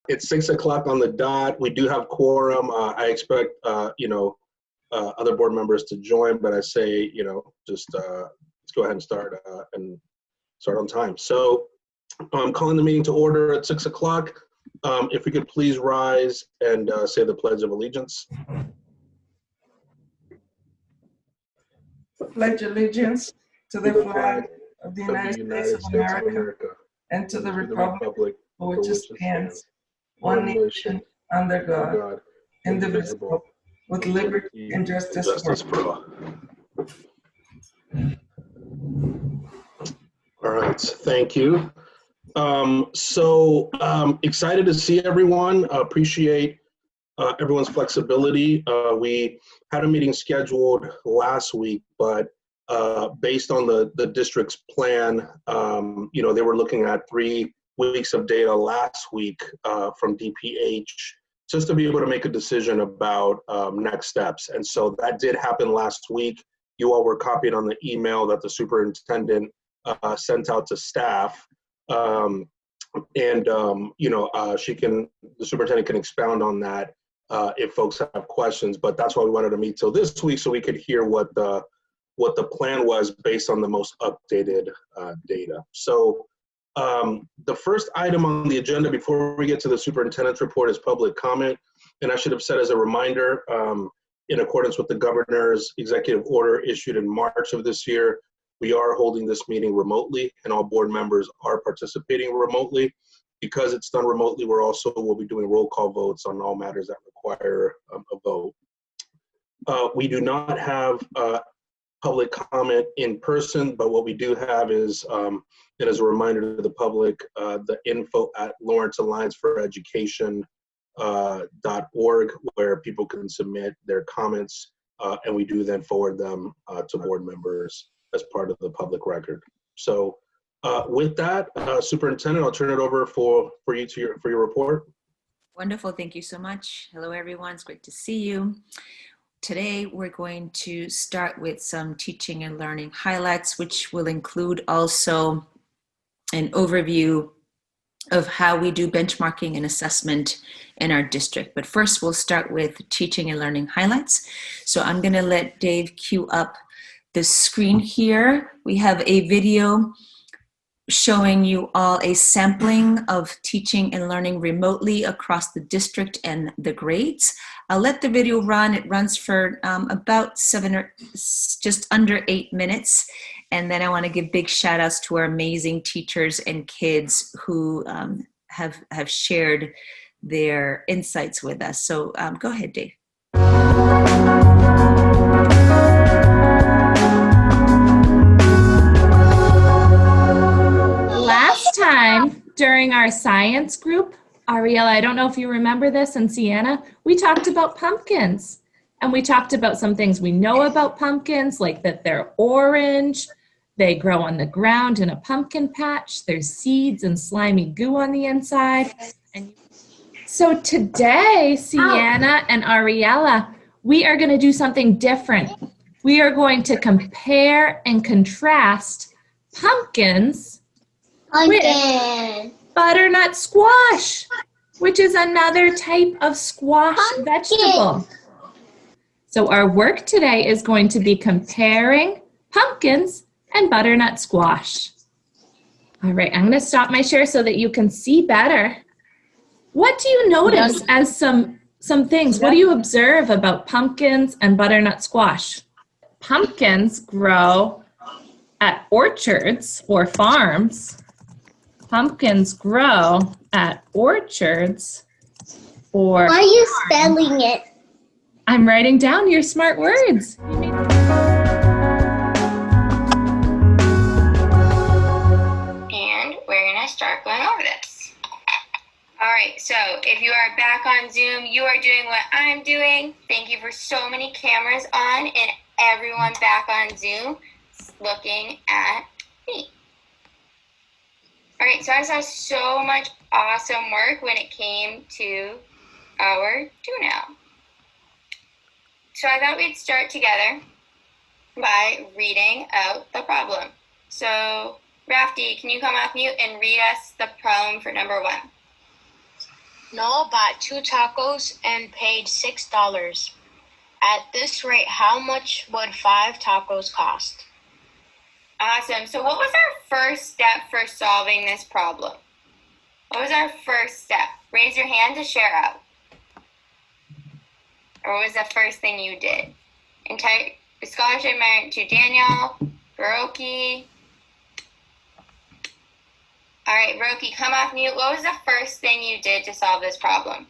It's 6 o'clock on the dot. We do have quorum. I expect, other board members to join, but I say, just let's go ahead and start on time. So I'm calling the meeting to order at 6 o'clock. If we could please rise and say the Pledge of Allegiance. Pledge allegiance to the flag of the United States of America and to the republic for which it stands, one nation, under God, indivisible, with liberty and justice for all. All right, thank you. Excited to see everyone. Appreciate everyone's flexibility. We had a meeting scheduled last week, but based on the district's plan, they were looking at 3 weeks of data last week from DPH just to be able to make a decision about next steps. And so that did happen last week. You all were copied on the email that the superintendent sent out to staff. The superintendent can expound on that if folks have questions, but that's why we wanted to meet till this week so we could hear what the plan was based on the most updated data. So the first item on the agenda before we get to the superintendent's report is public comment. And I should have said as a reminder, in accordance with the governor's executive order issued in March of this year, we are holding this meeting remotely and all board members are participating remotely. Because it's done remotely, we'll be doing roll call votes on all matters that require a vote. We do not have public comment in person, but what we do have is, and as a reminder to the public, the info at lawrenceallianceforeducation.org, where people can submit their comments, and we do then forward them to board members as part of the public record. So with that, Superintendent, I'll turn it over for you for your report. Wonderful, thank you so much. Hello everyone, it's great to see you. Today, we're going to start with some teaching and learning highlights, which will include also an overview of how we do benchmarking and assessment in our district. But first, we'll start with teaching and learning highlights. So I'm gonna let Dave cue up the screen here. We have a video showing you all a sampling of teaching and learning remotely across the district and the grades. I'll let the video run. It runs for about just under 8 minutes. And then I want to give big shout outs to our amazing teachers and kids who have shared their insights with us. So go ahead, Dave. Last time during our science group, Ariella, I don't know if you remember this, and Sienna, we talked about pumpkins. And we talked about some things we know about pumpkins, like that they're orange, they grow on the ground in a pumpkin patch, there's seeds and slimy goo on the inside. And so today, Sienna and Ariella, we are going to do something different. We are going to compare and contrast pumpkins with butternut squash, which is another type of squash vegetable. So our work today is going to be comparing pumpkins and butternut squash. All right, I'm going to stop my share so that you can see better. What do you notice as some things? What do you observe about pumpkins and butternut squash? Pumpkins grow at orchards or farms. Pumpkins grow at orchards or... Why are you spelling it? I'm writing down your smart words. And we're going to start going over this. All right, so if you are back on Zoom, you are doing what I'm doing. Thank you for so many cameras on and everyone back on Zoom looking at me. All right, so I saw so much awesome work when it came to our do-now. So I thought we'd start together by reading out the problem. So Rafty, can you come off mute and read us the problem for number 1? Noah bought 2 tacos and paid $6. At this rate, how much would 5 tacos cost? Awesome. So what was our first step for solving this problem? What was our first step? Raise your hand to share out. Or what was the first thing you did? Entire scholarship merit to Danielle, Baroki. All right, Baroki, come off mute. What was the first thing you did to solve this problem?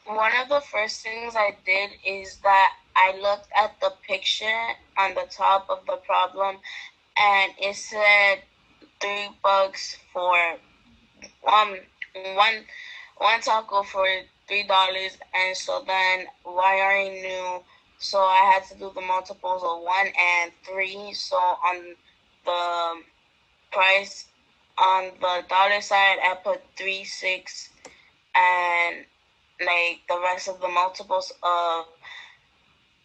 One of the first things I did is that I looked at the picture on the top of the problem, and it said $3 for one taco for $3, and so then I already knew, so I had to do the multiples of 1 and 3. So on the price, on the dollar side, I put 3, 6, and like the rest of the multiples of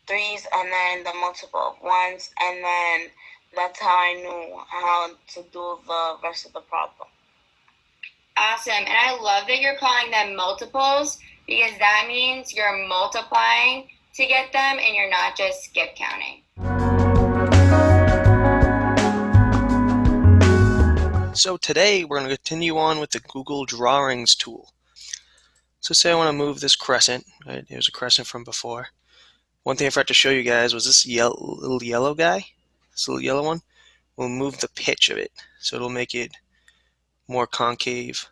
3s, and then the multiple of 1s, and then that's how I knew how to do the rest of the problem. Awesome. And I love that you're calling them multiples, because that means you're multiplying to get them and you're not just skip counting. So today we're going to continue on with the Google Drawings tool. So say I want to move this crescent, right? There's a crescent from before. One thing I forgot to show you guys was this little yellow guy, this little yellow one. We'll move the pitch of it, so it'll make it more concave.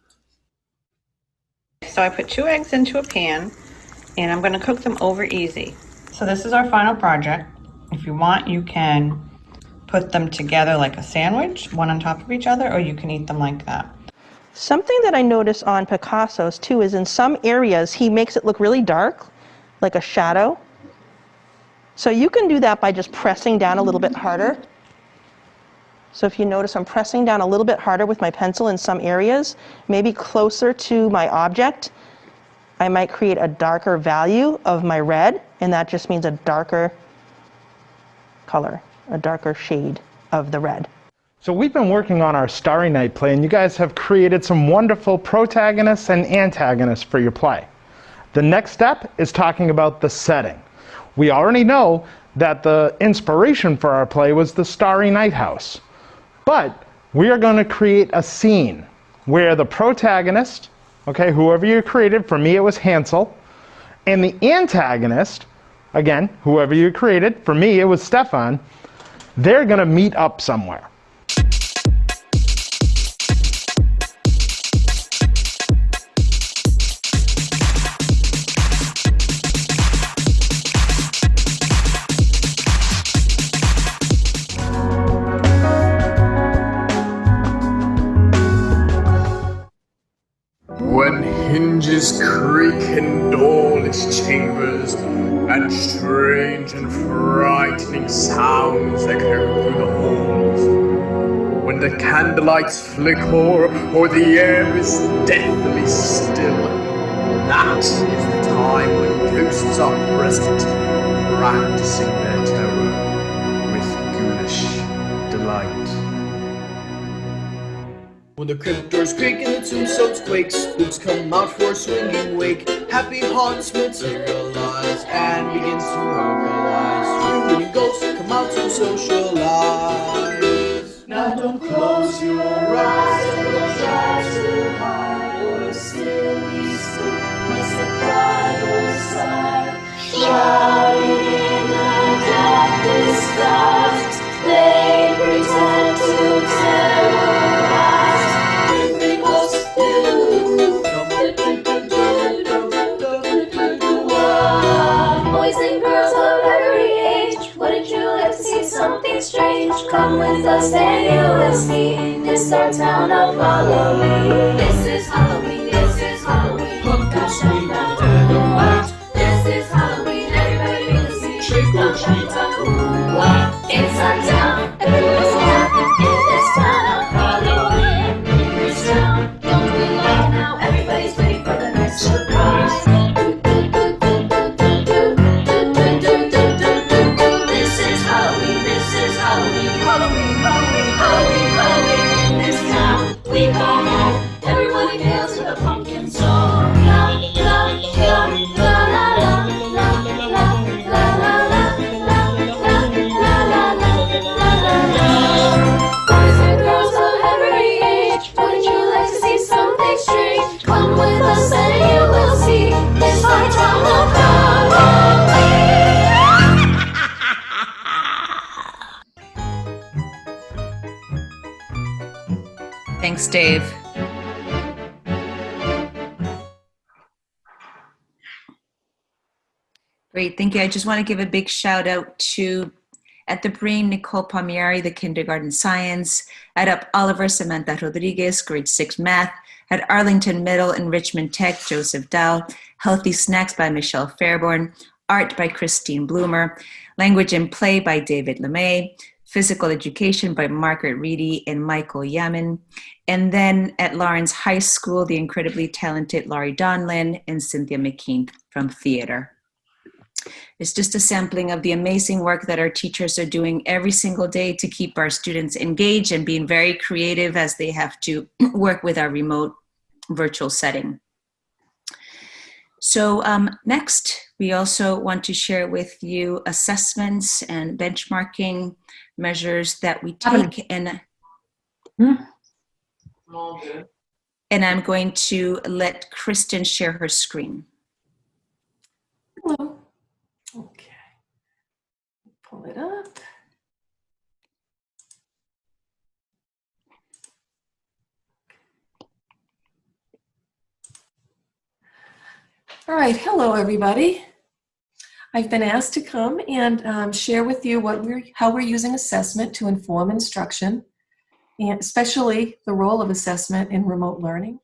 So I put 2 eggs into a pan, and I'm going to cook them over easy. So this is our final project. If you want, you can put them together like a sandwich, one on top of each other, or you can eat them like that. Something that I notice on Picasso's too is in some areas he makes it look really dark, like a shadow. So you can do that by just pressing down a little bit harder. So if you notice, I'm pressing down a little bit harder with my pencil in some areas, maybe closer to my object. I might create a darker value of my red, and that just means a darker color, a darker shade of the red. So we've been working on our Starry Night play, and you guys have created some wonderful protagonists and antagonists for your play. The next step is talking about the setting. We already know that the inspiration for our play was the Starry Night house. But we are going to create a scene where the protagonist, okay, whoever you created, for me it was Hansel, and the antagonist, again, whoever you created, for me it was Stefan, they're going to meet up somewhere. When hinges creak in doorless chambers, and strange and frightening sounds echo through the halls, when the candlelights flicker or the air is deathly still, that is the time when ghosts are present, practicing their terror with ghoulish delight. When the crypt doors creak and the tombstones quake, spooks come out for a swinging wake. Happy haunts materialize and begin to vocalize. True ghosts come out to socialize. Now don't close your eyes or try to hide, or still be still, must cry or sigh. Shrouded in the darkest clouds, they pretend to terrorize. Boys and girls of every age, wouldn't you like to see something strange? Come with us and you will see this our town of Halloween. This is Halloween, this is Halloween. Pumpkins scream and dead of night. This is Halloween, everybody make a scene. Trick or treat, It's our town, everyone's happy in this town of Halloween. In this town, don't we laugh now? Everybody's waiting for the next surprise. This is Halloween, this is Halloween. Halloween, Halloween, Halloween, Halloween. In this town, we call home. Everybody hail to the Thanks, Dave. Great, thank you. I just want to give a big shout out to, at the Bream, Nicole Palmieri, the kindergarten science, at Oliver Samantha Rodriguez, grade 6 math, at Arlington Middle and Richmond Tech, Joseph Dow, Healthy Snacks by Michelle Fairborn, Art by Christine Bloomer, Language and Play by David LeMay, Physical Education by Margaret Reedy and Michael Yamin, and then at Lawrence High School, the incredibly talented Laurie Donlin and Cynthia McKean from theater. It's just a sampling of the amazing work that our teachers are doing every single day to keep our students engaged and being very creative as they have to work with our remote virtual setting. So next, we also want to share with you assessments and benchmarking measures that we take. And I'm going to let Kristen share her screen. Hello. Okay. Pull it up. All right. Hello, everybody. I've been asked to come and share with you how we're using assessment to inform instruction, and especially the role of assessment in remote learning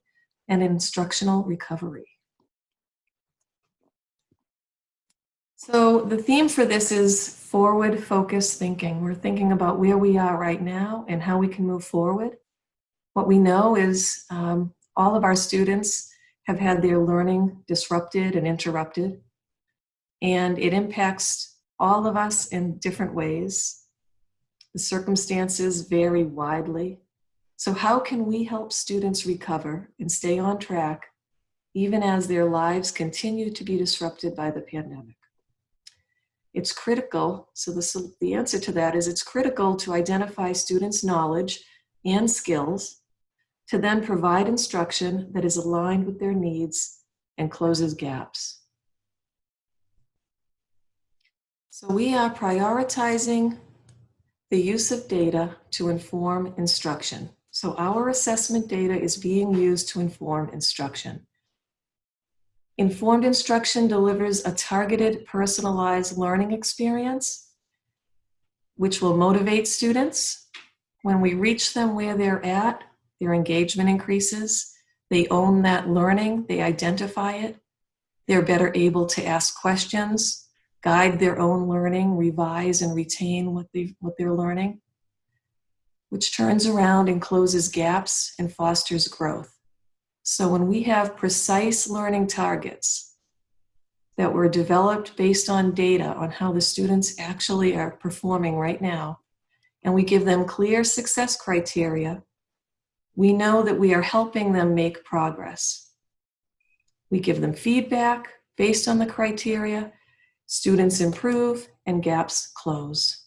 and instructional recovery. So the theme for this is forward-focused thinking. We're thinking about where we are right now and how we can move forward. What we know is all of our students have had their learning disrupted and interrupted, and it impacts all of us in different ways. The circumstances vary widely. So how can we help students recover and stay on track even as their lives continue to be disrupted by the pandemic? It's critical, so the answer to that is it's critical to identify students' knowledge and skills to then provide instruction that is aligned with their needs and closes gaps. So we are prioritizing the use of data to inform instruction. So our assessment data is being used to inform instruction. Informed instruction delivers a targeted, personalized learning experience, which will motivate students. When we reach them where they're at, their engagement increases. They own that learning, they identify it. They're better able to ask questions, guide their own learning, revise and retain what they're learning, which turns around and closes gaps and fosters growth. So when we have precise learning targets that were developed based on data on how the students actually are performing right now, and we give them clear success criteria, we know that we are helping them make progress. We give them feedback based on the criteria, students improve, and gaps close.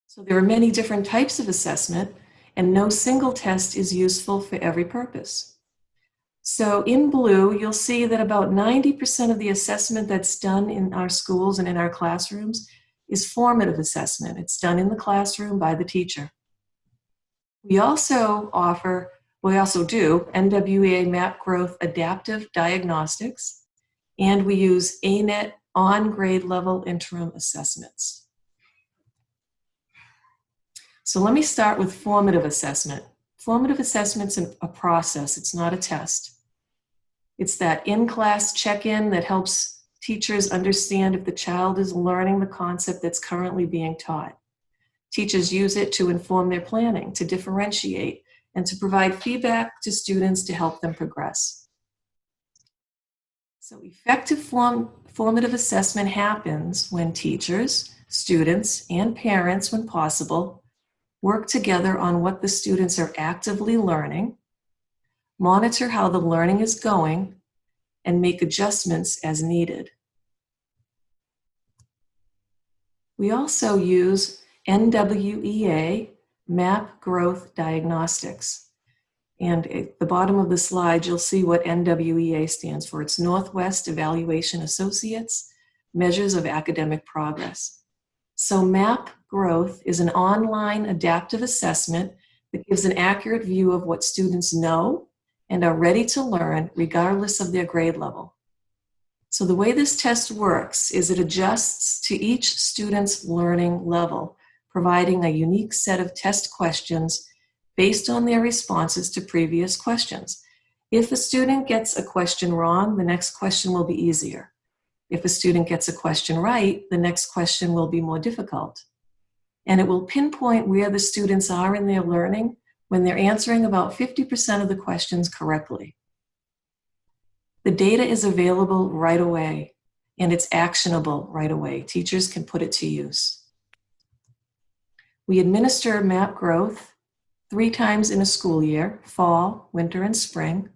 So there are many different types of assessment, and no single test is useful for every purpose. So in blue, you'll see that about 90% of the assessment that's done in our schools and in our classrooms is formative assessment. It's done in the classroom by the teacher. We also do NWEA Map Growth Adaptive Diagnostics, and we use ANET on-grade level interim assessments. So let me start with formative assessment. Formative assessment's a process, it's not a test. It's that in-class check-in that helps teachers understand if the child is learning the concept that's currently being taught. Teachers use it to inform their planning, to differentiate, and to provide feedback to students to help them progress. So effective formative assessment happens when teachers, students, and parents, when possible, work together on what the students are actively learning, monitor how the learning is going, and make adjustments as needed. We also use NWEA Map Growth Diagnostics. And at the bottom of the slide, you'll see what NWEA stands for. It's Northwest Evaluation Associates, Measures of Academic Progress. So MAP Growth is an online adaptive assessment that gives an accurate view of what students know and are ready to learn regardless of their grade level. So the way this test works is it adjusts to each student's learning level, providing a unique set of test questions based on their responses to previous questions. If a student gets a question wrong, the next question will be easier. If a student gets a question right, the next question will be more difficult. And it will pinpoint where the students are in their learning when they're answering about 50% of the questions correctly. The data is available right away, and it's actionable right away. Teachers can put it to use. We administer MAP growth 3 times in a school year, fall, winter, and spring,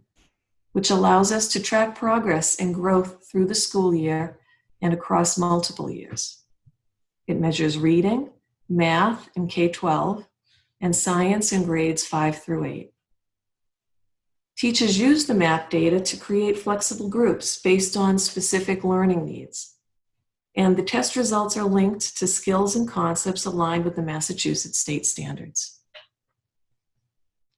which allows us to track progress and growth through the school year and across multiple years. It measures reading, math in K-12, and science in grades 5 through 8. Teachers use the MAP data to create flexible groups based on specific learning needs. And the test results are linked to skills and concepts aligned with the Massachusetts state standards.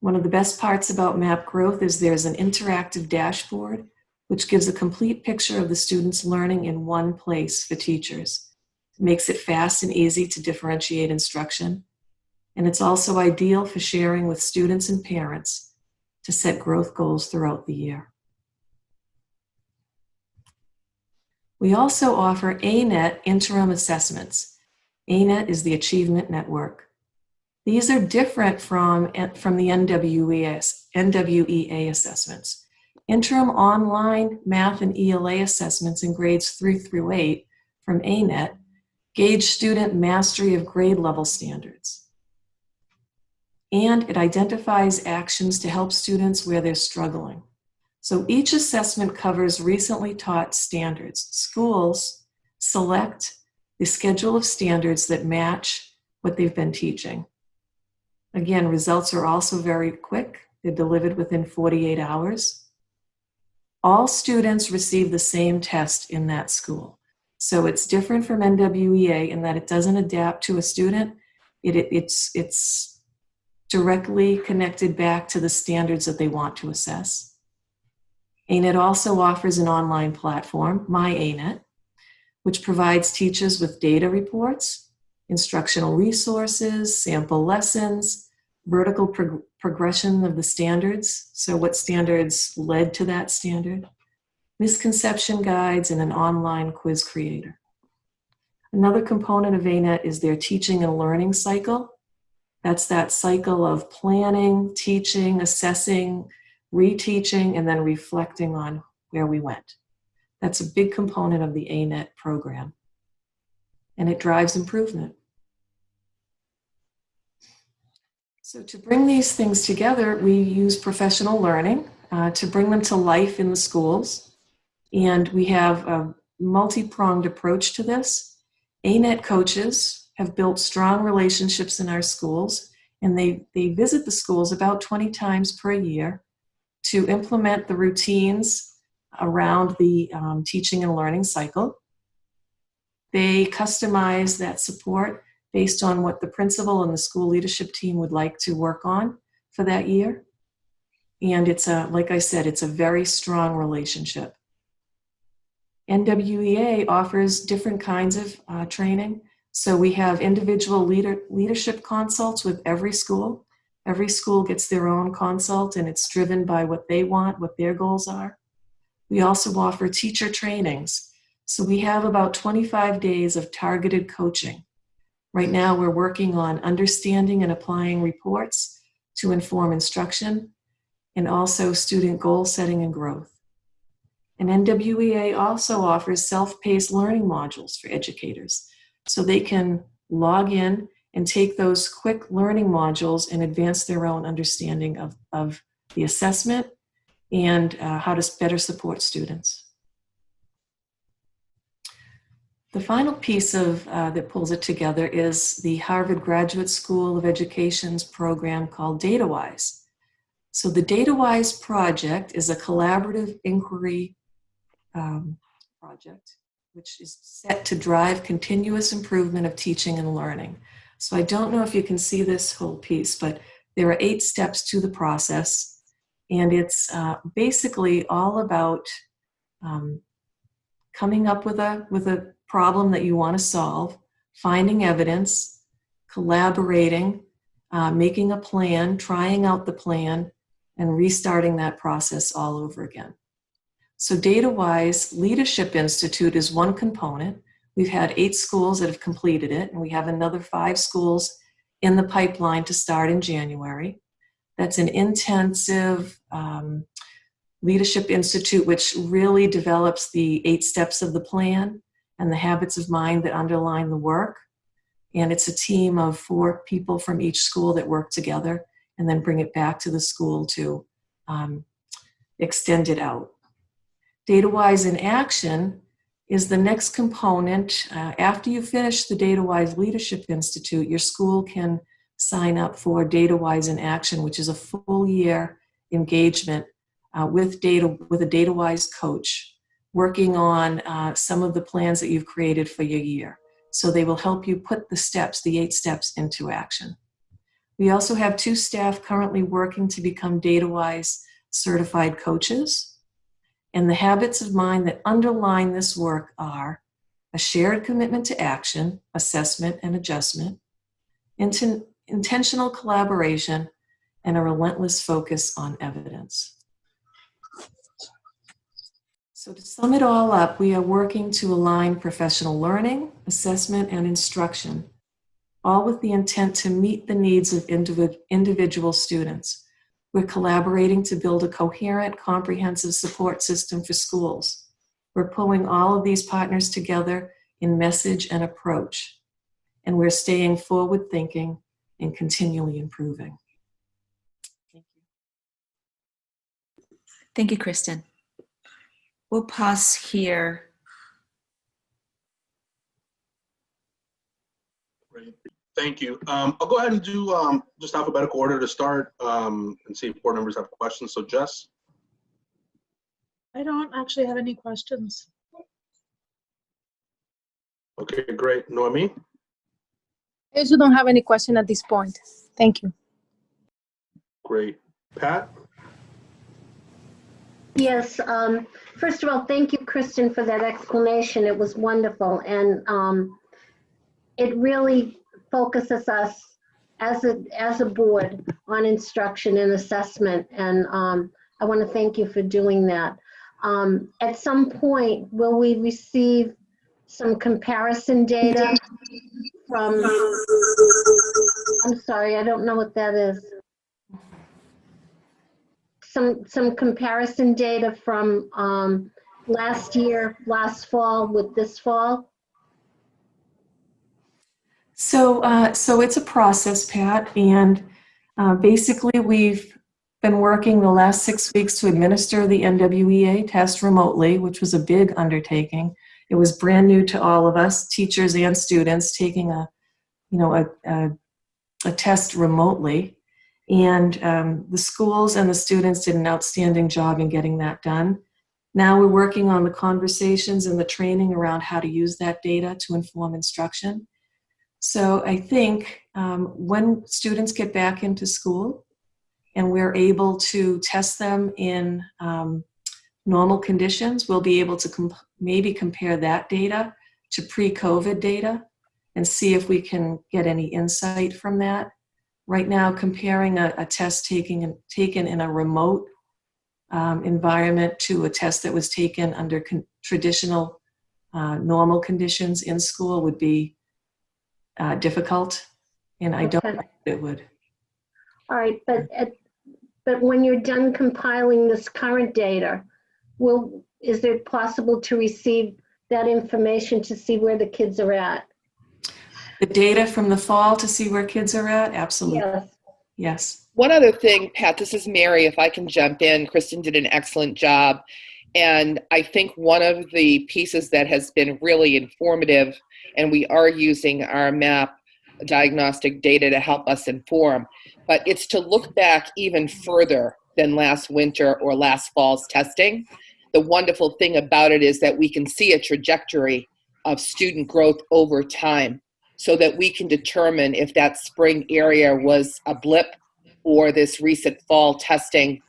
One of the best parts about MAP growth is there's an interactive dashboard which gives a complete picture of the students' learning in one place for teachers. It makes it fast and easy to differentiate instruction. And it's also ideal for sharing with students and parents to set growth goals throughout the year. We also offer ANET interim assessments. ANET is the Achievement Network. These are different from the NWEA assessments. Interim online math and ELA assessments in grades 3 through 8 from ANET gauge student mastery of grade level standards. And it identifies actions to help students where they're struggling. So each assessment covers recently taught standards. Schools select the schedule of standards that match what they've been teaching. Again, results are also very quick. They're delivered within 48 hours. All students receive the same test in that school. So it's different from NWEA in that it doesn't adapt to a student. It's directly connected back to the standards that they want to assess. ANET also offers an online platform, MyANET, which provides teachers with data reports, instructional resources, sample lessons, vertical progression of the standards, so what standards led to that standard, misconception guides, and an online quiz creator. Another component of ANET is their teaching and learning cycle. That's that cycle of planning, teaching, assessing, reteaching, and then reflecting on where we went. That's a big component of the ANET program, and it drives improvement. So to bring these things together, we use professional learning to bring them to life in the schools, and we have a multi-pronged approach to this. ANET coaches have built strong relationships in our schools, and they visit the schools about 20 times per year to implement the routines around the teaching and learning cycle. They customize that support based on what the principal and the school leadership team would like to work on for that year. And it's like I said, it's a very strong relationship. NWEA offers different kinds of training. So we have individual leadership consults with every school. Every school gets their own consult, and it's driven by what they want, what their goals are. We also offer teacher trainings. So we have about 25 days of targeted coaching. Right now, we're working on understanding and applying reports to inform instruction, and also student goal setting and growth. And NWEA also offers self-paced learning modules for educators, so they can log in and take those quick learning modules and advance their own understanding of the assessment and how to better support students. The final piece of that pulls it together is the Harvard Graduate School of Education's program called DataWise. So the DataWise project is a collaborative inquiry project which is set to drive continuous improvement of teaching and learning. So I don't know if you can see this whole piece, but there are 8 steps to the process, and it's basically all about coming up with a problem that you want to solve, finding evidence, collaborating, making a plan, trying out the plan, and restarting that process all over again. So data-wise, Leadership Institute is one component. We've had 8 schools that have completed it, and we have another 5 schools in the pipeline to start in January. That's an intensive Leadership Institute, which really develops the 8 steps of the plan and the habits of mind that underline the work. And it's a team of 4 people from each school that work together and then bring it back to the school to extend it out. DataWise in Action is the next component. After you finish the DataWise Leadership Institute, your school can sign up for DataWise in Action, which is a full year engagement with a DataWise coach, working on some of the plans that you've created for your year. So they will help you put the steps, the 8 steps, into action. We also have 2 staff currently working to become DataWise certified coaches. And the habits of mind that underline this work are a shared commitment to action, assessment, and adjustment, intentional collaboration, and a relentless focus on evidence. So to sum it all up, we are working to align professional learning, assessment, and instruction, all with the intent to meet the needs of individual students. We're collaborating to build a coherent, comprehensive support system for schools. We're pulling all of these partners together in message and approach, and we're staying forward-thinking and continually improving. Thank you. Thank you, Kristen. We'll pause here. Great. Thank you. I'll go ahead and do just alphabetical order to start and see if board members have questions. So Jess? I don't actually have any questions. Okay, great. Noemi? I also don't have any question at this point. Thank you. Great. Pat? Yes. First of all, thank you, Kristen, for that explanation. It was wonderful. And it really focuses us as a board on instruction and assessment. And I want to thank you for doing that. At some point, will we receive some comparison data from, I'm sorry, I don't know what that is. Some comparison data from last year, last fall with this fall? So it's a process, Pat, and basically we've been working the last 6 weeks to administer the NWEA test remotely, which was a big undertaking. It was brand new to all of us, teachers and students, taking a test remotely. And the schools and the students did an outstanding job in getting that done. Now we're working on the conversations and the training around how to use that data to inform instruction. So I think when students get back into school and we're able to test them in normal conditions, we'll be able to maybe compare that data to pre-COVID data and see if we can get any insight from that. Right now, comparing a test taken in a remote environment to a test that was taken under traditional normal conditions in school would be difficult, and I don't think it would. All right, but when you're done compiling this current data, is it possible to receive that information to see where the kids are at? The data from the fall to see where kids are at? Absolutely. Yes. Yes. One other thing, Pat, this is Mary, if I can jump in. Kristen did an excellent job. And I think one of the pieces that has been really informative, and we are using our MAP diagnostic data to help us inform, but it's to look back even further than last winter or last fall's testing. The wonderful thing about it is that we can see a trajectory of student growth over time. so that we can determine if that spring area was a blip or this recent fall testing.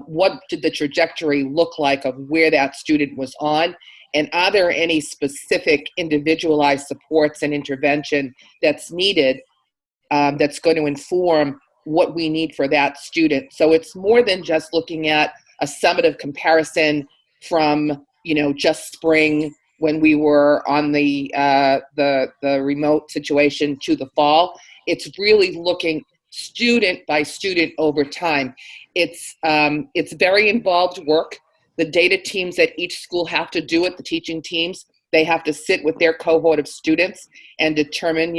What did the trajectory look like of where that student was on? And are there any specific individualized supports and intervention that's needed that's going to inform what we need for that student? So it's more than just looking at a summative comparison from, just spring when we were on the remote situation to the fall. It's really looking student by student over time. It's very involved work. The data teams at each school have to do it, the teaching teams. They have to sit with their cohort of students and determine,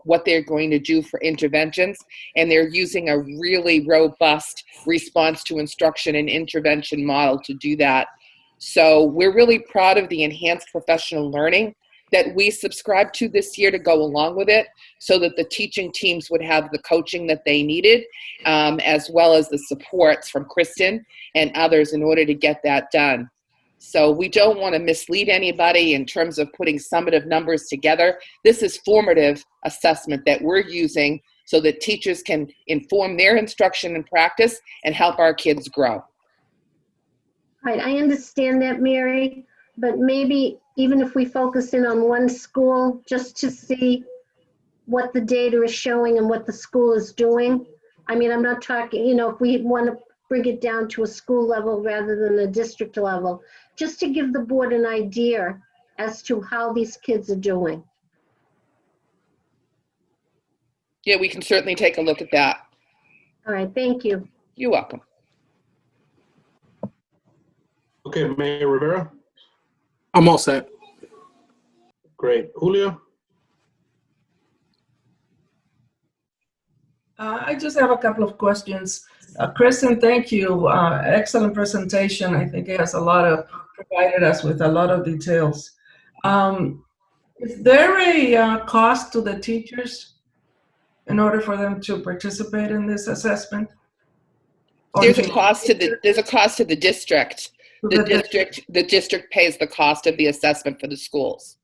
what they're going to do for interventions. And they're using a really robust response to instruction and intervention model to do that. So we're really proud of the enhanced professional learning that we subscribed to this year to go along with it, so that the teaching teams would have the coaching that they needed, as well as the supports from Kristen and others in order to get that done. So we don't want to mislead anybody in terms of putting summative numbers together. This is formative assessment that we're using so that teachers can inform their instruction and practice and help our kids grow. Right, I understand that, Mary, but maybe even if we focus in on one school, just to see what the data is showing and what the school is doing. I mean, I'm not talking, if we want to bring it down to a school level rather than a district level, just to give the board an idea as to how these kids are doing. Yeah, we can certainly take a look at that. All right, thank you. You're welcome. Okay, Mayor Rivera. I'm all set. Great. Julio? I just have a couple of questions. Kristen, thank you. Excellent presentation. I think it has provided us with a lot of details. Is there a cost to the teachers in order for them to participate in this assessment? There's a cost to the district. The district pays the cost of the assessment for the schools.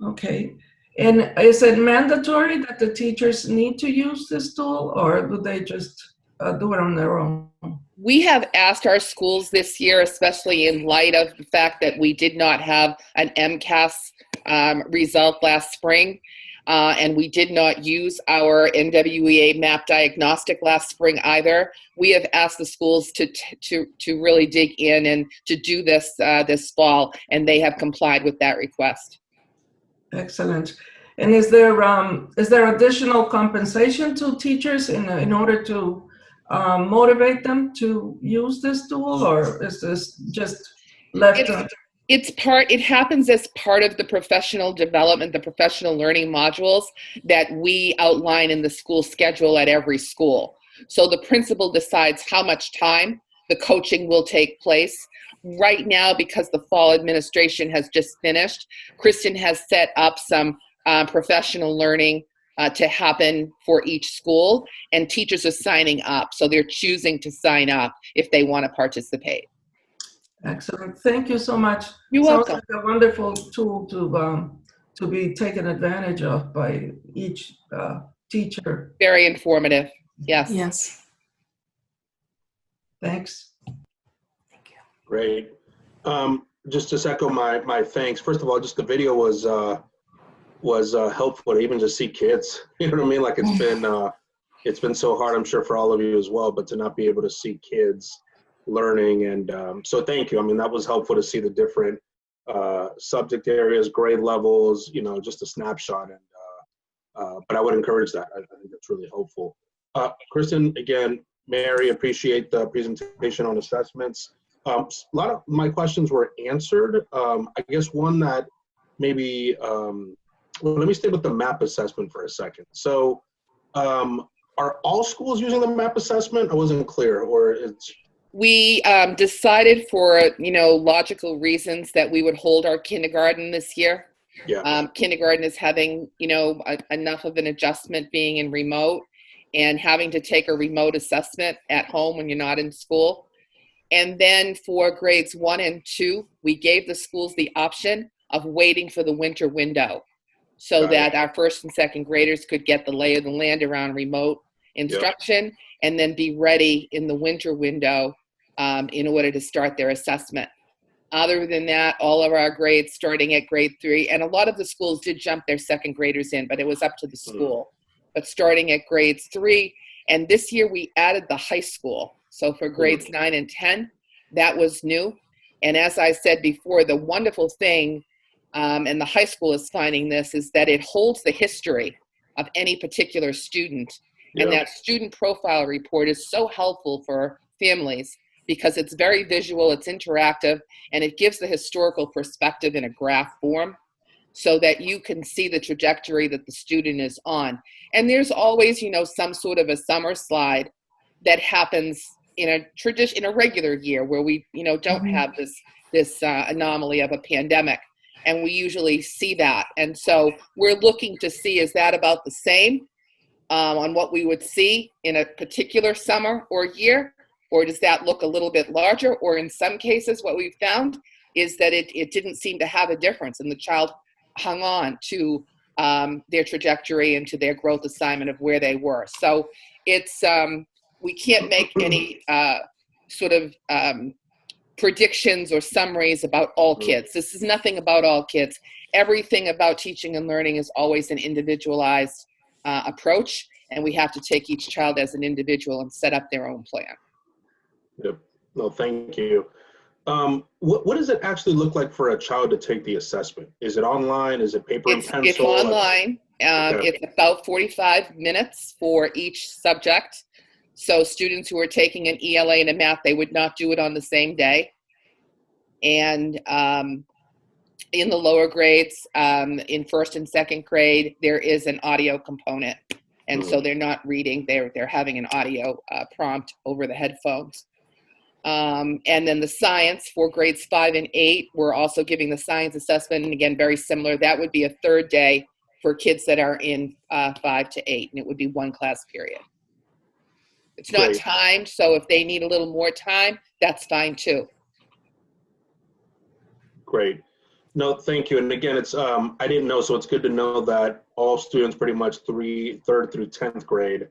Okay. And is it mandatory that the teachers need to use this tool, or do they just do it on their own? We have asked our schools this year, especially in light of the fact that we did not have an MCAS result last spring, and we did not use our NWEA MAP diagnostic last spring either. We have asked the schools to really dig in and to do this this fall, and they have complied with that request. Excellent. And is there additional compensation to teachers in order to motivate them to use this tool, or is this just left? It happens as part of the professional development, the professional learning modules that we outline in the school schedule at every school. So the principal decides how much time the coaching will take place. Right now, because the fall administration has just finished, Kristen has set up some professional learning to happen for each school, and teachers are signing up. So they're choosing to sign up if they want to participate. Excellent. Thank you so much. You're welcome. Sounds like a wonderful tool to be taken advantage of by each teacher. Very informative. Yes. Yes. Thanks. Great. Just to echo my thanks. First of all, just the video was helpful to even just see kids. You know what I mean? Like it's been so hard, I'm sure, for all of you as well, but to not be able to see kids learning. And so thank you. I mean, that was helpful to see the different subject areas, grade levels, just a snapshot. And but I would encourage that. I think that's really helpful. Kristen, again, Mary, appreciate the presentation on assessments. A lot of my questions were answered. I guess one that maybe, well, let me stay with the MAP assessment for a second. So are all schools using the MAP assessment? I wasn't clear, or it's... We decided for, logical reasons that we would hold our kindergarten this year. Yeah. Kindergarten is having, enough of an adjustment being in remote and having to take a remote assessment at home when you're not in school. And then for grades 1 and 2, we gave the schools the option of waiting for the winter window. so that our first and second graders could get the lay of the land around remote instruction and then be ready in the winter window in order to start their assessment. Other than that, all of our grades starting at grade 3, and a lot of the schools did jump their second graders in, but it was up to the school. But starting at grades 3, and this year we added the high school. So for grades 9 and 10, that was new. And as I said before, the wonderful thing, and the high school is finding this, is that it holds the history of any particular student. And that student profile report is so helpful for families because it's very visual, it's interactive, and it gives the historical perspective in a graph form so that you can see the trajectory that the student is on. And there's always, you know, some sort of a summer slide that happens in a regular year where we, you know, don't have this anomaly of a pandemic. And we usually see that. And so we're looking to see, is that about the same on what we would see in a particular summer or year? Or does that look a little bit larger? Or in some cases, what we've found is that it didn't seem to have a difference, and the child hung on to their trajectory and to their growth assignment of where they were. So it's, we can't make any sort of predictions or summaries about all kids. This is nothing about all kids. Everything about teaching and learning is always an individualized approach, and we have to take each child as an individual and set up their own plan. Yep. No, thank you. What does it actually look like for a child to take the assessment? Is it online? Is it paper and pencil? It's online. It's about 45 minutes for each subject. So students who are taking an ELA and a math, they would not do it on the same day. And in the lower grades, in first and second grade, there is an audio component. And so they're not reading, they're having an audio prompt over the headphones. And then the science for grades 5 and 8, we're also giving the science assessment, and again, very similar. That would be a third day for kids that are in 5 to 8, and it would be one class period. It's not timed, so if they need a little more time, that's fine too. Great. No, thank you. And again, it's I didn't know, so it's good to know that all students pretty much 3rd through 10th grade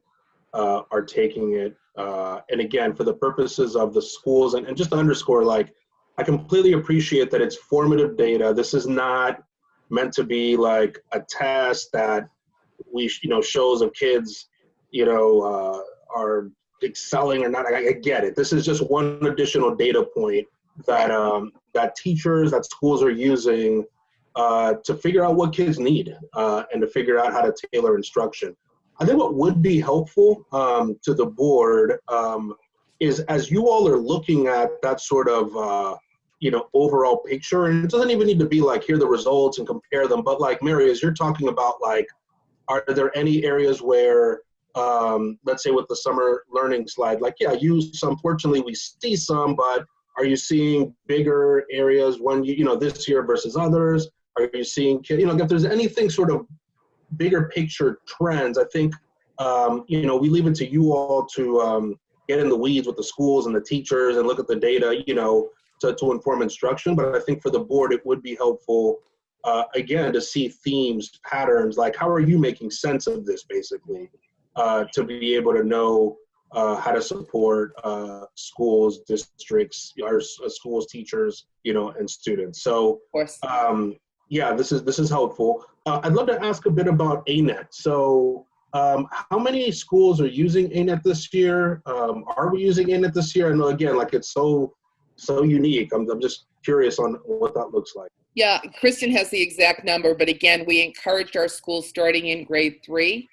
are taking it. And again, for the purposes of the schools, and just to underscore, like, I completely appreciate that it's formative data. This is not meant to be like a test that we, shows of kids, are excelling or not. I get it. This is just one additional data point that that teachers, that schools are using to figure out what kids need and to figure out how to tailor instruction. I think what would be helpful to the board is, as you all are looking at that sort of overall picture, and it doesn't even need to be like, here are the results and compare them, but like, Mary, as you're talking about, like, are there any areas where, let's say with the summer learning slide, like, yeah, unfortunately we see some, but are you seeing bigger areas when this year versus others? Are you seeing, if there's anything sort of bigger picture trends, I think, we leave it to you all to get in the weeds with the schools and the teachers and look at the data, to inform instruction. But I think for the board, it would be helpful, again, to see themes, patterns, like, how are you making sense of this, basically, to be able to know how to support schools, districts, our schools, teachers, and students. So, yeah, this is helpful. I'd love to ask a bit about ANET. So, how many schools are using ANET this year? Are we using ANET this year? I know, again, like, it's so unique. I'm just curious on what that looks like. Yeah, Kristen has the exact number, but again, we encouraged our schools starting in grade 3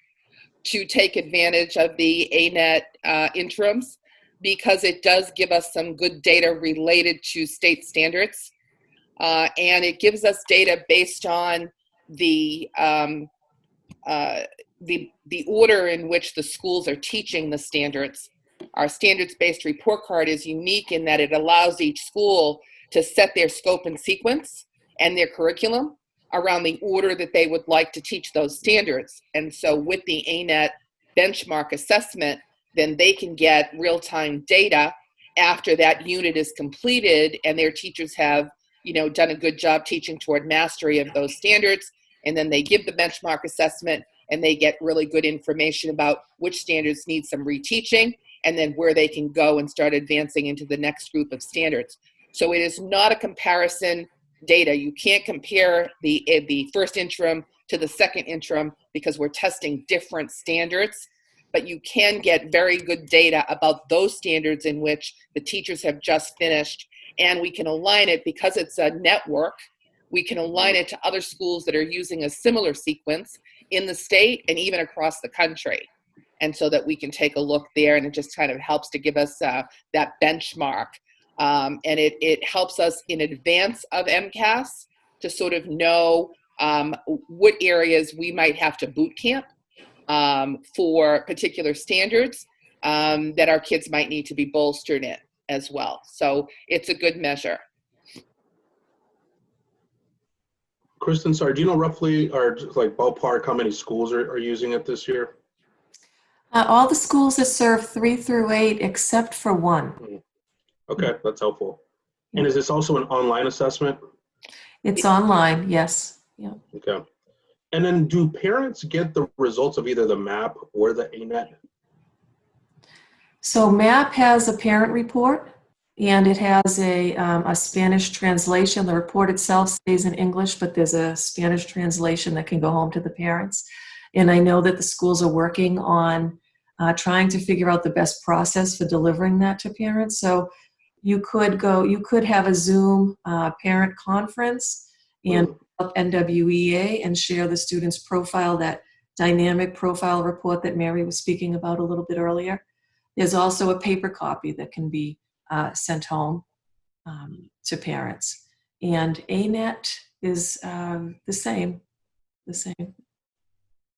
to take advantage of the ANET interims, because it does give us some good data related to state standards. And it gives us data based on the order in which the schools are teaching the standards. Our standards-based report card is unique in that it allows each school to set their scope and sequence and their curriculum around the order that they would like to teach those standards. And so with the ANET benchmark assessment, then they can get real-time data after that unit is completed and their teachers have done a good job teaching toward mastery of those standards. and then they give the benchmark assessment, and they get really good information about which standards need some reteaching, and then where they can go and start advancing into the next group of standards. So it is not a comparison data. You can't compare the first interim to the second interim because we're testing different standards, but you can get very good data about those standards in which the teachers have just finished, and we can align it because it's a network. We can align it to other schools that are using a similar sequence in the state and even across the country. And so that we can take a look there, and it just kind of helps to give us that benchmark. And it helps us in advance of MCAS to sort of know what areas we might have to boot camp for particular standards that our kids might need to be bolstered in as well. So it's a good measure. Kristen, sorry, do you know roughly, or just like ballpark, how many schools are using it this year? All the schools that serve 3 through 8 except for 1. Okay, that's helpful. And is this also an online assessment? It's online, yes. Yeah. Okay. And then do parents get the results of either the MAP or the ANET? So MAP has a parent report, and it has a Spanish translation. The report itself stays in English, but there's a Spanish translation that can go home to the parents. And I know that the schools are working on trying to figure out the best process for delivering that to parents. So you could have a Zoom parent conference and up NWEA and share the student's profile, that dynamic profile report that Mary was speaking about a little bit earlier. There's also a paper copy that can be sent home to parents. And ANET is the same.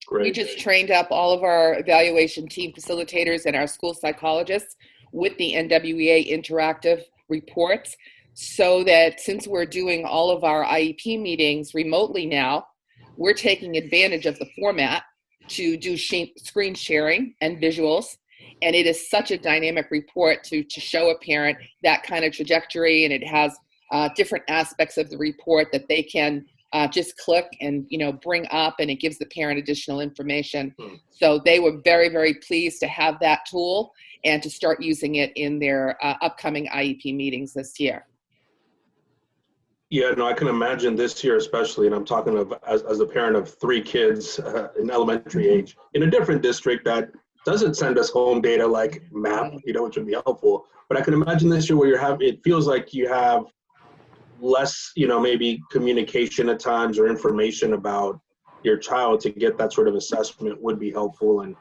Great. We just trained up all of our evaluation team facilitators and our school psychologists with the NWEA interactive reports, so that since we're doing all of our IEP meetings remotely now, we're taking advantage of the format to do screen sharing and visuals. And it is such a dynamic report to show a parent that kind of trajectory, and it has different aspects of the report that they can just click and bring up, and it gives the parent additional information. So they were very, very pleased to have that tool and to start using it in their upcoming IEP meetings this year. Yeah, no, I can imagine this year especially, and I'm talking of as a parent of 3 kids in elementary age in a different district that doesn't send us home data like MAP, which would be helpful. But I can imagine this year where it feels like you have less, maybe communication at times or information about your child. To get that sort of assessment would be helpful, and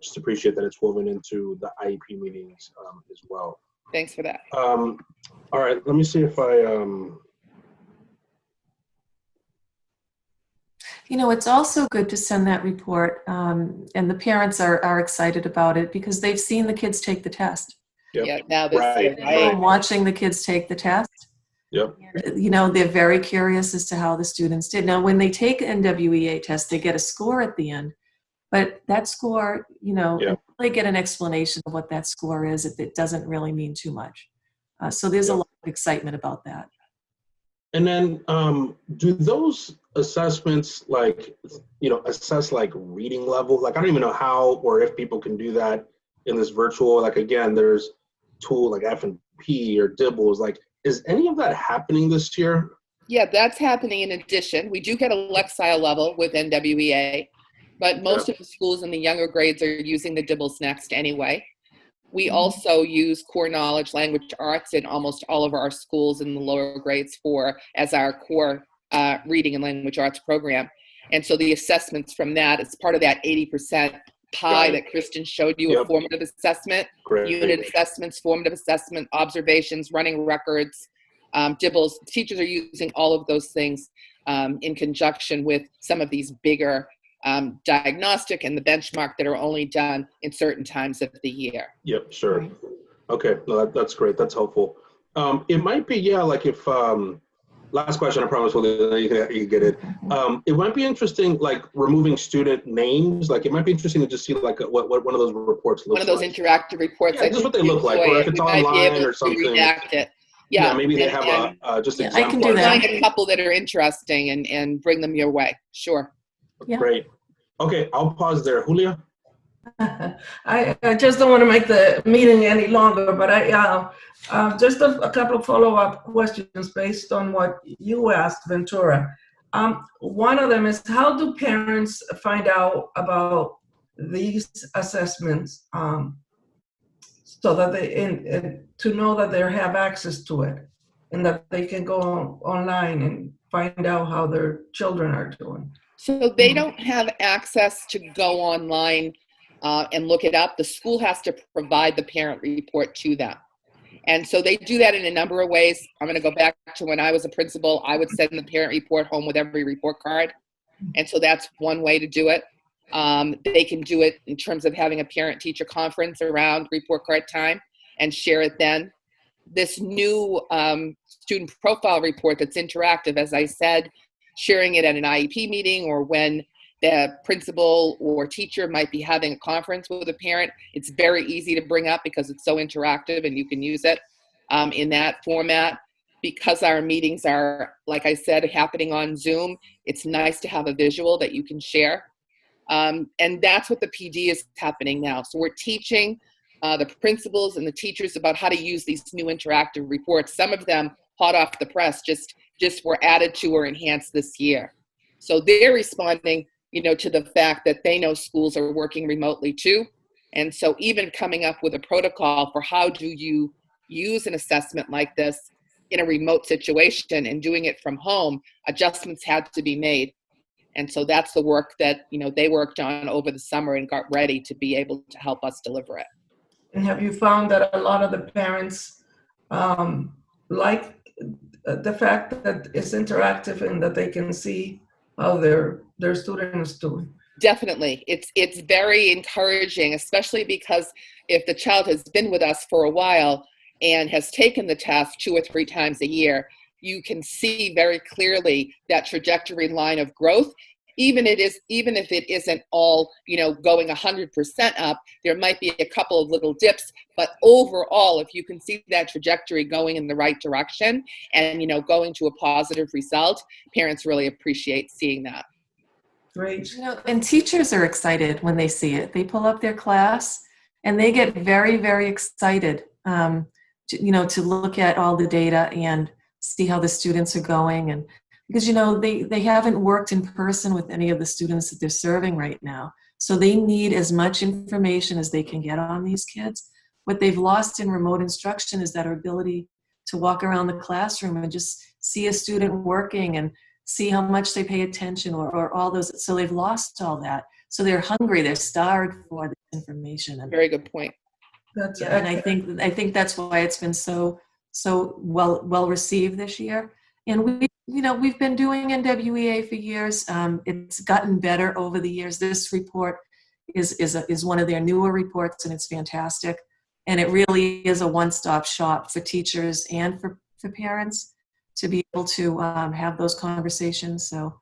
just appreciate that it's woven into the IEP meetings as well. Thanks for that. All right, let me see if I it's also good to send that report, and the parents are excited about it because they've seen the kids take the test. Yep. Yeah, now Right. Watching the kids take the test. Yep. They're very curious as to how the students did. Now, when they take NWEA test, they get a score at the end, but that score, they get an explanation of what that score is. It doesn't really mean too much. So there's a lot of excitement about that. And then do those assessments assess like reading level? Like, I don't even know how or if people can do that in this virtual, like, again, there's tool like F&P or Dibbles. Like, is any of that happening this year? Yeah, that's happening in addition. We do get a Lexile level with NWEA, but most of the schools in the younger grades are using the Dibbles Next anyway. We also use core knowledge, language arts in almost all of our schools in the lower grades as our core reading and language arts program. And so the assessments from that, it's part of that 80% pie that Kristen showed you, a formative assessment, unit assessments, formative assessment, observations, running records, Dibbles. Teachers are using all of those things in conjunction with some of these bigger diagnostic and the benchmark that are only done in certain times of the year. Yep, sure. Okay, no, that's great. That's helpful. It might be, like if, last question, I promise, you get it. It might be interesting, like removing student names. Like, it might be interesting to just see like what one of those reports looks like. One of those interactive reports. Yeah, just what they look like, or if it's online or something. Redact it. Yeah, maybe they have just I can do that. Find a couple that are interesting and bring them your way. Sure. Yeah. Great. Okay, I'll pause there. Julia? I just don't want to make the meeting any longer, but just a couple of follow-up questions based on what you asked, Ventura. One of them is, how do parents find out about these assessments so that to know that they have access to it and that they can go online and find out how their children are doing? So they don't have access to go online and look it up. The school has to provide the parent report to them. And so they do that in a number of ways. I'm going to go back to when I was a principal. I would send the parent report home with every report card. And so that's one way to do it. They can do it in terms of having a parent-teacher conference around report card time and share it then. This new student profile report that's interactive, as I said, sharing it at an IEP meeting or when the principal or teacher might be having a conference with a parent. It's very easy to bring up because it's so interactive and you can use it in that format. Because our meetings are, like I said, happening on Zoom, it's nice to have a visual that you can share. And that's what the PD is happening now. So we're teaching the principals and the teachers about how to use these new interactive reports. Some of them hot off the press just were added to or enhanced this year. So they're responding, to the fact that they know schools are working remotely too. And so even coming up with a protocol for how do you use an assessment like this in a remote situation and doing it from home, adjustments had to be made. And so that's the work that, they worked on over the summer and got ready to be able to help us deliver it. And have you found that a lot of the parents like the fact that it's interactive and that they can see how their student is doing? Definitely. It's very encouraging, especially because if the child has been with us for a while and has taken the test 2 or 3 times a year, you can see very clearly that trajectory line of growth. Even if it isn't all, going 100% up, there might be a couple of little dips, but overall, if you can see that trajectory going in the right direction and, going to a positive result, parents really appreciate seeing that. Great. And teachers are excited when they see it. They pull up their class and they get very, very excited, to look at all the data and see how the students are going. And because, they haven't worked in person with any of the students that they're serving right now. So they need as much information as they can get on these kids. What they've lost in remote instruction is that ability to walk around the classroom and just see a student working and see how much they pay attention or all those. So they've lost all that. So they're hungry, they're starved for this information. And, very good point. And I think that's why it's been so well received this year. And we've been doing NWEA for years. It's gotten better over the years. This report is one of their newer reports, and it's fantastic. And it really is a one-stop shop for teachers and for parents to be able to have those conversations. So,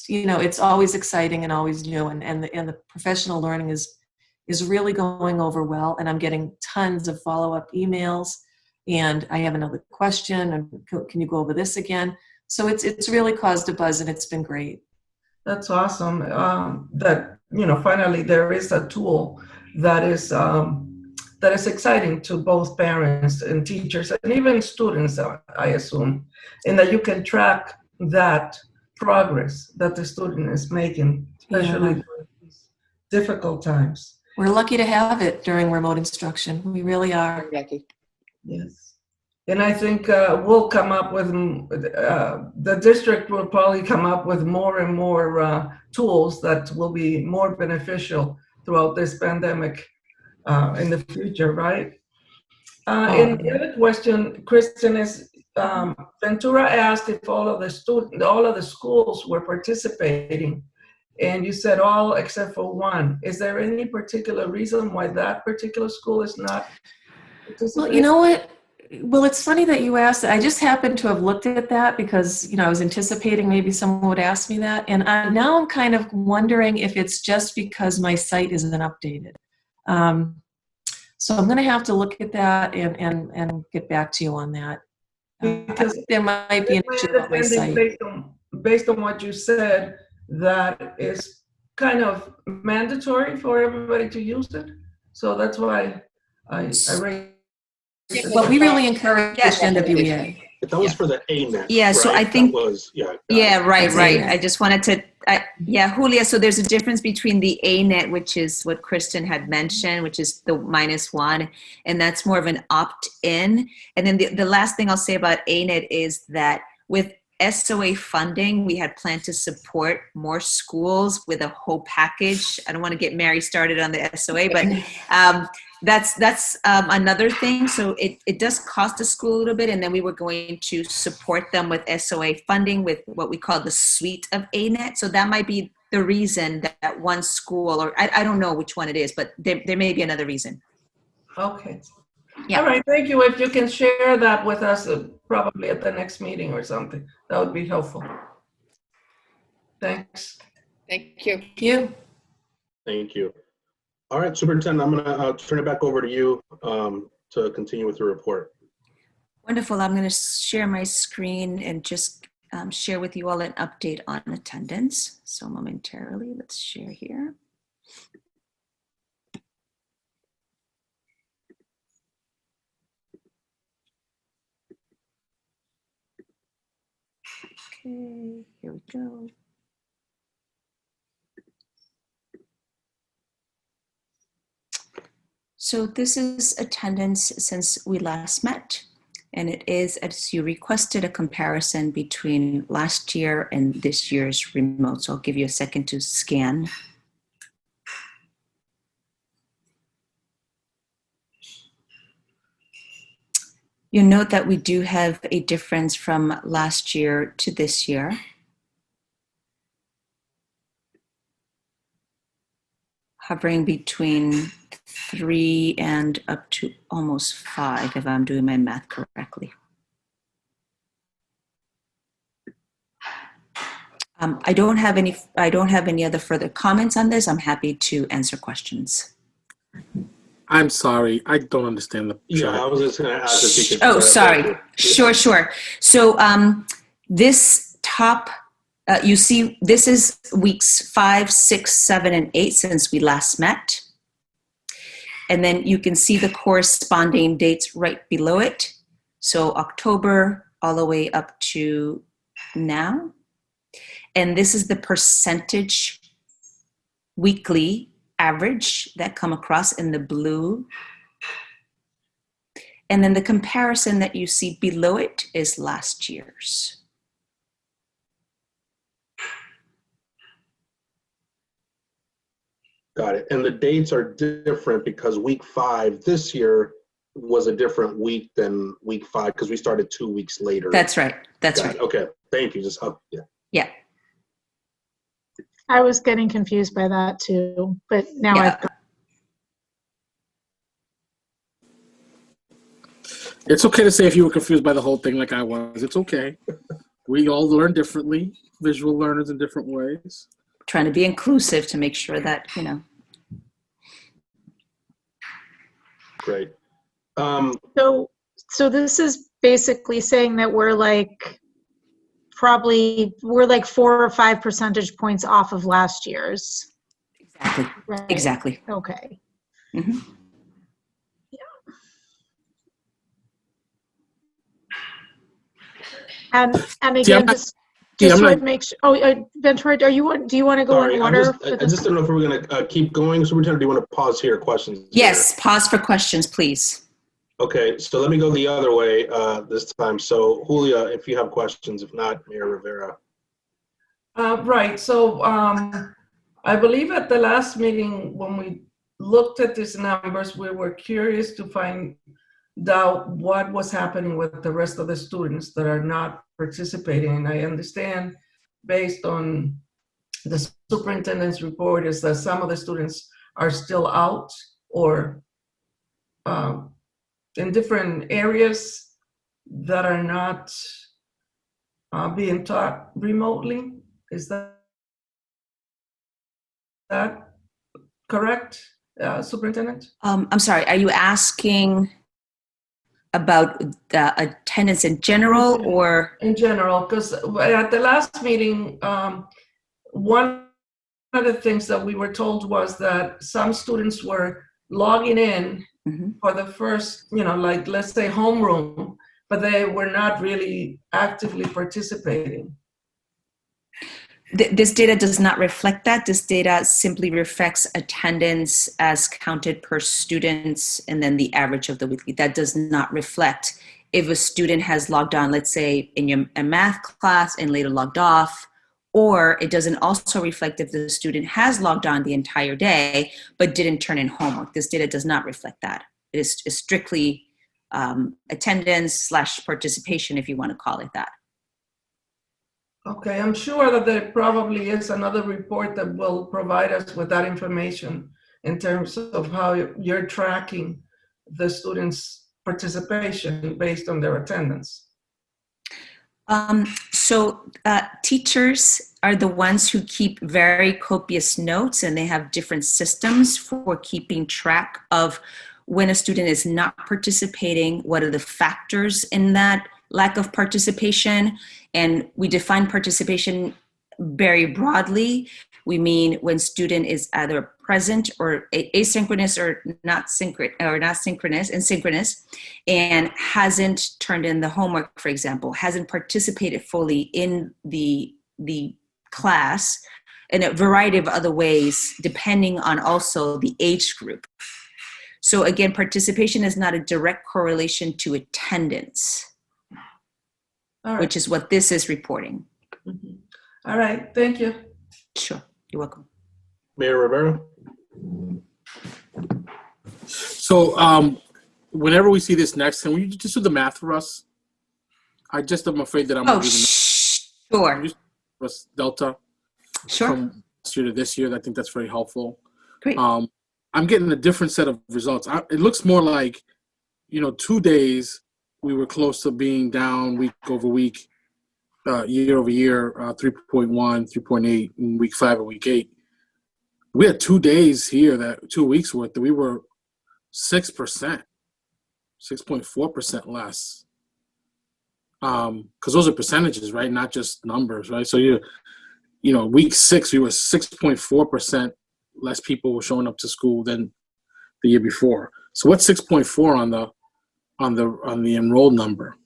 it's always exciting and always new, and the professional learning is really going over well. And I'm getting tons of follow-up emails. And I have another question, and can you go over this again? So it's really caused a buzz, and it's been great. That's awesome. That finally there is a tool that is exciting to both parents and teachers and even students, I assume, and that you can track that progress that the student is making, especially during these difficult times. We're lucky to have it during remote instruction. We really are. Lucky. Yes. And I think we'll come up with, the district will probably come up with more and more tools that will be more beneficial throughout this pandemic in the future, right? And the other question, Kristen, is Ventura asked if all of the schools were participating, and you said all except for one. Is there any particular reason why that particular school is not participating? Well, you know what? Well, it's funny that you asked that. I just happened to have looked at that because, I was anticipating maybe someone would ask me that. And now I'm kind of wondering if it's just because my site isn't updated. So I'm going to have to look at that and get back to you on that. Because there might be an issue about my site. Based on what you said, that is kind of mandatory for everybody to use it. So that's why I raised it. Well, we really encourage NWEA. That was for the ANET. Yeah, right? so I think, that was, right. I just wanted to, Julia, so there's a difference between the ANET, which is what Kristen had mentioned, which is the -1, and that's more of an opt-in. And then the last thing I'll say about ANET is that with SOA funding, we had planned to support more schools with a whole package. I don't want to get Mary started on the SOA, but that's another thing. So it does cost the school a little bit, and then we were going to support them with SOA funding with what we call the suite of ANET. So that might be the reason that one school, or I don't know which one it is, but there may be another reason. Okay. Yeah. All right, thank you. If you can share that with us, probably at the next meeting or something, that would be helpful. Thanks. Thank you. Thank you. Thank you. All right, Superintendent, I'm going to turn it back over to you to continue with your report. Wonderful. I'm going to share my screen and just share with you all an update on attendance. So momentarily, let's share here. Okay, here we go. So this is attendance since we last met, and it is, as you requested, a comparison between last year and this year's remote. So I'll give you a second to scan. You'll note that we do have a difference from last year to this year. Hovering between 3 and up to almost 5, if I'm doing my math correctly. I don't have any other further comments on this. I'm happy to answer questions. I'm sorry, I don't understand the chart. I was just going to ask if you could. Oh, sorry. Sure. So this top, you see, this is weeks 5, 6, 7, and 8 since we last met. And then you can see the corresponding dates right below it. So October all the way up to now. And this is the percentage weekly average that come across in the blue. And then the comparison that you see below it is last year's. Got it. And the dates are different because week 5 this year was a different week than week 5 because we started 2 weeks later. That's right. That's right. Okay. Thank you. Yeah. I was getting confused by that too, but now I've got. It's okay to say if you were confused by the whole thing like I was. It's okay. We all learn differently, visual learners in different ways. Trying to be inclusive to make sure that, Great. So this is basically saying that we're like 4 or 5 percentage points off of last year's. Exactly. Right. Exactly. Okay. Mm-hmm. And again, just so I'd make sure. Oh, Ventura, do you want to go in order? I just don't know if we're going to keep going, Superintendent. Do you want to pause here? Questions? Yes, pause for questions, please. Okay, so let me go the other way this time. So, Julia, if you have questions, if not, Mayor Rivera. Right. So I believe at the last meeting when we looked at these numbers, we were curious to find out what was happening with the rest of the students that are not participating. And I understand based on the superintendent's report is that some of the students are still out or in different areas that are not being taught remotely. Is that correct? Superintendent? I'm sorry, are you asking about the attendance in general or? In general, because at the last meeting, one of the things that we were told was that some students were logging in for the first, like let's say homeroom, but they were not really actively participating. This data does not reflect that. This data simply reflects attendance as counted per students and then the average of the weekly. That does not reflect if a student has logged on, let's say in a math class and later logged off, or it doesn't also reflect if the student has logged on the entire day but didn't turn in homework. This data does not reflect that. It is strictly attendance / participation, if you want to call it that. Okay, I'm sure that there probably is another report that will provide us with that information in terms of how you're tracking the students' participation based on their attendance. So teachers are the ones who keep very copious notes, and they have different systems for keeping track of when a student is not participating, what are the factors in that lack of participation. And we define participation very broadly. We mean when student is either present or asynchronous or not synchronous and synchronous, and hasn't turned in the homework, for example, hasn't participated fully in the class in a variety of other ways, depending on also the age group. So again, participation is not a direct correlation to attendance, which is what this is reporting. Mm-hmm. All right, thank you. Sure, you're welcome. Mayor Rivera? So whenever we see this next, can we just do the math for us? I'm afraid that I'm going to do the math. Sure. Delta. Sure. From last year to this year. I think that's very helpful. Great. I'm getting a different set of results. It looks more like, 2 days we were close to being down week over week, year over year, 3.1, 3.8 in week 5 and week 8. We had 2 days here 2 weeks worth that we were 6%, 6.4% less. Because those are percentages, right? Not just numbers, right? So week 6 we were 6.4% less people were showing up to school than the year before. So what's 6.4 on the enrolled number?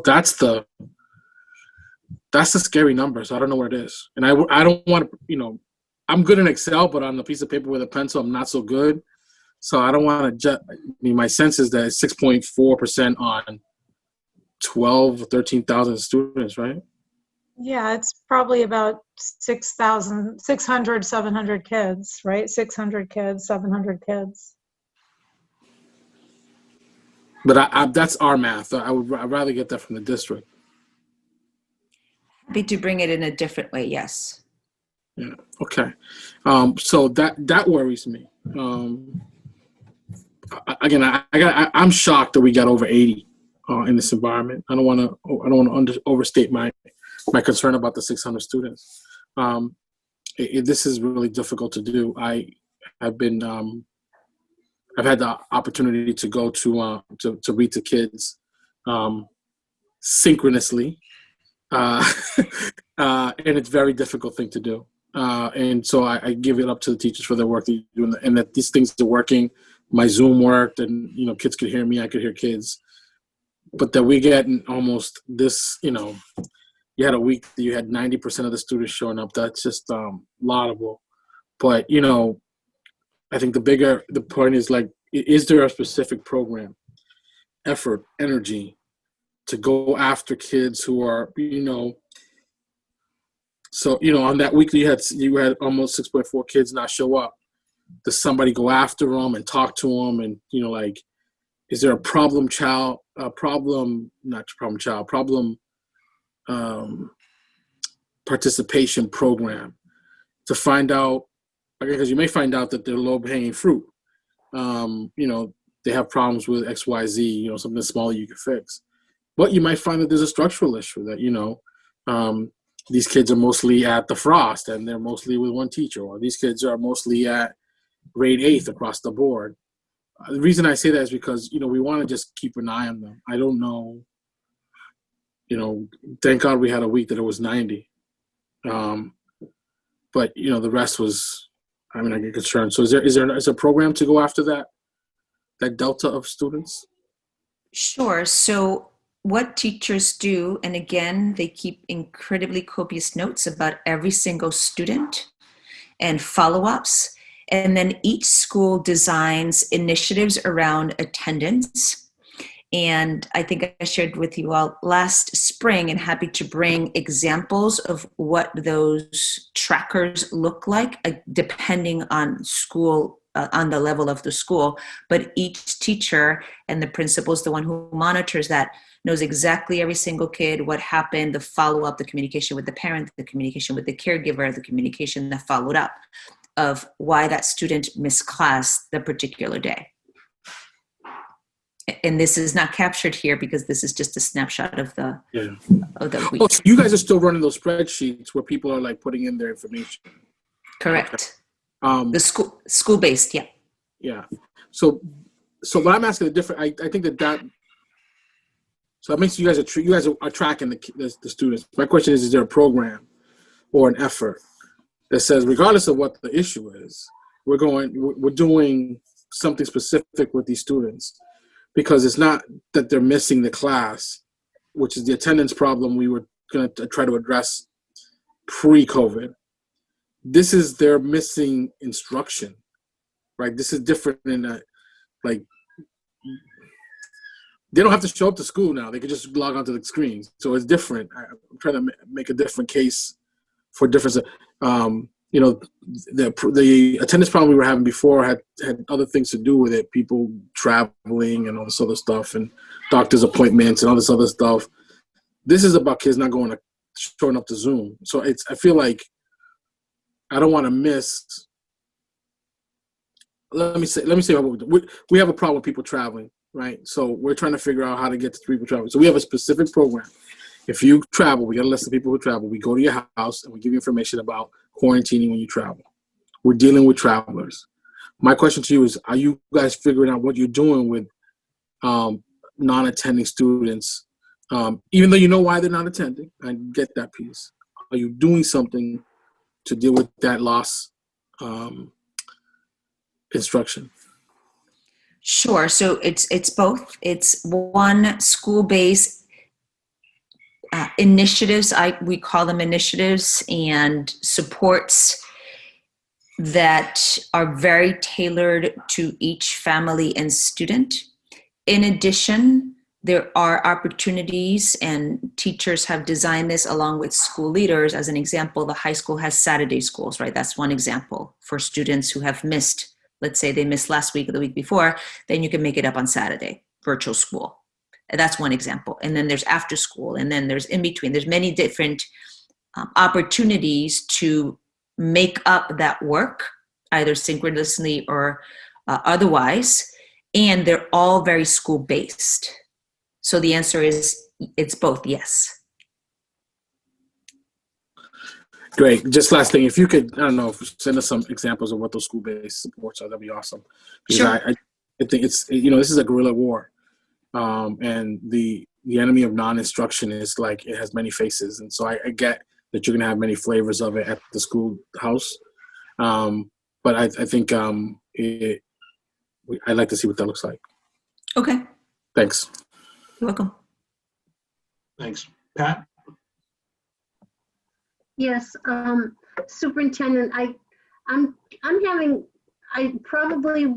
That's the scary number. So I don't know what it is, and I don't want to. I'm good in Excel, but on a piece of paper with a pencil, I'm not so good. So I don't want to. My sense is that it's 6.4% on 12 or 13,000 students, right? Yeah, it's probably about 600, 700 kids, right? 600 kids, 700 kids. But that's our math. I'd rather get that from the district. Happy to bring it in a different way, yes. Yeah. Okay. So that worries me. Again, I'm shocked that we got over 80 in this environment. I don't want to overstate my concern about the 600 students. This is really difficult to do. I've had the opportunity to go to read to kids synchronously, and it's a very difficult thing to do. And so I give it up to the teachers for their work they're doing, and that these things are working. My Zoom worked, and kids could hear me, I could hear kids. But that we get almost this, you had a week that you had 90% of the students showing up. That's just laudable. But I think the point is, like, is there a specific program, effort, energy to go after kids who are, so, on that week you had almost 6.4 kids not show up. Does somebody go after them and talk to them? And, is there a problem participation program to find out, because you may find out that they're low-hanging fruit. They have problems with XYZ, something small you can fix. But you might find that there's a structural issue that, these kids are mostly at the Frost and they're mostly with one teacher, or these kids are mostly at, rate 8th across the board. The reason I say that is because, we want to just keep an eye on them. I don't know, thank God we had a week that it was 90. But, the rest was, I get concerned. So is there a program to go after that delta of students? Sure. So what teachers do, and again, they keep incredibly copious notes about every single student and follow-ups. And then each school designs initiatives around attendance. And I think I shared with you all last spring, and happy to bring examples of what those trackers look like, depending on school, on the level of the school. But each teacher and the principal is the one who monitors that, knows exactly every single kid, what happened, the follow-up, the communication with the parent, the communication with the caregiver, the communication that followed up, of why that student missed class the particular day. And this is not captured here because this is just a snapshot of the week. Oh, so you guys are still running those spreadsheets where people are like putting in their information. Correct. Okay. The school-based, yeah. Yeah. So what I'm asking, I think that so that makes you guys are tracking the students. My question is there a program or an effort that says, regardless of what the issue is, we're doing something specific with these students? Because it's not that they're missing the class, which is the attendance problem we were going to try to address pre-COVID. This is they're missing instruction, right? This is different in that, like, they don't have to show up to school now. They can just log onto the screens. So it's different. I'm trying to make a different case for difference. The attendance problem we were having before had other things to do with it. People traveling and all this other stuff, and doctor's appointments and all this other stuff. This is about kids not showing up to Zoom. So I feel like I don't want to miss. Let me say what we have a problem with people traveling, right? So we're trying to figure out how to get to people traveling. So we have a specific program. If you travel, we got a list of people who travel. We go to your house and we give you information about quarantining when you travel. We're dealing with travelers. My question to you is, are you guys figuring out what you're doing with non-attending students? Even though you know why they're not attending, I get that piece. Are you doing something to deal with that loss instruction? Sure. So it's both. It's one, school-based initiatives, we call them initiatives, and supports that are very tailored to each family and student. In addition, there are opportunities, and teachers have designed this along with school leaders. As an example, the high school has Saturday schools, right? That's one example for students who have missed, let's say they missed last week or the week before, then you can make it up on Saturday, virtual school. That's one example. And then there's after school, and then there's in between. There's many different opportunities to make up that work, either synchronously or otherwise. And they're all very school-based. So the answer is it's both, yes. Great. Just last thing, if you could, I don't know, send us some examples of what those school-based supports are, that'd be awesome. Because sure. I think it's, this is a guerrilla war. And the enemy of non-instruction is like, it has many faces. And so I get that you're going to have many flavors of it at the schoolhouse. But I think I'd like to see what that looks like. Okay. Thanks. You're welcome. Thanks. Pat? Yes, Superintendent, I'm probably,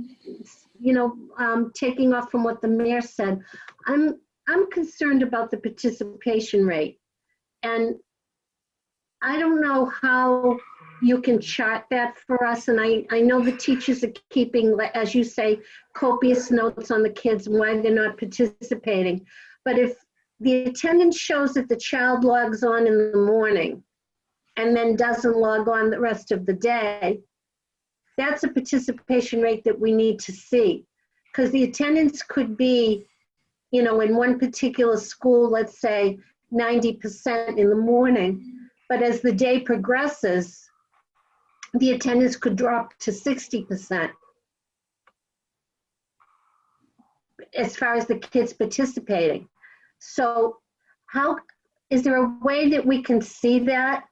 taking off from what the mayor said, I'm concerned about the participation rate. And I don't know how you can chart that for us. And I know the teachers are keeping, as you say, copious notes on the kids and why they're not participating. But if the attendance shows that the child logs on in the morning and then doesn't log on the rest of the day, that's a participation rate that we need to see. Because the attendance could be, in one particular school, let's say 90% in the morning, but as the day progresses, the attendance could drop to 60%. as far as the kids participating. So is there a way that we can see that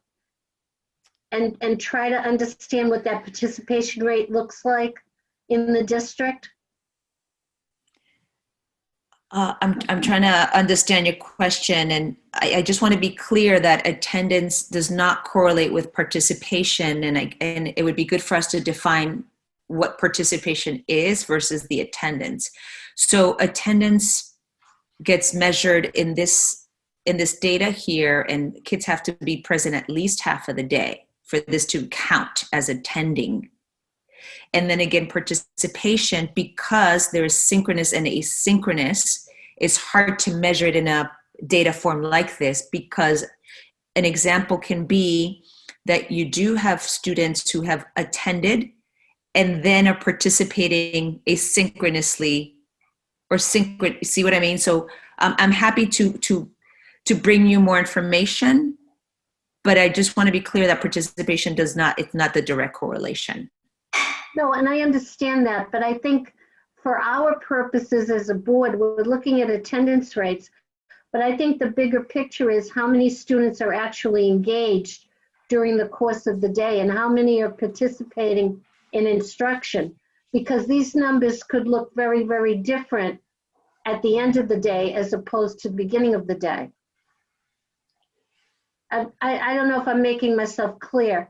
and try to understand what that participation rate looks like in the district? I'm trying to understand your question, and I just want to be clear that attendance does not correlate with participation, and it would be good for us to define what participation is versus the attendance. So attendance gets measured in this data here, and kids have to be present at least half of the day for this to count as attending. And then again, participation, because there is synchronous and asynchronous, it's hard to measure it in a data form like this, because an example can be that you do have students who have attended and then are participating asynchronously or see what I mean? So I'm happy to bring you more information, but I just want to be clear that participation it's not the direct correlation. No, and I understand that, but I think for our purposes as a board, we're looking at attendance rates, but I think the bigger picture is how many students are actually engaged during the course of the day and how many are participating in instruction, because these numbers could look very, very different at the end of the day as opposed to the beginning of the day. I don't know if I'm making myself clear.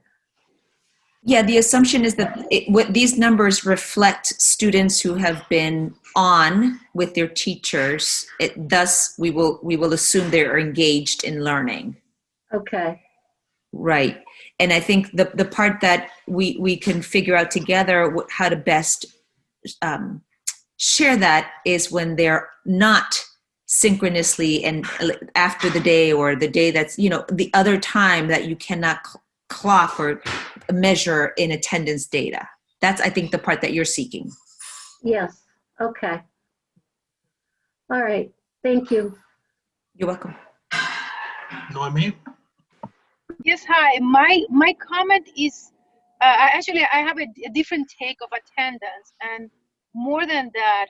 Yeah, the assumption is that what these numbers reflect students who have been on with their teachers. Thus, we will assume they're engaged in learning. Okay. Right. And I think the part that we can figure out together how to best share that is when they're not synchronously and after the day or the day that's, the other time that you cannot clock or measure in attendance data. That's, I think, the part that you're seeking. Yes. Okay. All right. Thank you. You're welcome. Noemi? Yes, hi. My comment is, I have a different take of attendance. And more than that,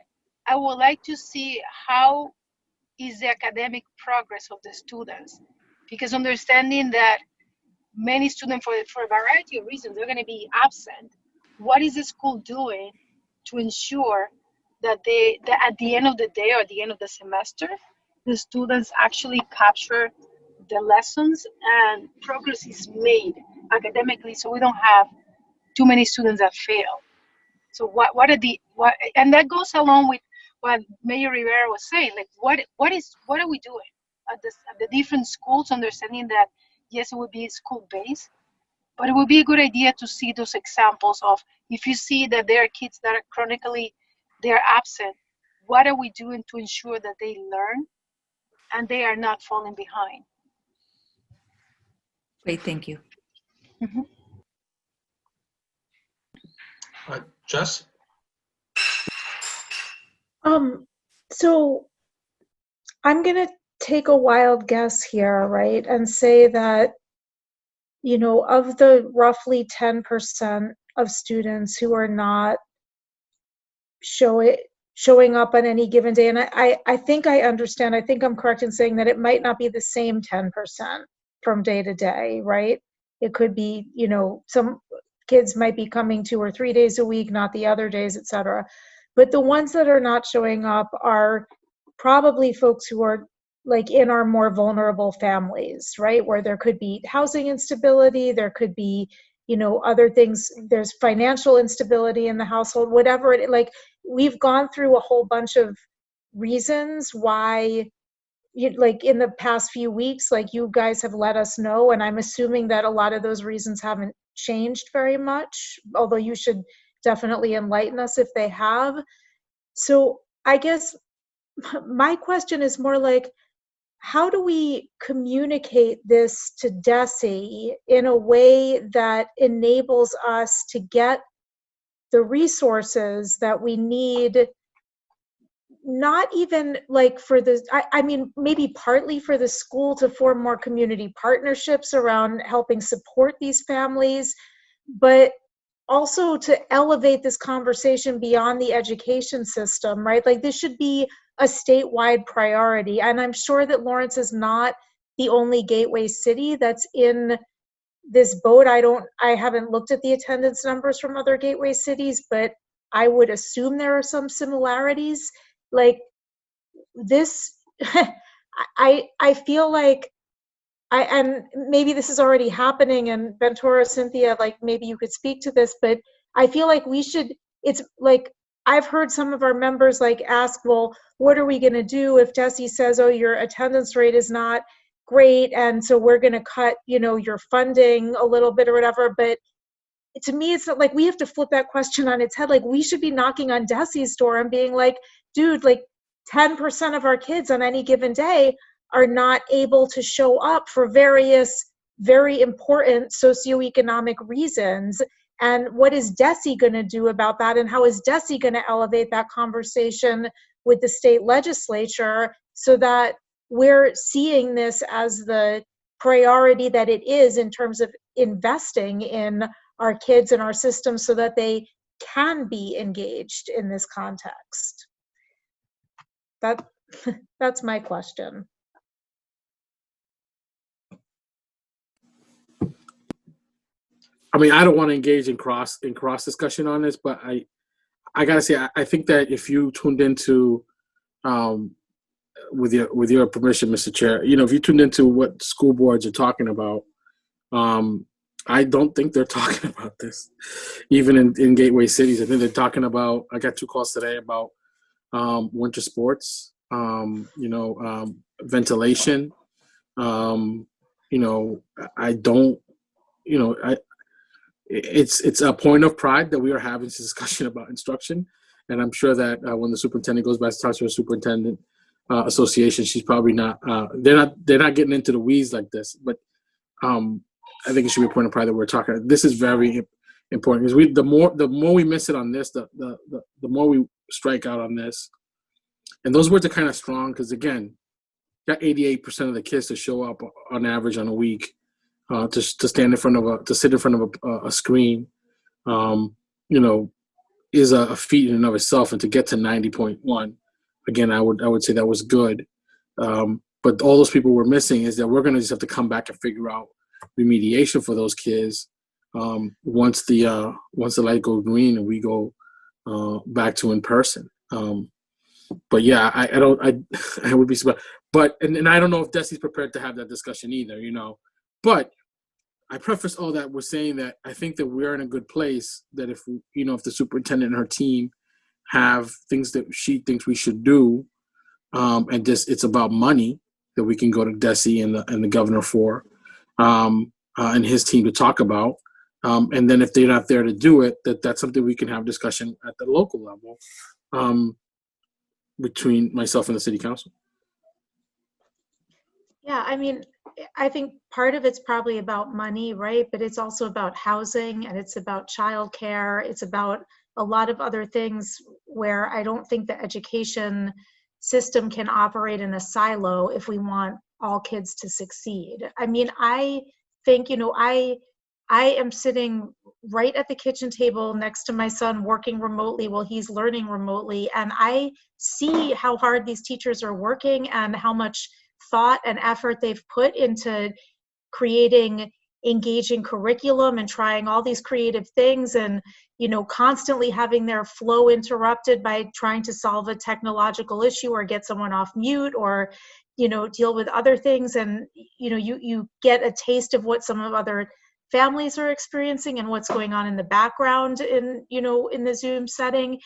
I would like to see how is the academic progress of the students. Because understanding that many students, for a variety of reasons, they're going to be absent. What is the school doing to ensure that that at the end of the day or at the end of the semester, the students actually capture the lessons and progress is made academically, so we don't have too many students that fail. So and that goes along with what Mayor Rivera was saying, like what are we doing at the different schools, understanding that yes, it would be school-based, but it would be a good idea to see those examples of, if you see that there are kids that are chronically, they're absent, what are we doing to ensure that they learn and they are not falling behind? Great, thank you. Mm-hmm. Jess? So I'm going to take a wild guess here, right, and say that, of the roughly 10% of students who are not showing up on any given day, and I think I understand, I think I'm correct in saying that it might not be the same 10% from day to day, right? It could be, some kids might be coming 2 or 3 days a week, not the other days, et cetera. But the ones that are not showing up are probably folks who are like in our more vulnerable families, right? Where there could be housing instability, there could be, other things, there's financial instability in the household, whatever it, like we've gone through a whole bunch of reasons why, like in the past few weeks, like you guys have let us know, and I'm assuming that a lot of those reasons haven't changed very much, although you should definitely enlighten us if they have. So I guess my question is more like, how do we communicate this to DESE in a way that enables us to get the resources that we need, not even like for the, I mean, maybe partly for the school to form more community partnerships around helping support these families, but also to elevate this conversation beyond the education system, right? Like this should be a statewide priority. And I'm sure that Lawrence is not the only gateway city that's in this boat. I haven't looked at the attendance numbers from other gateway cities, but I would assume there are some similarities. Like this, I feel like and maybe this is already happening, and Ventura, Cynthia, like maybe you could speak to this, but I feel like we should, it's like, I've heard some of our members like ask, well, what are we gonna do if DESE says, oh, your attendance rate is not great, and so we're gonna cut, your funding a little bit or whatever. But to me, it's not like we have to flip that question on its head. Like we should be knocking on DESE's door and being like, dude, like 10% of our kids on any given day are not able to show up for various very important socioeconomic reasons. And what is DESE going to do about that? And how is DESE going to elevate that conversation with the state legislature so that we're seeing this as the priority that it is in terms of investing in our kids and our systems so that they can be engaged in this context? That's my question. I mean, I don't want to engage in cross discussion on this, but I gotta say, I think that if you tuned into, with your permission, Mr. Chair, if you tuned into what school boards are talking about, I don't think they're talking about this, even in gateway cities. I think they're talking about. I got 2 calls today about winter sports, ventilation. I don't. It's a point of pride that we are having this discussion about instruction, and I'm sure that when the superintendent goes back to talk to her superintendent association, she's probably not. They're not getting into the weeds like this, but I think it should be a point of pride that we're talking. This is very important because the more we miss it on this, the more we strike out on this, and those words are kind of strong because again, got 88% of the kids to show up on average on a week. To sit in front of a screen, is a feat in and of itself, and to get to 90.1, again, I would say that was good. But all those people we're missing is that we're going to just have to come back and figure out remediation for those kids once the light goes green and we go back to in person. But yeah, I would be surprised. But and I don't know if DESE's prepared to have that discussion either, But I preface all that with saying that I think that we're in a good place, that if the superintendent and her team have things that she thinks we should do, and it's about money, that we can go to DESE and the governor for, and his team to talk about. And then if they're not there to do it, that's something we can have discussion at the local level between myself and the city council. Yeah, I mean, I think part of it's probably about money, right? But it's also about housing, and it's about childcare. It's about a lot of other things where I don't think the education system can operate in a silo if we want all kids to succeed. I mean, I think, I am sitting right at the kitchen table next to my son working remotely while he's learning remotely. And I see how hard these teachers are working and how much thought and effort they've put into creating engaging curriculum and trying all these creative things, and constantly having their flow interrupted by trying to solve a technological issue or get someone off mute or deal with other things. And you get a taste of what some of other families are experiencing and what's going on in the background in the Zoom setting.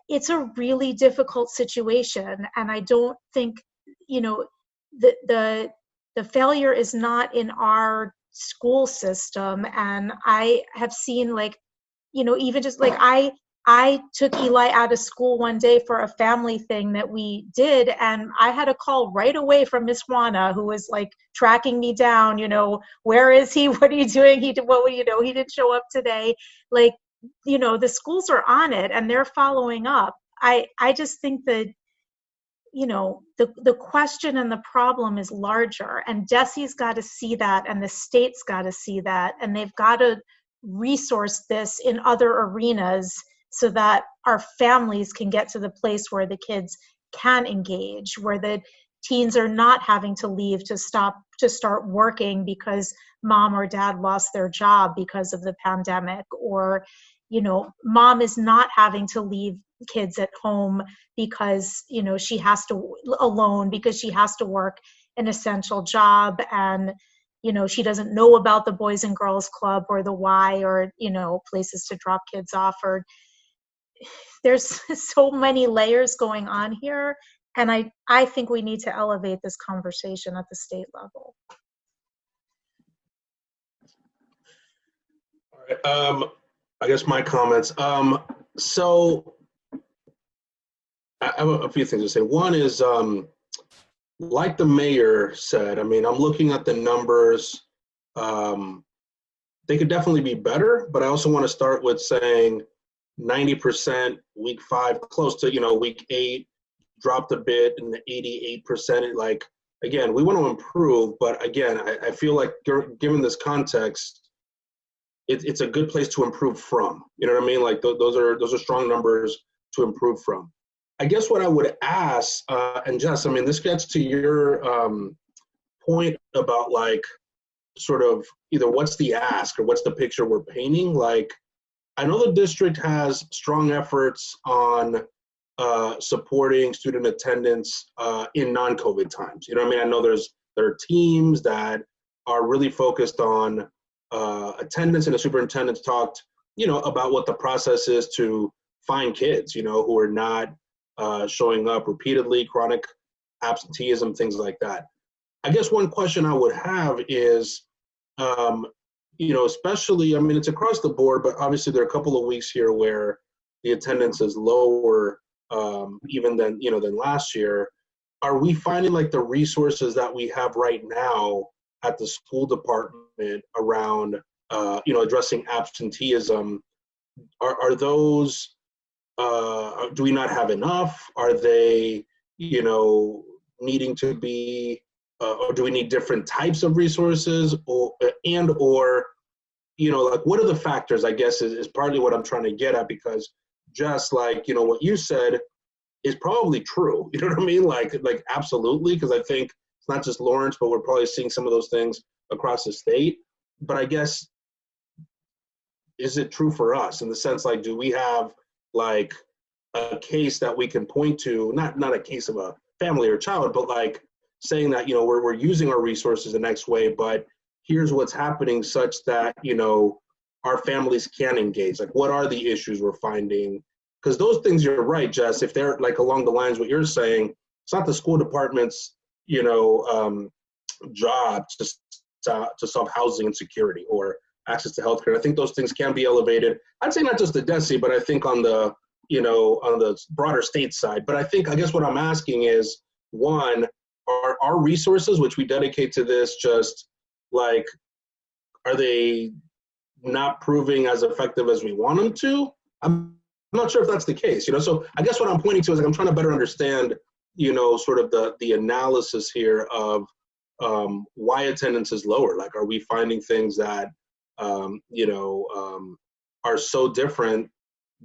It's a really difficult situation, and I don't think the failure is not in our school system. And I have seen even just I took Eli out of school one day for a family thing that we did, and I had a call right away from Miss Juana, who was tracking me down, where is he, what are you doing, he didn't show up today. The schools are on it and they're following up. I just think that the question and the problem is larger, and DESE's got to see that, and the state's got to see that, and they've got to resource this in other arenas so that our families can get to the place where the kids can engage, where the teens are not having to leave to start working because mom or dad lost their job because of the pandemic, or, you know, mom is not having to leave kids at home because, you know, she has to alone because she has to work an essential job, and, you know, she doesn't know about the Boys and Girls Club or the Y, or, you know, places to drop kids off. Or there's so many layers going on here. And I think we need to elevate this conversation at the state level. All right, I guess my comments. So I have a few things to say. One is, like the mayor said, I mean, I'm looking at the numbers. They could definitely be better, but I also want to start with saying 90% week 5, close to, you know, week 8, dropped a bit in the 88%. Like, again, we want to improve, but again, I feel like given this context, it's a good place to improve from. You know what I mean? Like those are strong numbers to improve from. I guess what I would ask, and Jess, I mean, this gets to your point about like sort of either what's the ask or what's the picture we're painting. Like, I know the district has strong efforts on supporting student attendance in non-COVID times. You know what I mean? I know there are teams that are really focused on attendance, and the superintendent's talked, you know, about what the process is to find kids, you know, who are not showing up repeatedly, chronic absenteeism, things like that. I guess one question I would have is, you know, especially, I mean, it's across the board, but obviously there are a couple of weeks here where the attendance is lower even than, you know, than last year. Are we finding like the resources that we have right now at the school department around, you know, addressing absenteeism, are those, do we not have enough? Are they, you know, needing to be, or do we need different types of resources, or, you know, like what are the factors, I guess, is partly what I'm trying to get at, because just like, you know, what you said is probably true. You know what I mean? Like absolutely, because I think it's not just Lawrence, but we're probably seeing some of those things across the state. But I guess, is it true for us in the sense, like, do we have like a case that we can point to, not a case of a family or child, but like saying that, you know, we're using our resources the next way, but here's what's happening such that, you know, our families can engage. Like, what are the issues we're finding? Because those things, you're right, Jess, if they're like along the lines what you're saying, it's not the school department's, you know, job to solve housing insecurity or access to healthcare. I think those things can be elevated. I'd say not just the DESE, but I think on the, you know, on the broader state side. But I guess what I'm asking is, one, are our resources, which we dedicate to this, just like, are they not proving as effective as we want them to? I'm not sure if that's the case, you know? So I guess what I'm pointing to is like, I'm trying to better understand, you know, sort of the analysis here of why attendance is lower. Like, are we finding things that, you know, are so different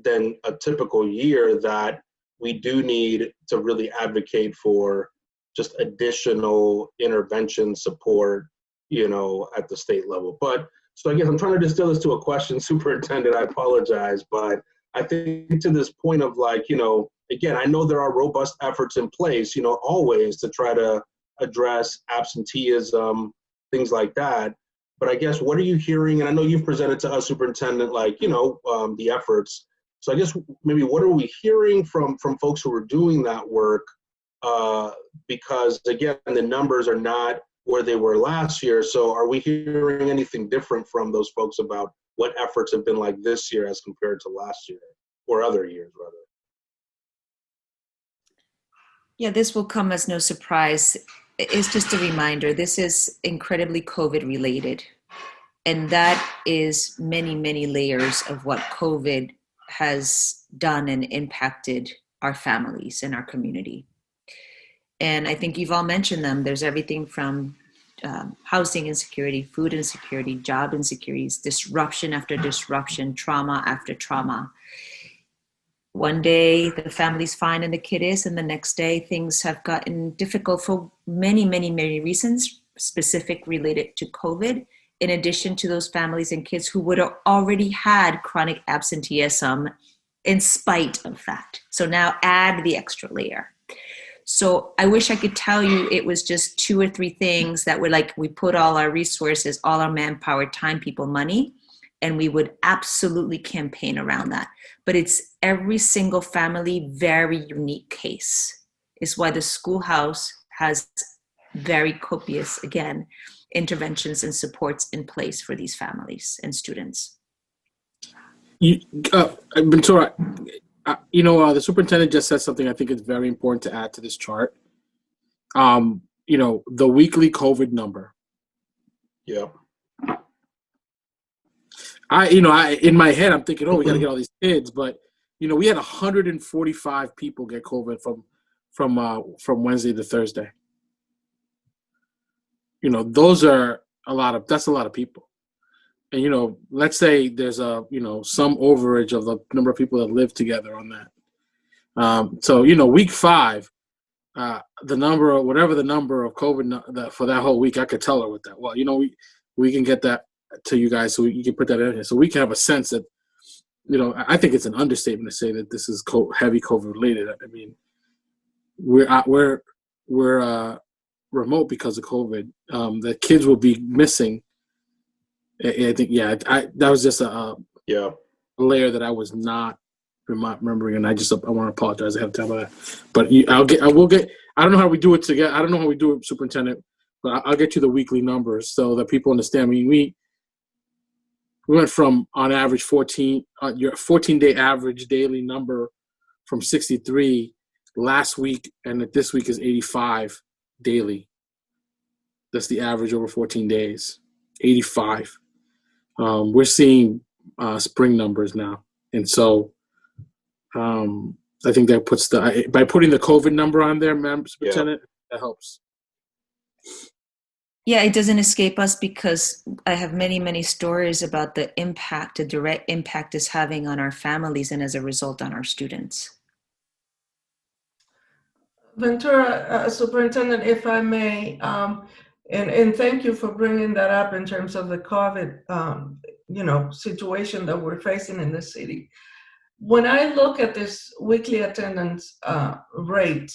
than a typical year that we do need to really advocate for just additional intervention support, you know, at the state level? But so I guess I'm trying to distill this to a question, Superintendent, I apologize, but I think to this point of like, you know, again, I know there are robust efforts in place, you know, always to try to address absenteeism, things like that. But I guess, what are you hearing? And I know you've presented to us, Superintendent, like, you know, the efforts. So I guess maybe what are we hearing from folks who are doing that work? Because again, the numbers are not where they were last year. So are we hearing anything different from those folks about what efforts have been like this year as compared to last year, or other years rather? Yeah, this will come as no surprise. It's just a reminder, this is incredibly COVID related. And that is many, many layers of what COVID has done and impacted our families and our community. And I think you've all mentioned them. There's everything from housing insecurity, food insecurity, job insecurities, disruption after disruption, trauma after trauma. One day the family's fine and the kid is, and the next day things have gotten difficult for many, many, many reasons, specific related to COVID, in addition to those families and kids who would have already had chronic absenteeism in spite of that. So now add the extra layer. So I wish I could tell you it was just 2 or 3 things that were like, we put all our resources, all our manpower, time, people, money, and we would absolutely campaign around that. But it's every single family, very unique case. Is why the schoolhouse has very copious, again, interventions and supports in place for these families and students. Ventura, the superintendent just said something I think is very important to add to this chart. The weekly COVID number. Yep. In my head, I'm thinking, we got to get all these kids, but we had 145 people get COVID from Wednesday to Thursday. Those are that's a lot of people. And, let's say there's some overage of the number of people that live together on that. So, week 5, the number, whatever the number of COVID for that whole week, I could tell her with that. Well, we can get that to you guys so you can put that in here. So we can have a sense that, I think it's an understatement to say that this is heavy COVID related. I mean, we're remote because of COVID. The kids will be missing. I think, that was just a layer that I was not remembering, and I want to apologize ahead of time for that. But I don't know how we do it together. I don't know how we do it, Superintendent, but I'll get you the weekly numbers so that people understand. I mean, we went from on average 14-day average daily number from 63 last week, and this week is 85 daily. That's the average over 14 days, 85. We're seeing spring numbers now. And so I think that puts by putting the COVID number on there, Madam Superintendent, that helps. Yeah, it doesn't escape us because I have many, many stories about the direct impact it's having on our families and as a result on our students. Ventura, Superintendent, if I may, and thank you for bringing that up in terms of the COVID, situation that we're facing in the city. When I look at this weekly attendance rate,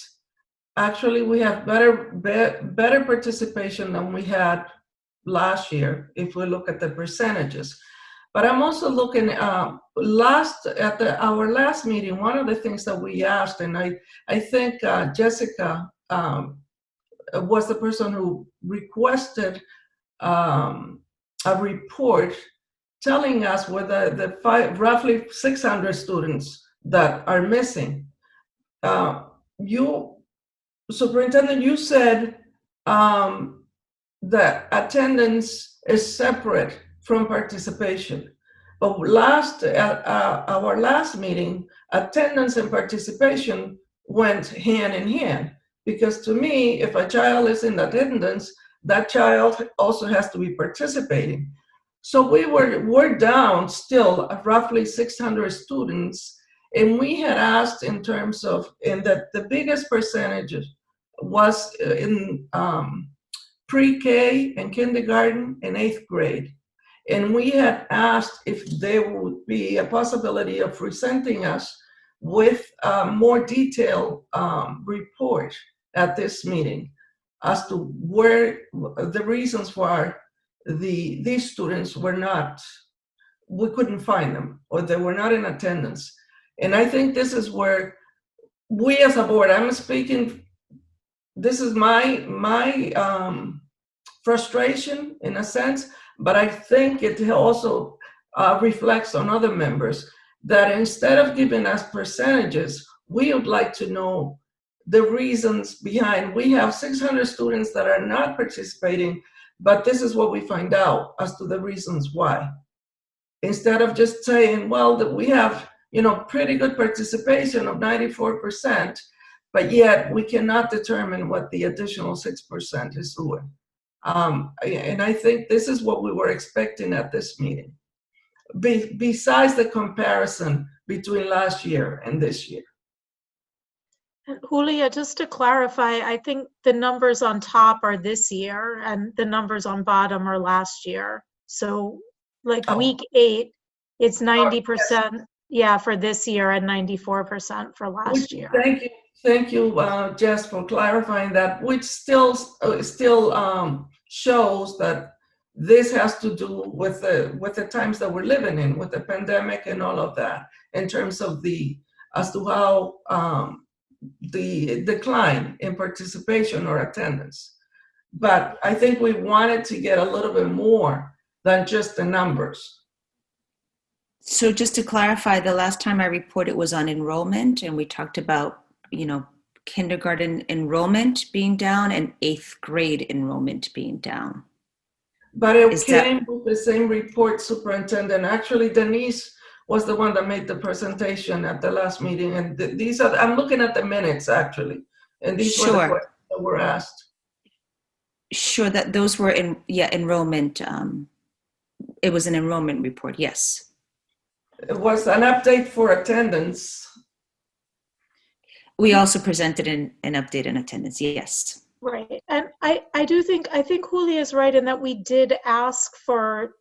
actually we have better participation than we had last year if we look at the percentages. But I'm also looking our last meeting, one of the things that we asked, and I think Jessica was the person who requested a report telling us whether the roughly 600 students that are missing. Superintendent, you said that attendance is separate from participation. But our last meeting, attendance and participation went hand in hand. Because to me, if a child is in attendance, that child also has to be participating. So we're down still roughly 600 students, and we had asked in terms of, and that the biggest percentage was in pre-K and kindergarten and 8th grade. And we had asked if there would be a possibility of presenting us with a more detailed report at this meeting as to where the reasons why these students we couldn't find them, or they were not in attendance. And I think this is where we as a board, I'm speaking, this is my frustration in a sense, but I think it also reflects on other members that instead of giving us percentages, we would like to know the reasons behind. We have 600 students that are not participating, but this is what we find out as to the reasons why. Instead of just saying, well, that we have pretty good participation of 94%, but yet we cannot determine what the additional 6% is doing. And I think this is what we were expecting at this meeting, besides the comparison between last year and this year. Julia, just to clarify, I think the numbers on top are this year and the numbers on bottom are last year. So like week 8, it's 90%, yeah, for this year and 94% for last year. Thank you, Jess, for clarifying that, which still shows that this has to do with the times that we're living in, with the pandemic and all of that, in terms of as to how the decline in participation or attendance. But I think we wanted to get a little bit more than just the numbers. So just to clarify, the last time I reported was on enrollment, and we talked about, kindergarten enrollment being down and 8th grade enrollment being down. But it came with the same report, Superintendent. Actually, Denise was the one that made the presentation at the last meeting, and these are, I'm looking at the minutes actually, and these were the questions that were asked. Sure, that those were enrollment. It was an enrollment report, yes. It was an update for attendance. We also presented an update in attendance, yes. Right, and I think Julia is right in that we did ask for,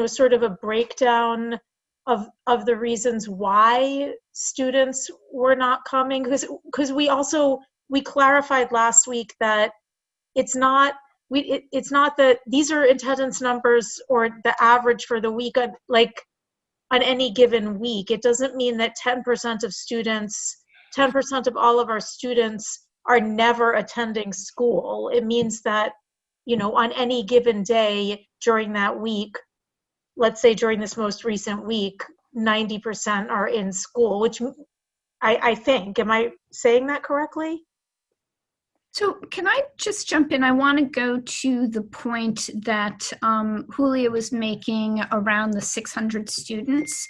sort of a breakdown of the reasons why students were not coming, because we clarified last week that it's not that these are attendance numbers or the average for the week on any given week. It doesn't mean that 10% of all of our students are never attending school. It means that, on any given day during that week, let's say during this most recent week, 90% are in school, which I think, am I saying that correctly? So can I just jump in? I want to go to the point that Julia was making around the 600 students.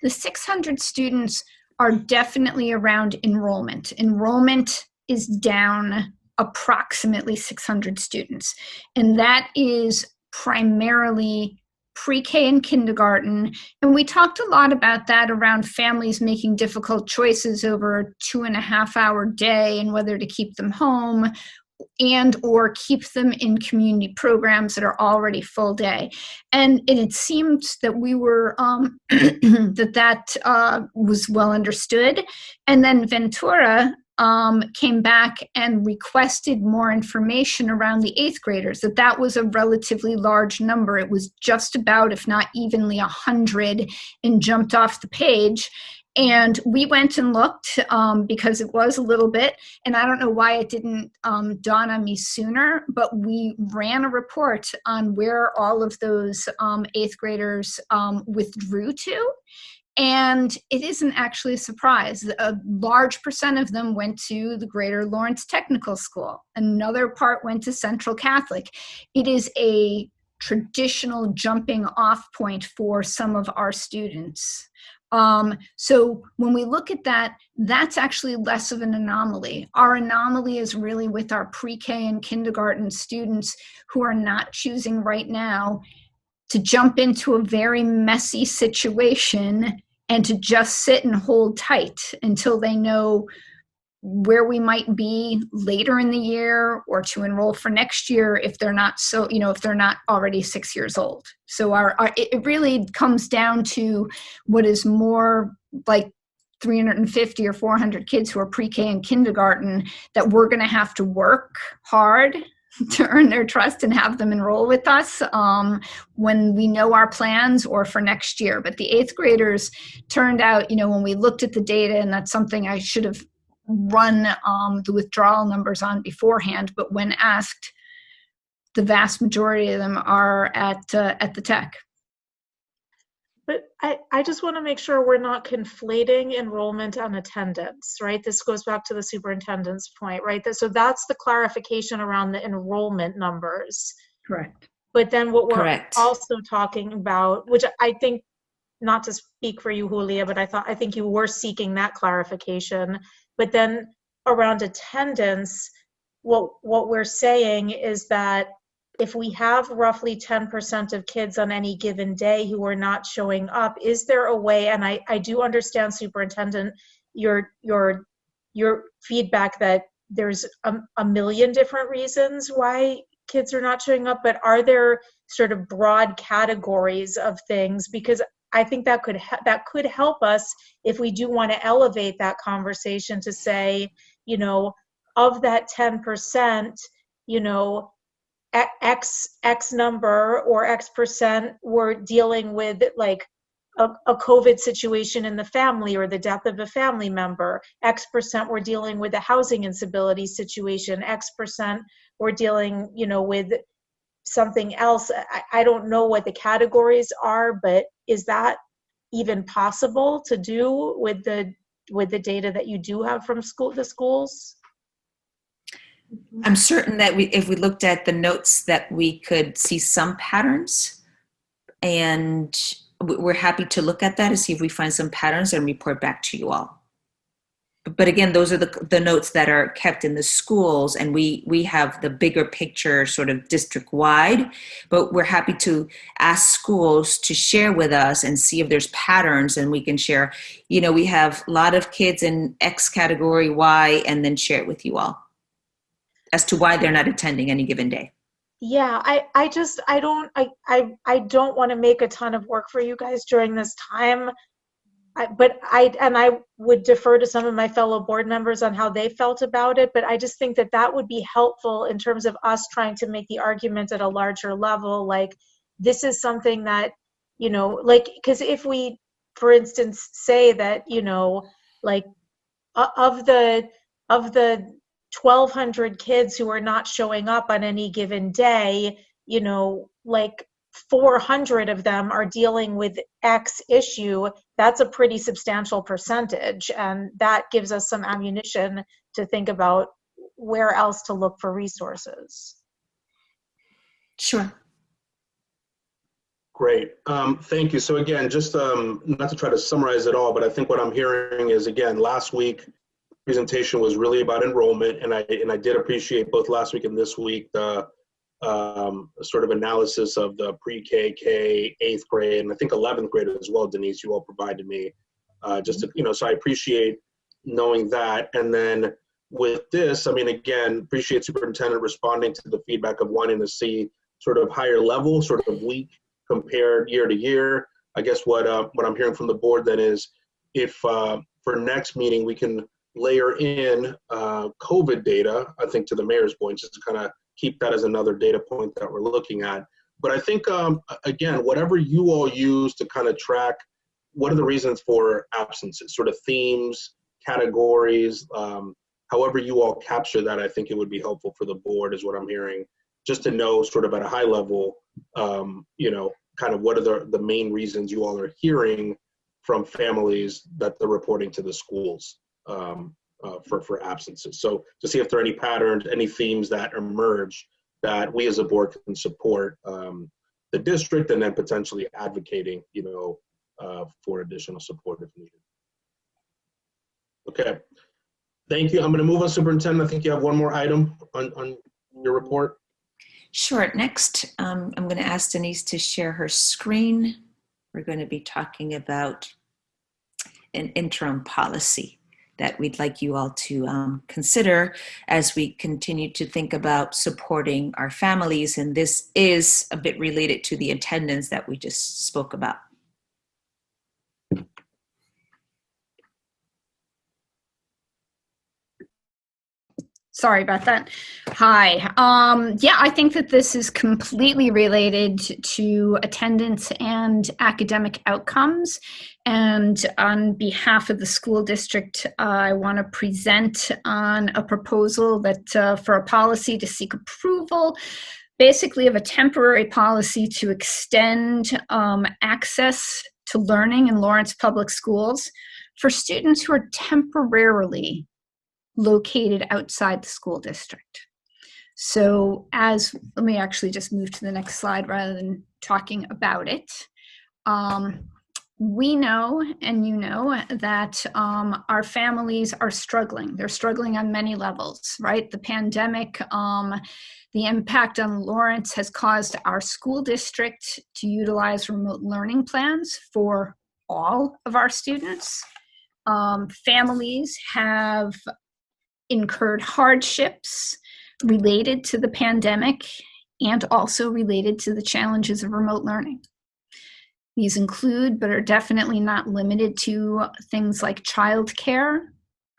The 600 students are definitely around enrollment. Enrollment is down approximately 600 students, and that is primarily pre-K and kindergarten. And we talked a lot about that around families making difficult choices over a 2.5-hour day and whether to keep them home and or keep them in community programs that are already full day. And it seemed that we were, that was well understood. And then Ventura came back and requested more information around the 8th graders, that was a relatively large number. It was just about, if not evenly, 100, and jumped off the page. And we went and looked because it was a little bit, and I don't know why it didn't dawn on me sooner, but we ran a report on where all of those 8th graders withdrew to. And it isn't actually a surprise. A large percent of them went to the Greater Lawrence Technical School. Another part went to Central Catholic. It is a traditional jumping off point for some of our students. So when we look at that, that's actually less of an anomaly. Our anomaly is really with our pre-K and kindergarten students who are not choosing right now to jump into a very messy situation and to just sit and hold tight until they know where we might be later in the year, or to enroll for next year if they're not if they're not already 6 years old. So it really comes down to what is more like 350 or 400 kids who are pre-K and kindergarten that we're going to have to work hard to earn their trust and have them enroll with us when we know our plans or for next year. But the 8th graders turned out, when we looked at the data, and that's something I should have run the withdrawal numbers on beforehand, but when asked, the vast majority of them are at the tech. But I just want to make sure we're not conflating enrollment and attendance, right? This goes back to the superintendent's point, right? So that's the clarification around the enrollment numbers. Correct. But then what we're also talking about, which I think, not to speak for you, Julia, but I think you were seeking that clarification. But then around attendance, what we're saying is that if we have roughly 10% of kids on any given day who are not showing up, is there a way, and I do understand, Superintendent, your feedback that there's a million different reasons why kids are not showing up, but are there sort of broad categories of things? Because I think that could help us if we do want to elevate that conversation to say, you know, of that 10%, you know, X number or X% we're dealing with like a COVID situation in the family or the death of a family member. X% we're dealing with a housing instability situation. X% we're dealing, you know, with something else. I don't know what the categories are, but is that even possible to do with the data that you do have from the schools? I'm certain that if we looked at the notes that we could see some patterns, and we're happy to look at that and see if we find some patterns and report back to you all. But again, those are the notes that are kept in the schools, and we have the bigger picture sort of district-wide, but we're happy to ask schools to share with us and see if there's patterns, and we can share, you know, we have a lot of kids in X category, Y, and then share it with you all as to why they're not attending any given day. Yeah, I don't want to make a ton of work for you guys during this time. But I would defer to some of my fellow board members on how they felt about it, but I just think that would be helpful in terms of us trying to make the argument at a larger level. Like, this is something that, you know, like, because if we, for instance, say that, you know, like of the 1,200 kids who are not showing up on any given day, you know, like 400 of them are dealing with X issue, that's a pretty substantial percentage. And that gives us some ammunition to think about where else to look for resources. Sure. Great. Thank you. So again, just not to try to summarize it all, but I think what I'm hearing is, again, last week presentation was really about enrollment, and I did appreciate both last week and this week the sort of analysis of the pre-K, K, 8th grade, and I think 11th grade as well, Denise, you all provided me. Just to, you know, so I appreciate knowing that. And then with this, I mean, again, appreciate Superintendent responding to the feedback of wanting to see sort of higher level, sort of week compared year to year. I guess what I'm hearing from the board then is, if for next meeting we can layer in COVID data, I think to the mayor's point, just to kind of keep that as another data point that we're looking at. But I think, again, whatever you all use to kind of track, what are the reasons for absences, sort of themes, categories, however you all capture that, I think it would be helpful for the board, is what I'm hearing, just to know sort of at a high level, you know, kind of what are the main reasons you all are hearing from families that they're reporting to the schools for absences. So to see if there are any patterns, any themes that emerge that we as a board can support the district, and then potentially advocating, you know, for additional support if needed. Okay, thank you. I'm going to move on, Superintendent. I think you have one more item on your report. Sure. Next, I'm going to ask Denise to share her screen. We're going to be talking about an interim policy that we'd like you all to consider as we continue to think about supporting our families. And this is a bit related to the attendance that we just spoke about. Sorry about that. Hi. Yeah, I think that this is completely related to attendance and academic outcomes. And on behalf of the school district, I want to present on a proposal that for a policy to seek approval, basically of a temporary policy to extend access to learning in Lawrence Public Schools for students who are temporarily located outside the school district. So let me actually just move to the next slide rather than talking about it. we know, and you know, that our families are struggling. They're struggling on many levels, right? The pandemic, the impact on Lawrence has caused our school district to utilize remote learning plans for all of our students. Families have incurred hardships related to the pandemic and also related to the challenges of remote learning. These include, but are definitely not limited to, things like childcare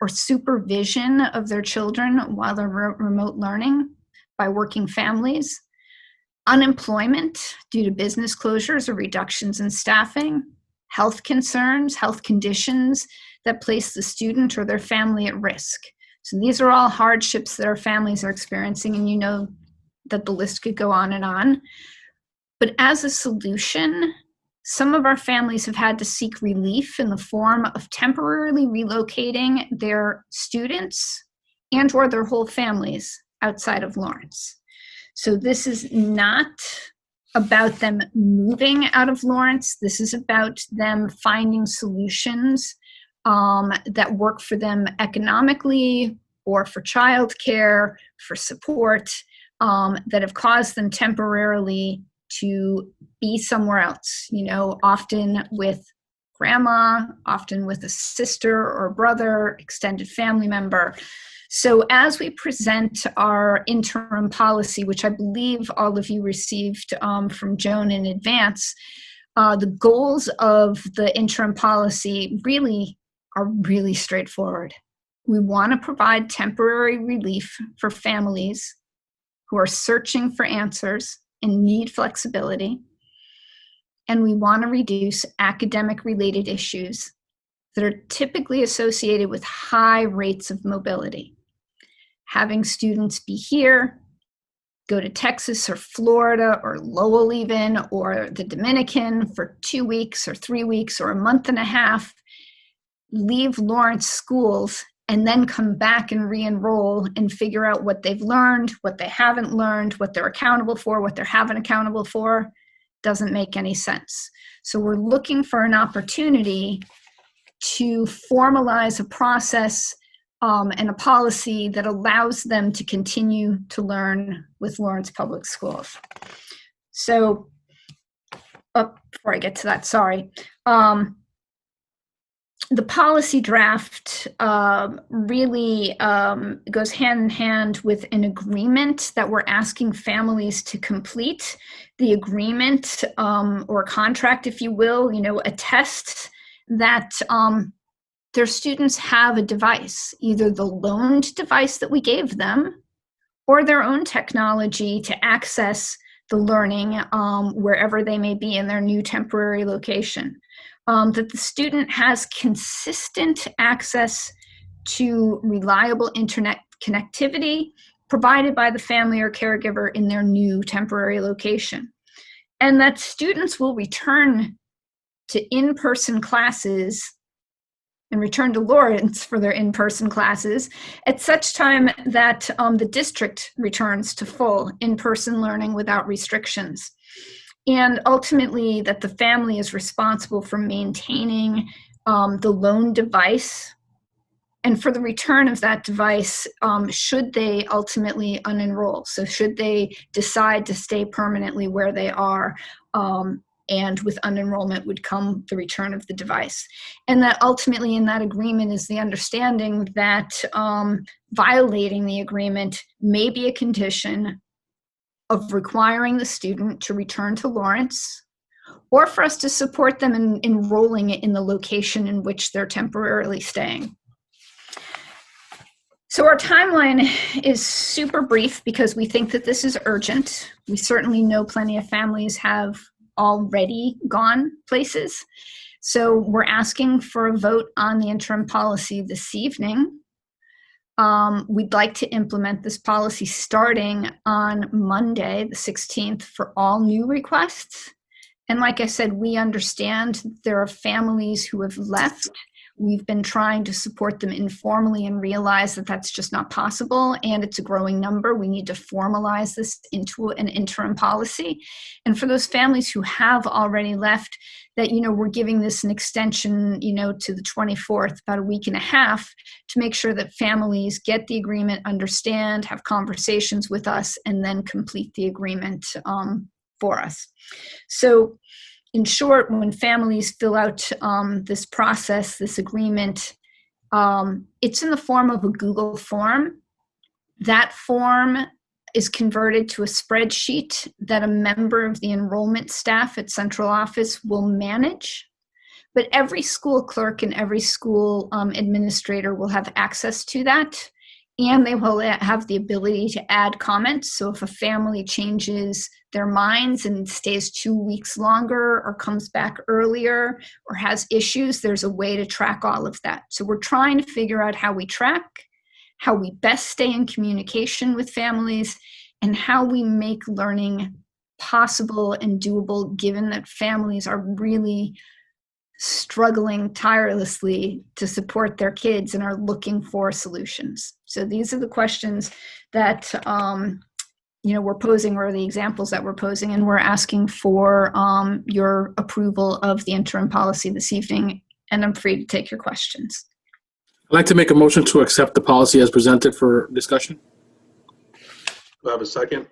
or supervision of their children while they're remote learning by working families, unemployment due to business closures or reductions in staffing, health concerns, health conditions that place the student or their family at risk. So these are all hardships that our families are experiencing, and you know that the list could go on and on. But as a solution, some of our families have had to seek relief in the form of temporarily relocating their students and or their whole families outside of Lawrence. So this is not about them moving out of Lawrence. This is about them finding solutions that work for them economically or for childcare, for support, that have caused them temporarily to be somewhere else, you know, often with grandma, often with a sister or brother, extended family member. So as we present our interim policy, which I believe all of you received from Joan in advance, the goals of the interim policy really are really straightforward. We want to provide temporary relief for families who are searching for answers and need flexibility. And we want to reduce academic-related issues that are typically associated with high rates of mobility. Having students be here, go to Texas or Florida or Lowell even, or the Dominican for 2 weeks or 3 weeks or a month and a half, leave Lawrence schools and then come back and re-enroll and figure out what they've learned, what they haven't learned, what they're accountable for, what they're haven't accountable for, doesn't make any sense. So we're looking for an opportunity to formalize a process and a policy that allows them to continue to learn with Lawrence Public Schools. So, before I get to that, sorry. The policy draft really goes hand in hand with an agreement that we're asking families to complete. The agreement or contract, if you will, you know, attests that their students have a device, either the loaned device that we gave them or their own technology to access the learning wherever they may be in their new temporary location. That the student has consistent access to reliable internet connectivity provided by the family or caregiver in their new temporary location. And that students will return to in-person classes and return to Lawrence for their in-person classes at such time that the district returns to full in-person learning without restrictions. And ultimately that the family is responsible for maintaining the loan device and for the return of that device should they ultimately unenroll. So should they decide to stay permanently where they are, and with unenrollment would come the return of the device. And that ultimately in that agreement is the understanding that violating the agreement may be a condition of requiring the student to return to Lawrence, or for us to support them in enrolling in the location in which they're temporarily staying. So our timeline is super brief because we think that this is urgent. We certainly know plenty of families have already gone places. So we're asking for a vote on the interim policy this evening. We'd like to implement this policy starting on Monday, the 16th, for all new requests. And like I said, we understand there are families who have left we've been trying to support them informally and realize that that's just not possible, and it's a growing number. We need to formalize this into an interim policy. And for those families who have already left, that, we're giving this an extension, to the 24th, about a week and a half, to make sure that families get the agreement, understand, have conversations with us, and then complete the agreement for us. So in short, when families fill out this process, this agreement, it's in the form of a Google form. That form is converted to a spreadsheet that a member of the enrollment staff at central office will manage. But every school clerk and every school administrator will have access to that, and they will have the ability to add comments. So if a family changes their minds and stays 2 weeks longer or comes back earlier or has issues, there's a way to track all of that. So we're trying to figure out how we track, how we best stay in communication with families, and how we make learning possible and doable, given that families are really struggling tirelessly to support their kids and are looking for solutions. So these are the questions that we're posing, or the examples that we're posing, and we're asking for your approval of the interim policy this evening, and I'm free to take your questions. I'd like to make a motion to accept the policy as presented for discussion. Do I have a second?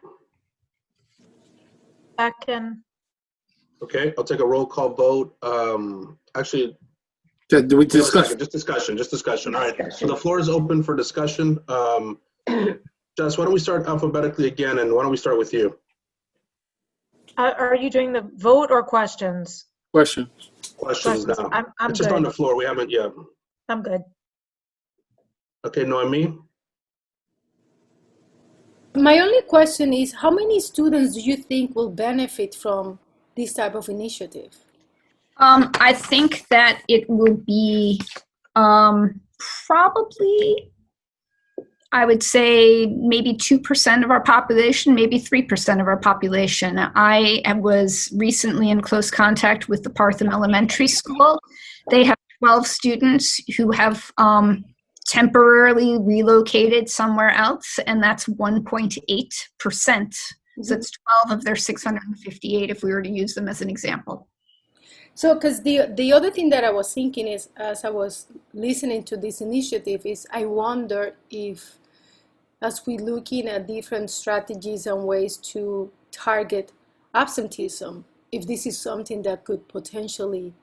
Second. Okay, I'll take a roll call vote. Actually, do we discuss? Just discussion. All right, so the floor is open for discussion. Jess, why don't we start alphabetically again, and why don't we start with you? Are you doing the vote or questions? Questions now. I'm it's just good. on the floor. We haven't yet. I'm good. Okay, Noemi? My only question is, how many students do you think will benefit from this type of initiative? I think that it will be probably, I would say, maybe 2% of our population, maybe 3% of our population. I was recently in close contact with the Partham Elementary School. They have 12 students who have temporarily relocated somewhere else, and that's 1.8%. So it's 12 of their 658 if we were to use them as an example. So, because the other thing that I was thinking is, as I was listening to this initiative, is I wonder if, as we're looking at different strategies and ways to target absenteeism, if this is something that could potentially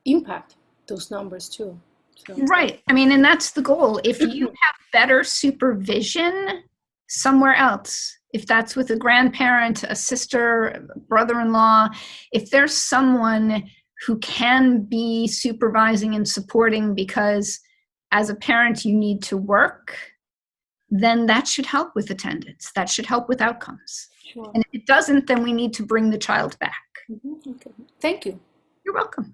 impact those numbers too. So. Right. I mean, and that's the goal. If you have better supervision somewhere else, if that's with a grandparent, a sister, brother-in-law, if there's someone who can be supervising and supporting because as a parent you need to work, then that should help with attendance. That should help with outcomes. Sure. And if it doesn't, then we need to bring the child back. Mm-hmm. Okay. Thank you. You're welcome.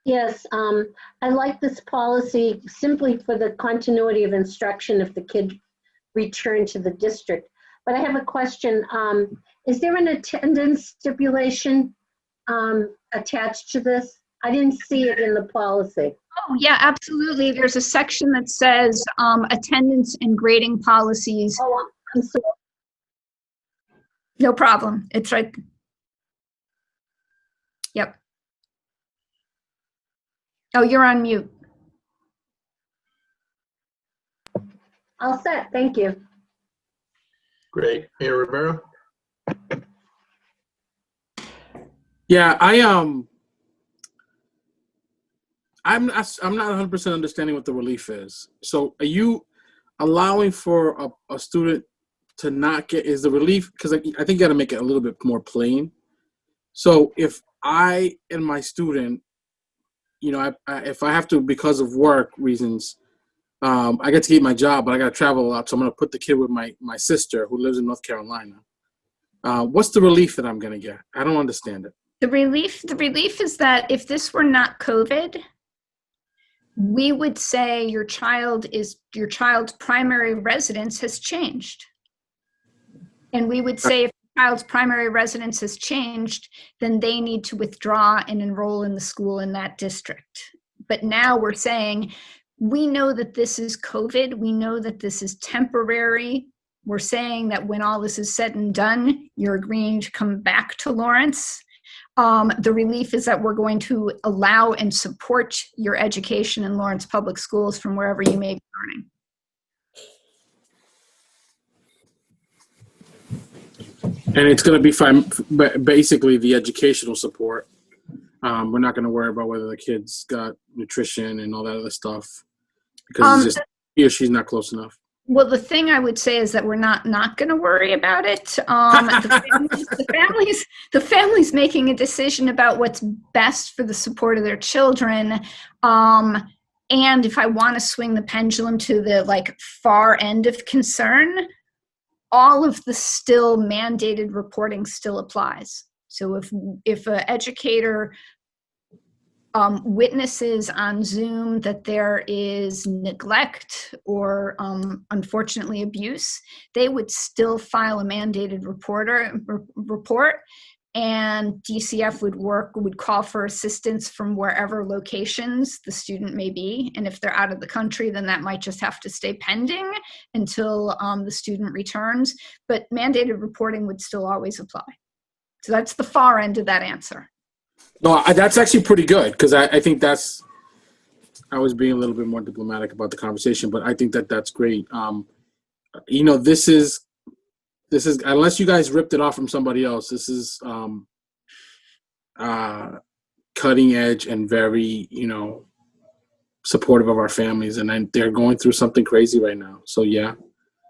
Yes, I like this policy simply for the continuity of instruction if the kid returned to the district. But I have a question. Is there an attendance stipulation attached to this? I didn't see it in the policy. Oh, yeah, absolutely. There's a section that says attendance and grading policies. Oh, I'm sorry. No problem. It's right. Yep. Oh, you're on mute. All set. Thank you. Great. Mayor Rivera? Yeah, I'm not 100% understanding what the relief is. So are you allowing for a student to not get, is the relief, because I think you got to make it a little bit more plain. So if I and my student, if I have to, because of work reasons, I get to keep my job, but I got to travel a lot. So I'm going to put the kid with my sister who lives in North Carolina. What's the relief that I'm going to get? I don't understand it. The relief is that if this were not COVID, we would say your child's primary residence has changed. And we would say if child's primary residence has changed, then they need to withdraw and enroll in the school in that district. But now we're saying, we know that this is COVID. We know that this is temporary. We're saying that when all this is said and done, you're agreeing to come back to Lawrence. The relief is that we're going to allow and support your education in Lawrence Public Schools from wherever you may be learning. And it's going to be fine, basically the educational support. We're not going to worry about whether the kids got nutrition and all that other stuff because it's just he or she's not close enough. Well, the thing I would say is that we're not going to worry about it. The family's making a decision about what's best for the support of their children. And if I want to swing the pendulum to the far end of concern, all of the still mandated reporting still applies. So if an educator witnesses on Zoom that there is neglect or unfortunately abuse, they would still file a mandated report, and DCF would call for assistance from wherever locations the student may be. And if they're out of the country, then that might just have to stay pending until the student returns. But mandated reporting would still always apply. So that's the far end of that answer. No, that's actually pretty good because I think I was being a little bit more diplomatic about the conversation, but I think that's great. This is unless you guys ripped it off from somebody else, this is cutting edge and very supportive of our families, and they're going through something crazy right now. So yeah,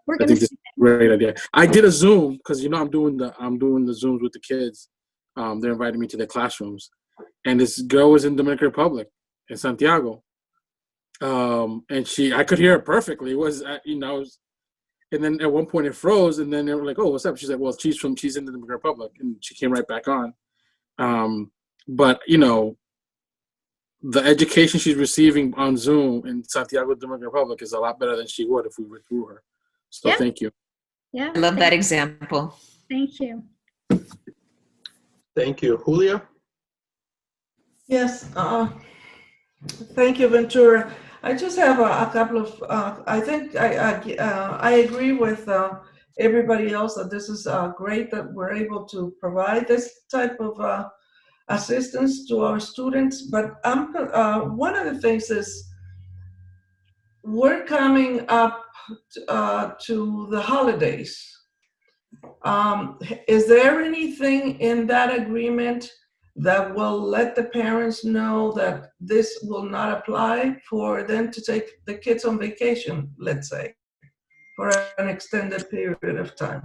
I think this is a great idea. I did a Zoom because I'm doing the Zooms with the kids. They're inviting me to their classrooms. And this girl was in Dominican Republic, in Santiago, and I could hear her perfectly. It was, and then at one point it froze, and then they were like, "Oh, what's up?" She's like, "Well, she's in the Dominican Republic," and she came right back on. But the education she's receiving on Zoom in Santiago, Dominican Republic, is a lot better than she would if we were through her. So yeah. Thank you. Yeah, I love that example. Thank you. Thank you, Julia. Yes, thank you, Ventura. I just have a couple of, I think I agree with everybody else that this is great that we're able to provide this type of assistance to our students. But one of the things is we're coming up to the holidays. Is there anything in that agreement that will let the parents know that this will not apply for them to take the kids on vacation, let's say, for an extended period of time?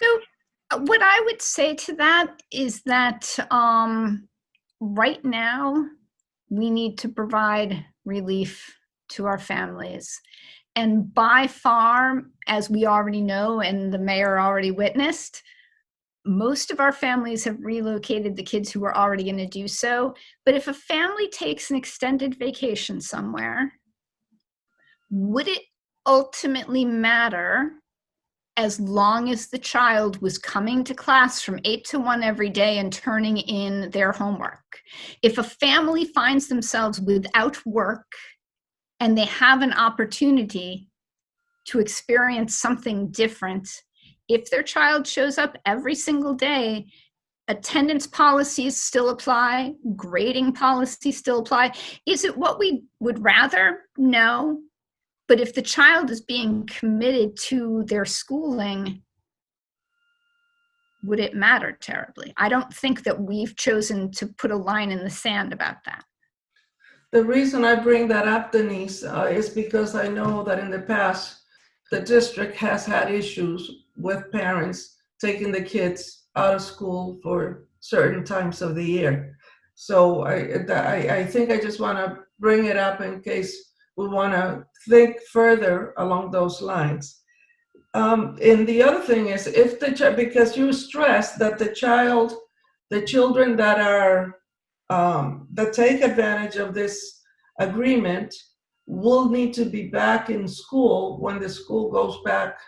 So what I would say to that is that right now we need to provide relief to our families. And by far, as we already know and the mayor already witnessed, most of our families have relocated the kids who were already going to do so. But if a family takes an extended vacation somewhere, would it ultimately matter as long as the child was coming to class from 8 to 1 every day and turning in their homework? If a family finds themselves without work and they have an opportunity to experience something different, if their child shows up every single day, attendance policies still apply, grading policies still apply. Is it what we would rather? No. But if the child is being committed to their schooling, would it matter terribly? I don't think that we've chosen to put a line in the sand about that. The reason I bring that up, Denise, is because I know that in the past, the district has had issues with parents taking the kids out of school for certain times of the year. So I think I just want to bring it up in case we want to think further along those lines. And the other thing is, if because you stress that the children that are that take advantage of this agreement will need to be back in school when the school goes back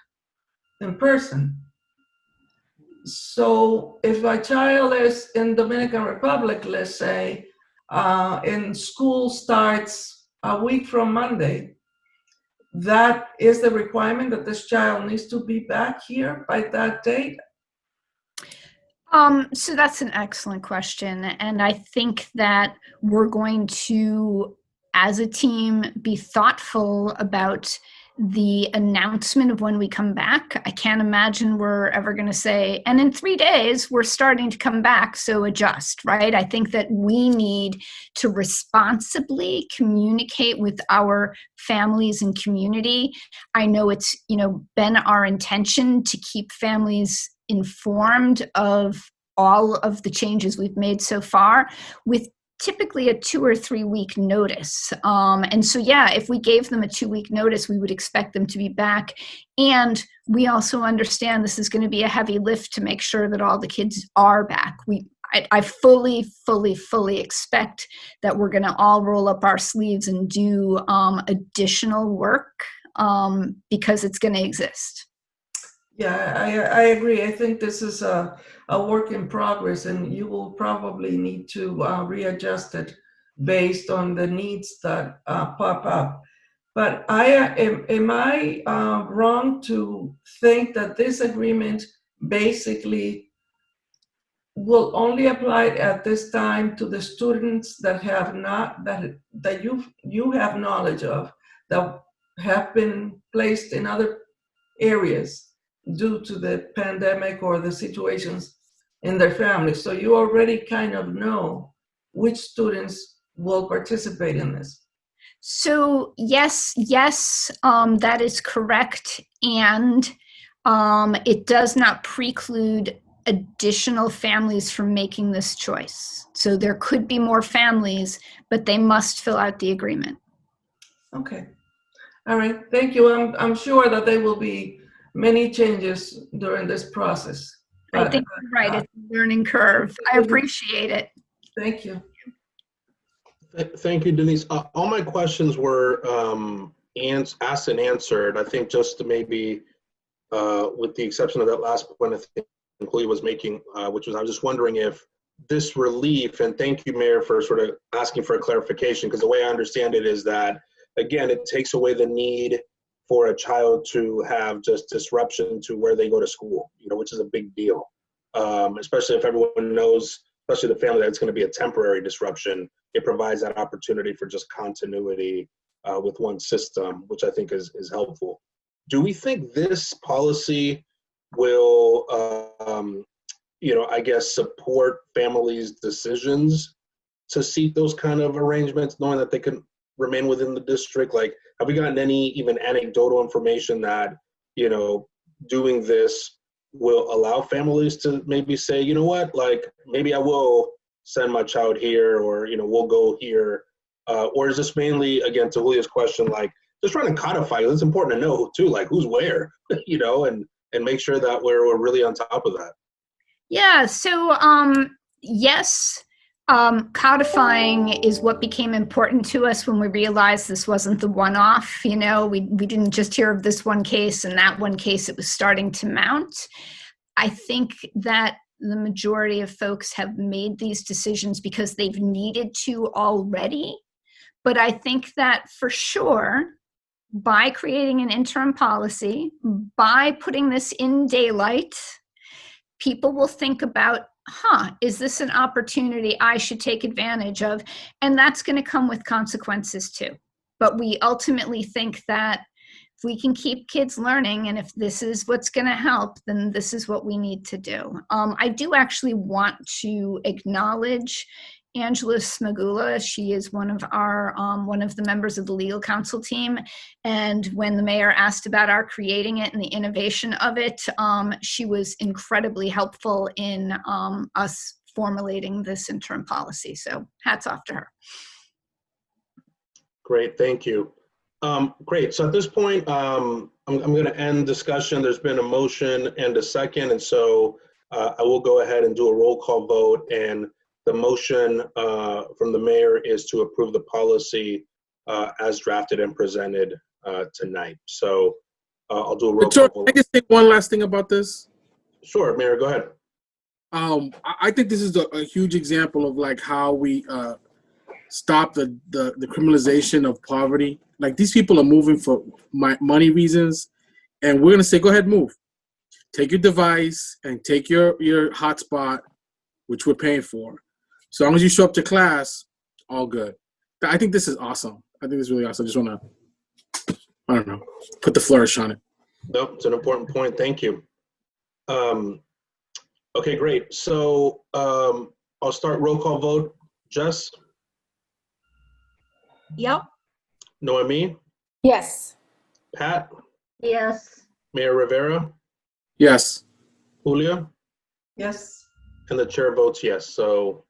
in person. So if my child is in Dominican Republic, let's say, and school starts a week from Monday, that is the requirement that this child needs to be back here by that date? So that's an excellent question. And I think that we're going to, as a team, be thoughtful about the announcement of when we come back. I can't imagine we're ever going to say, and in 3 days, we're starting to come back, so adjust, right? I think that we need to responsibly communicate with our families and community. I know it's, been our intention to keep families informed of all of the changes we've made so far with typically a 2 or 3 week notice. And so, yeah, if we gave them a 2 week notice, we would expect them to be back. And we also understand this is going to be a heavy lift to make sure that all the kids are back. I fully expect that we're going to all roll up our sleeves and do additional work because it's going to exist. Yeah, I agree. I think this is a work in progress, and you will probably need to readjust it based on the needs that pop up. But am I wrong to think that this agreement basically will only apply at this time to the students that have not that you have knowledge of, that have been placed in other areas due to the pandemic or the situations in their families? So you already kind of know which students will participate in this. So yes, that is correct. And it does not preclude additional families from making this choice. So there could be more families, but they must fill out the agreement. Okay. All right. Thank you. I'm sure that there will be many changes during this process. I think you're right. It's a learning curve. I appreciate it. Thank you. Thank you, Denise. All my questions were asked and answered. I think just to maybe, with the exception of that last point I think Chloe was making, which was I was just wondering if this relief, and thank you, Mayor, for sort of asking for a clarification, because the way I understand it is that, again, it takes away the need for a child to have just disruption to where they go to school, which is a big deal, especially if everyone knows, especially the family, that it's going to be a temporary disruption. It provides that opportunity for just continuity with one system, which I think is helpful. Do we think this policy will, I guess, support families' decisions to seek those kind of arrangements, knowing that they can remain within the district? Like, have we gotten any even anecdotal information that, doing this will allow families to maybe say, you know what, like, maybe I will send my child here, or, we'll go here? Or is this mainly, again, to Julia's question, like, just trying to codify? It's important to know, too, like, who's where, and make sure that we're really on top of that. Yeah, so yes, codifying is what became important to us when we realized this wasn't the one-off. We didn't just hear of this one case and that one case, it was starting to mount. I think that the majority of folks have made these decisions because they've needed to already. But I think that for sure, by creating an interim policy, by putting this in daylight, people will think about, is this an opportunity I should take advantage of? And that's going to come with consequences too. But we ultimately think that if we can keep kids learning, and if this is what's going to help, then this is what we need to do. I do actually want to acknowledge Angela Smagula. She is one of the members of the legal counsel team. And when the mayor asked about our creating it and the innovation of it, she was incredibly helpful in us formulating this interim policy. So hats off to her. Great, thank you. Great, so at this point, I'm going to end discussion. There's been a motion and a second, and so I will go ahead and do a roll call vote. And the motion from the mayor is to approve the policy as drafted and presented tonight. So I'll do a roll call vote. Can I just say one last thing about this? Sure, Mayor, go ahead. I think this is a huge example of like how we stop the criminalization of poverty. Like these people are moving for money reasons, and we're gonna say, go ahead, move. Take your device and take your hotspot, which we're paying for. So long as you show up to class, all good. I think this is awesome. I think this is really awesome. I just want to, I don't know, put the flourish on it. No, it's an important point. Thank you. Okay, great. So I'll start roll call vote. Jess? Yep. Noemi? Yes. Pat? Yes. Mayor Rivera? Yes. Julia? Yes. And the chair votes yes. So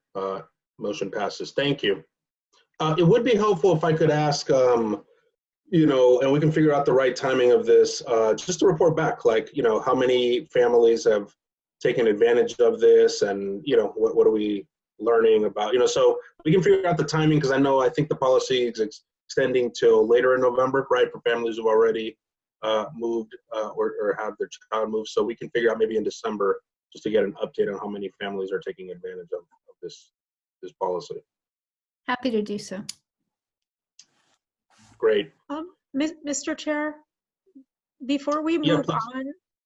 motion passes. Thank you. It would be helpful if I could ask, you know, and we can figure out the right timing of this, just to report back, like, you know, how many families have taken advantage of this, and, you know, what are we learning about, you know, so we can figure out the timing, because I think the policy is extending till later in November, right, for families who've already moved or have their child moved. So we can figure out maybe in December just to get an update on how many families are taking advantage of this policy. Happy to do so. Great. Mr. Chair, before we move on,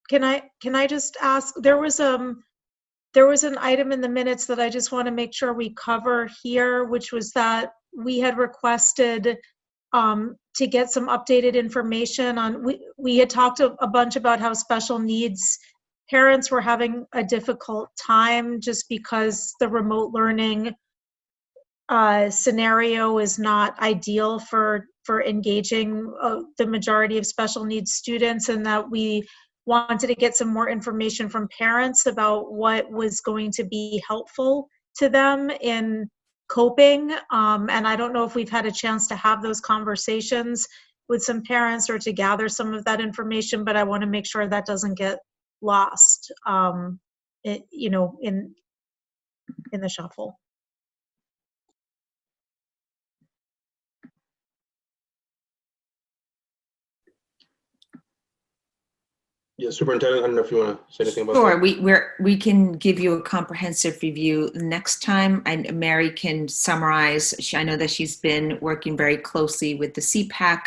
can I just ask, there was an item in the minutes that I just want to make sure we cover here, which was that we had requested to get some updated information on, we had talked a bunch about how special needs parents were having a difficult time just because the remote learning scenario is not ideal for engaging the majority of special needs students, and that we wanted to get some more information from parents about what was going to be helpful to them in coping. And I don't know if we've had a chance to have those conversations with some parents or to gather some of that information, but I want to make sure that doesn't get lost, you know, in the shuffle. Yeah, Superintendent, I don't know if you want to say anything about Sure, that. we can give you a comprehensive review next time, and Mary can summarize. I know that she's been working very closely with the CPAC,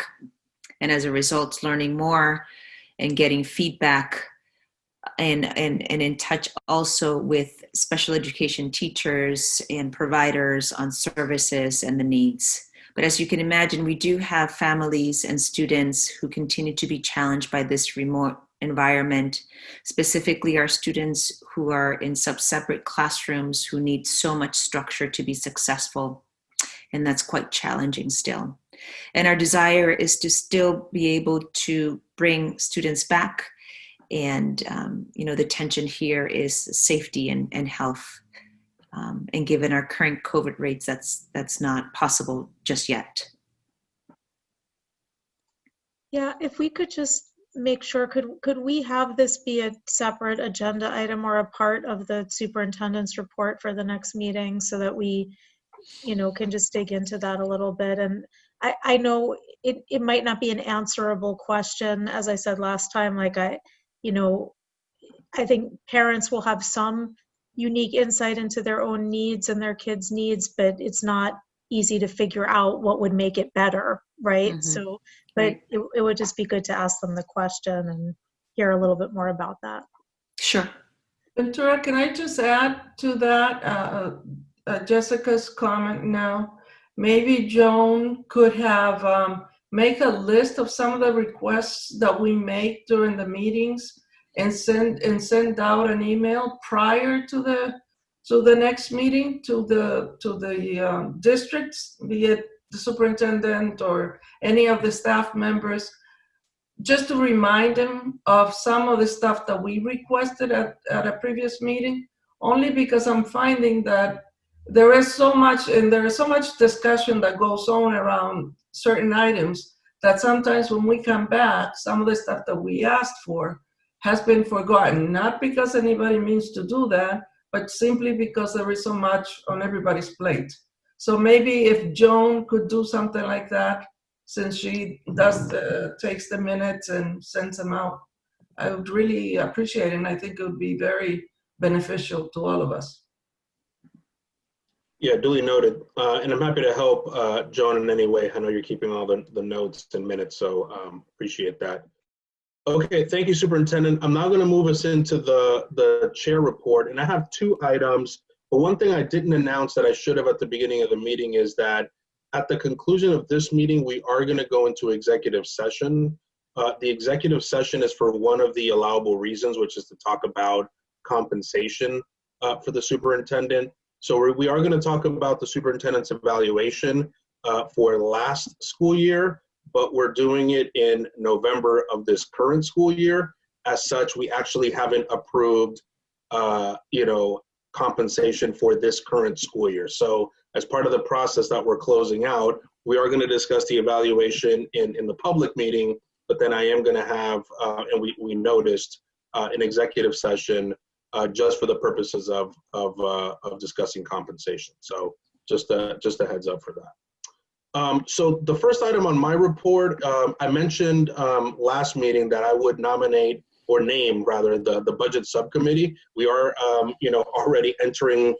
and as a result, learning more and getting feedback, and in touch also with special education teachers and providers on services and the needs. But as you can imagine, we do have families and students who continue to be challenged by this remote environment, specifically our students who are in separate classrooms who need so much structure to be successful. And that's quite challenging still. And our desire is to still be able to bring students back. And, you know, the tension here is safety and health. And given our current COVID rates, that's not possible just yet. Yeah, if we could just make sure, could we have this be a separate agenda item or a part of the superintendent's report for the next meeting, so that we, you know, can just dig into that a little bit? And I know it might not be an answerable question, as I said last time, like you know, I think parents will have some unique insight into their own needs and their kids' needs, but it's not easy to figure out what would make it better, right? Mm-hmm. So, but it would just be good to ask them the question and hear a little bit more about that. Sure. Ventura, can I just add to that, Jessica's comment now? Maybe Joan could have make a list of some of the requests that we make during the meetings and send out an email prior to the next meeting to the districts, be it the superintendent or any of the staff members, just to remind them of some of the stuff that we requested at a previous meeting, only because I'm finding that there is so much discussion that goes on around certain items that sometimes when we come back, some of the stuff that we asked for has been forgotten, not because anybody means to do that, but simply because there is so much on everybody's plate. So maybe if Joan could do something like that, since she takes the minutes and sends them out, I would really appreciate it, and I think it would be very beneficial to all of us. Yeah, duly noted. And I'm happy to help Joan in any way. I know you're keeping all the notes and minutes, so appreciate that. Okay, thank you, Superintendent. I'm now going to move us into the chair report, and I have 2 items. But one thing I didn't announce that I should have at the beginning of the meeting is that at the conclusion of this meeting, we are going to go into executive session. The executive session is for one of the allowable reasons, which is to talk about compensation for the superintendent. So we are going to talk about the superintendent's evaluation for last school year, but we're doing it in November of this current school year. As such, we actually haven't approved, compensation for this current school year. So as part of the process that we're closing out, we are going to discuss the evaluation in the public meeting, but then I am going to have, and we noticed, an executive session just for the purposes of discussing compensation. So just a heads up for that. So the first item on my report, I mentioned last meeting that I would nominate or name rather the budget subcommittee. We are already entering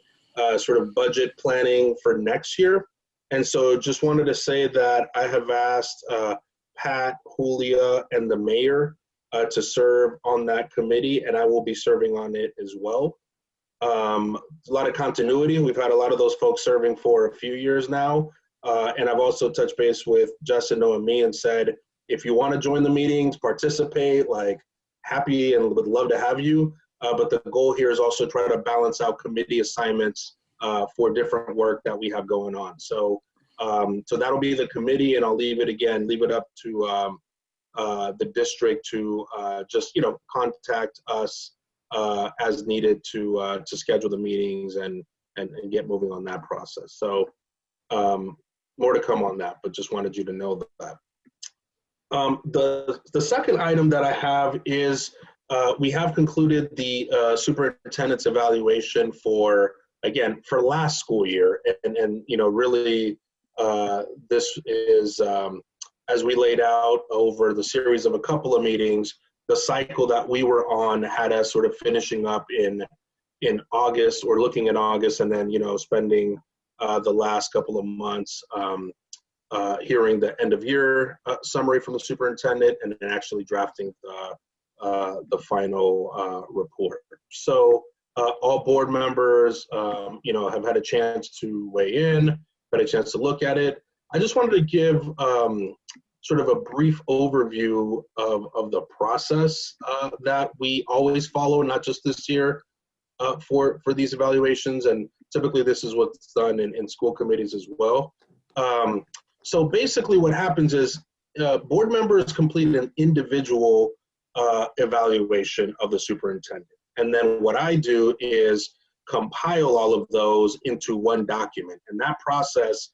sort of budget planning for next year. And so just wanted to say that I have asked Pat, Julia, and the mayor to serve on that committee, and I will be serving on it as well. A lot of continuity. We've had a lot of those folks serving for a few years now. And I've also touched base with Justin, Noah, and me and said, if you want to join the meetings, participate, like happy and would love to have you. But the goal here is also try to balance out committee assignments for different work that we have going on. So that'll be the committee, and I'll leave it up to the district to just contact us as needed to schedule the meetings and get moving on that process. So more to come on that, but just wanted you to know that. The second item that I have is we have concluded the superintendent's evaluation for last school year, and really this is as we laid out over the series of a couple of meetings, the cycle that we were on had us sort of finishing up in August, or looking at August, and then spending the last couple of months hearing the end of year summary from the superintendent, and then actually drafting the final report. So all board members, have had a chance to weigh in, had a chance to look at it. I just wanted to give sort of a brief overview of the process that we always follow, not just this year, for these evaluations, and typically this is what's done in school committees as well. So basically what happens is board members complete an individual evaluation of the superintendent. And then what I do is compile all of those into one document. And that process,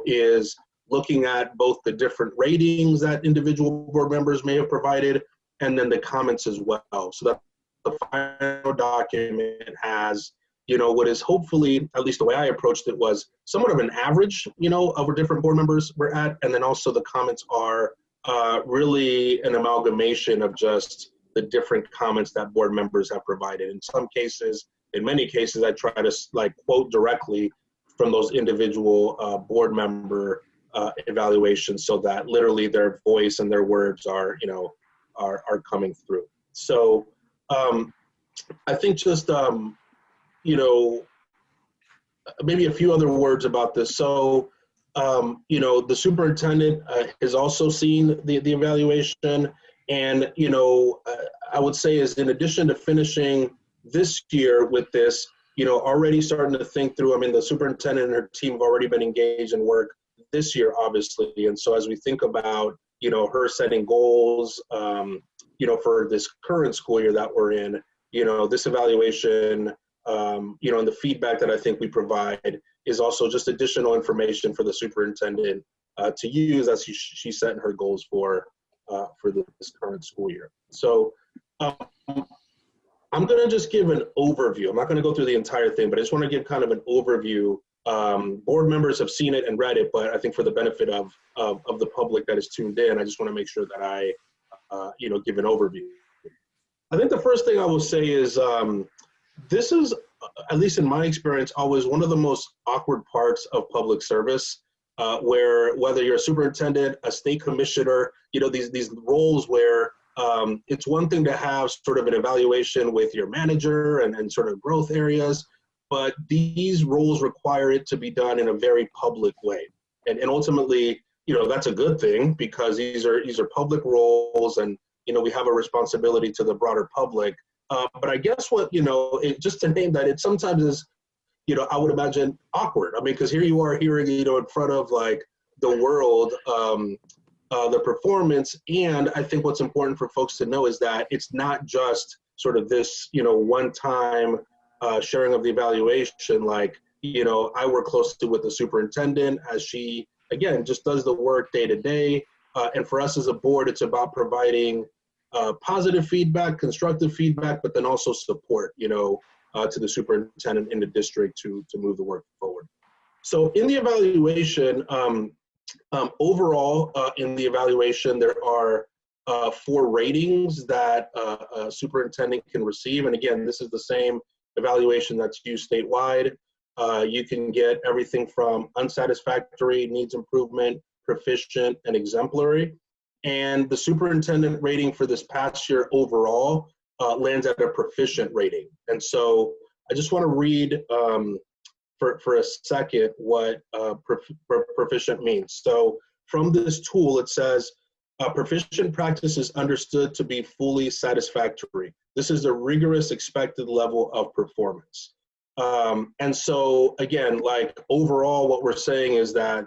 is looking at both the different ratings that individual board members may have provided, and then the comments as well. So that the final document has, what is hopefully, at least the way I approached it, was somewhat of an average, of where different board members were at. And then also the comments are really an amalgamation of just the different comments that board members have provided. In some cases, in many cases, I try to quote directly from those individual board member evaluations, so that literally their voice and their words are coming through. So I think just maybe a few other words about this. So the superintendent has also seen the evaluation, and I would say is, in addition to finishing this year with this, already starting to think through, the superintendent and her team have already been engaged in work this year, obviously. And so as we think about, her setting goals, for this current school year that we're in, this evaluation, and the feedback that I think we provide is also just additional information for the superintendent to use as she's setting her goals for this current school year. So I'm going to just give an overview. I'm not going to go through the entire thing, but I just want to give kind of an overview. Board members have seen it and read it, but I think for the benefit of the public that is tuned in, I just want to make sure that I, give an overview. I think the first thing I will say is this is, at least in my experience, always one of the most awkward parts of public service, where whether you're a superintendent, a state commissioner, these roles where it's one thing to have sort of an evaluation with your manager and sort of growth areas, but these roles require it to be done in a very public way. And ultimately, that's a good thing because these are public roles and, we have a responsibility to the broader public. But I guess what, just to name that, it sometimes is, I would imagine awkward. I mean, because here you are hearing, in front of like the world, the performance. And I think what's important for folks to know is that it's not just sort of this, one-time sharing of the evaluation. Like, I work closely with the superintendent as she, again, just does the work day to day. And for us as a board, it's about providing positive feedback, constructive feedback, but then also support, to the superintendent in the district to move the work forward. So in the evaluation, overall in the evaluation, there are 4 ratings that a superintendent can receive. And again, this is the same evaluation that's used statewide. You can get everything from unsatisfactory, needs improvement, proficient, and exemplary. And the superintendent rating for this past year overall lands at a proficient rating. And so I just want to read for a second what proficient means. So from this tool, it says, proficient practice is understood to be fully satisfactory. This is a rigorous expected level of performance. And so again, like overall, what we're saying is that,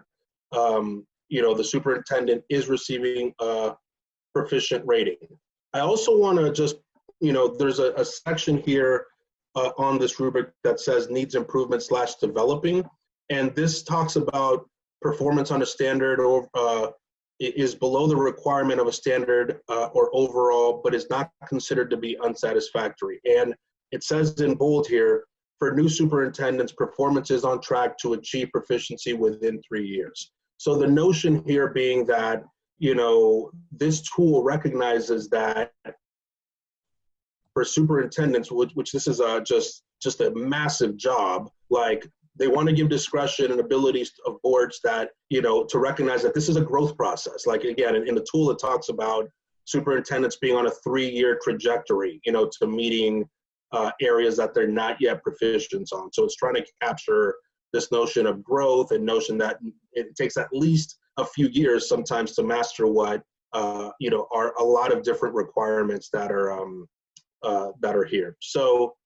the superintendent is receiving a proficient rating. I also want to just, there's a section here on this rubric that says needs improvement / developing. And this talks about performance on a standard or is below the requirement of a standard or overall, but is not considered to be unsatisfactory. And it says in bold here, for new superintendents, performance is on track to achieve proficiency within 3 years. So the notion here being that, this tool recognizes that for superintendents, which this is just a massive job, like they want to give discretion and abilities of boards that, to recognize that this is a growth process. Like again, in the tool, it talks about superintendents being on a 3-year trajectory, to meeting areas that they're not yet proficient on. So it's trying to capture this notion of growth and notion that it takes at least a few years sometimes to master what, are a lot of different requirements that are here. So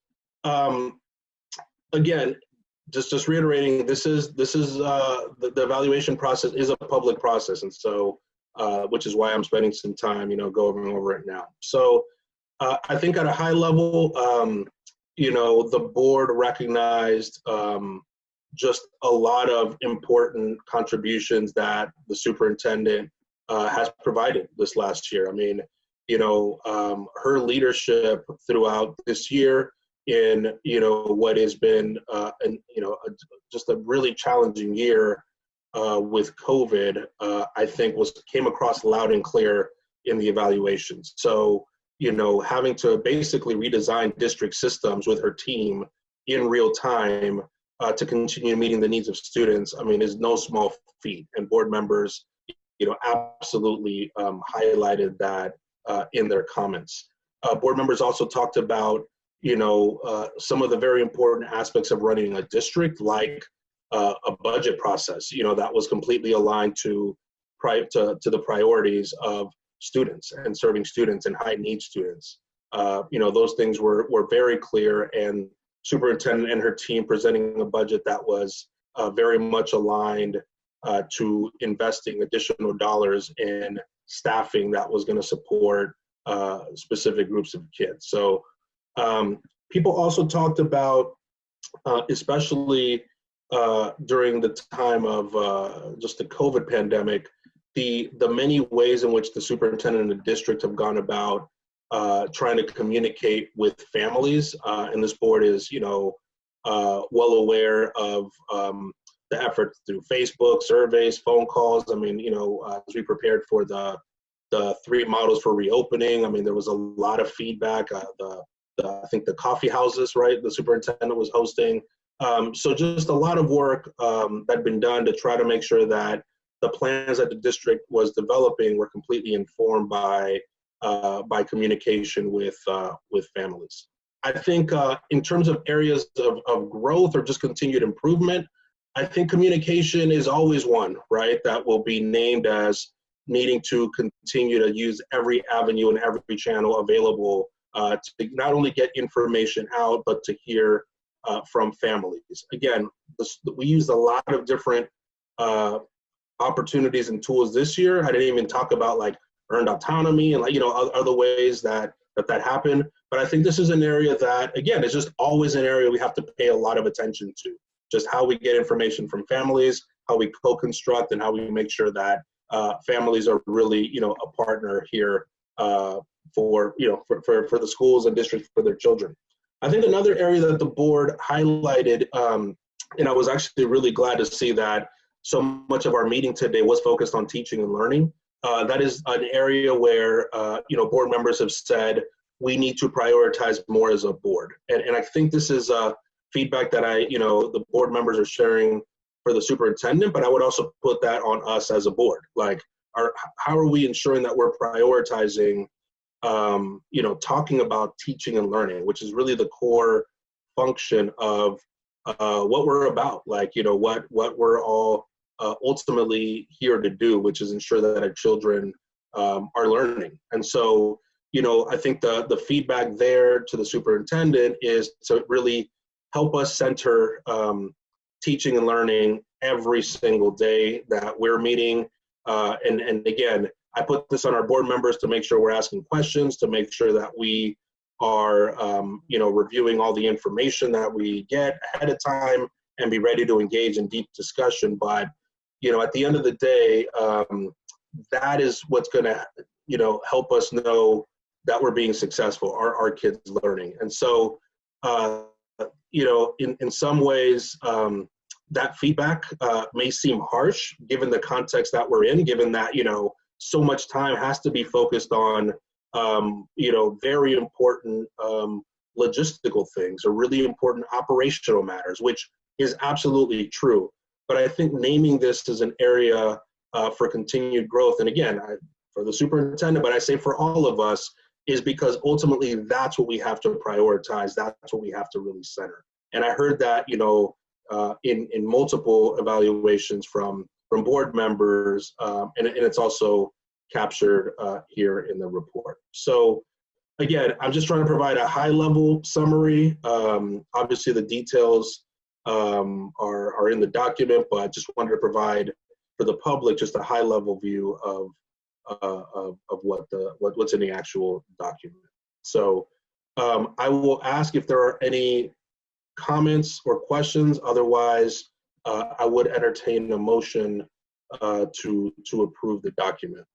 again, just reiterating, this is the evaluation process is a public process. And so, which is why I'm spending some time, going over it now. So I think at a high level, the board recognized just a lot of important contributions that the superintendent has provided this last year. I mean, her leadership throughout this year in, what has been, just a really challenging year with COVID, I think came across loud and clear in the evaluations. So, having to basically redesign district systems with her team in real time to continue meeting the needs of students, I mean, is no small feat. And board members, absolutely highlighted that in their comments. Board members also talked about, some of the very important aspects of running a district, like a budget process, that was completely aligned to the priorities of students and serving students and high need students. Those things were very clear, and superintendent and her team presenting a budget that was very much aligned to investing additional dollars in staffing that was going to support specific groups of kids. So people also talked about, especially during the time of just the COVID pandemic, the many ways in which the superintendent and the district have gone about trying to communicate with families. And this board is, well aware of the efforts through Facebook, surveys, phone calls. I mean, as we prepared for the the 3 models for reopening. I mean, there was a lot of feedback. I think the coffee houses, right? The superintendent was hosting. So just a lot of work that had been done to try to make sure that the plans that the district was developing were completely informed by communication with families. I think in terms of areas of growth or just continued improvement, I think communication is always one, right? That will be named as needing to continue to use every avenue and every channel available to not only get information out, but to hear from families. Again, we used a lot of different opportunities and tools this year. I didn't even talk about like earned autonomy and other ways that happen. But I think this is an area that, again, is just always an area we have to pay a lot of attention to. Just how we get information from families, how we co-construct, and how we make sure that families are really, a partner here for the schools and districts for their children. I think another area that the board highlighted, and I was actually really glad to see that so much of our meeting today was focused on teaching and learning. That is an area where, board members have said we need to prioritize more as a board. And I think this is feedback that the board members are sharing for the superintendent, but I would also put that on us as a board. Like, how are we ensuring that we're prioritizing, talking about teaching and learning, which is really the core function of what we're about, like, what we're all ultimately here to do, which is ensure that our children are learning. And so, I think the feedback there to the superintendent is to really help us center teaching and learning every single day that we're meeting. And again, I put this on our board members to make sure we're asking questions, to make sure that we are, reviewing all the information that we get ahead of time and be ready to engage in deep discussion. But, at the end of the day, that is what's going to, help us know that we're being successful, our kids learning. And so, in some ways, that feedback may seem harsh given the context that we're in, given that, so much time has to be focused on, very important logistical things or really important operational matters, which is absolutely true. But I think naming this as an area for continued growth, and again, for the superintendent, but I say for all of us, is because ultimately that's what we have to prioritize. That's what we have to really center. And I heard that, in multiple evaluations from board members, and it's also captured here in the report. So again, I'm just trying to provide a high-level summary. Obviously, the details are in the document, but I just wanted to provide for the public just a high-level view of what's in the actual document. So I will ask if there are any comments or questions. Otherwise, I would entertain a motion to approve the document.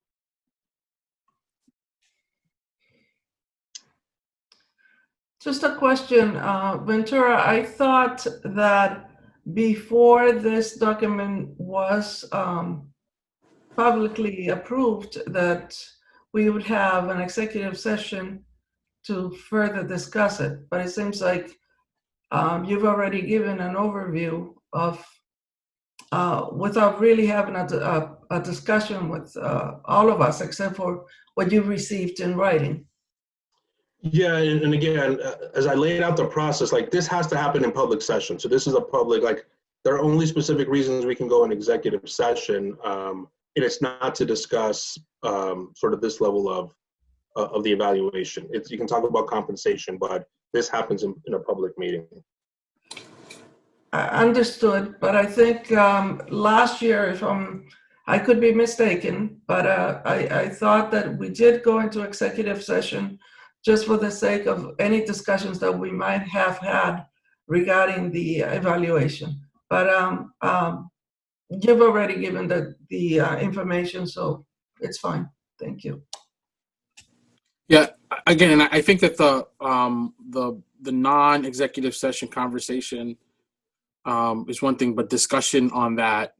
Just a question, Ventura. I thought that before this document was publicly approved, that we would have an executive session to further discuss it. But it seems like you've already given an overview of, without really having a discussion with all of us, except for what you received in writing. Yeah, and again, as I laid out the process, like this has to happen in public session. So this is a public, like there are only specific reasons we can go in executive session, and it's not to discuss sort of this level of the evaluation. You can talk about compensation, but this happens in a public meeting. Understood, but I think last year, I could be mistaken, but I thought that we did go into executive session just for the sake of any discussions that we might have had regarding the evaluation. But you've already given the information, so it's fine. Thank you. Yeah, again, I think that the non-executive session conversation is one thing, but discussion on that,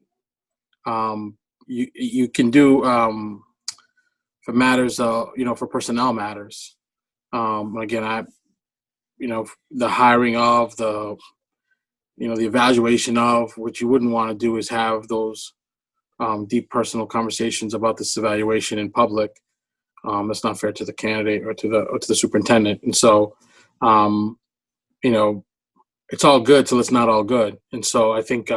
you can do, if it matters, for personnel matters. Again, the hiring of the evaluation of, what you wouldn't want to do is have those deep personal conversations about this evaluation in public. That's not fair to the candidate or to the superintendent. And so, it's all good till it's not all good. And so I think,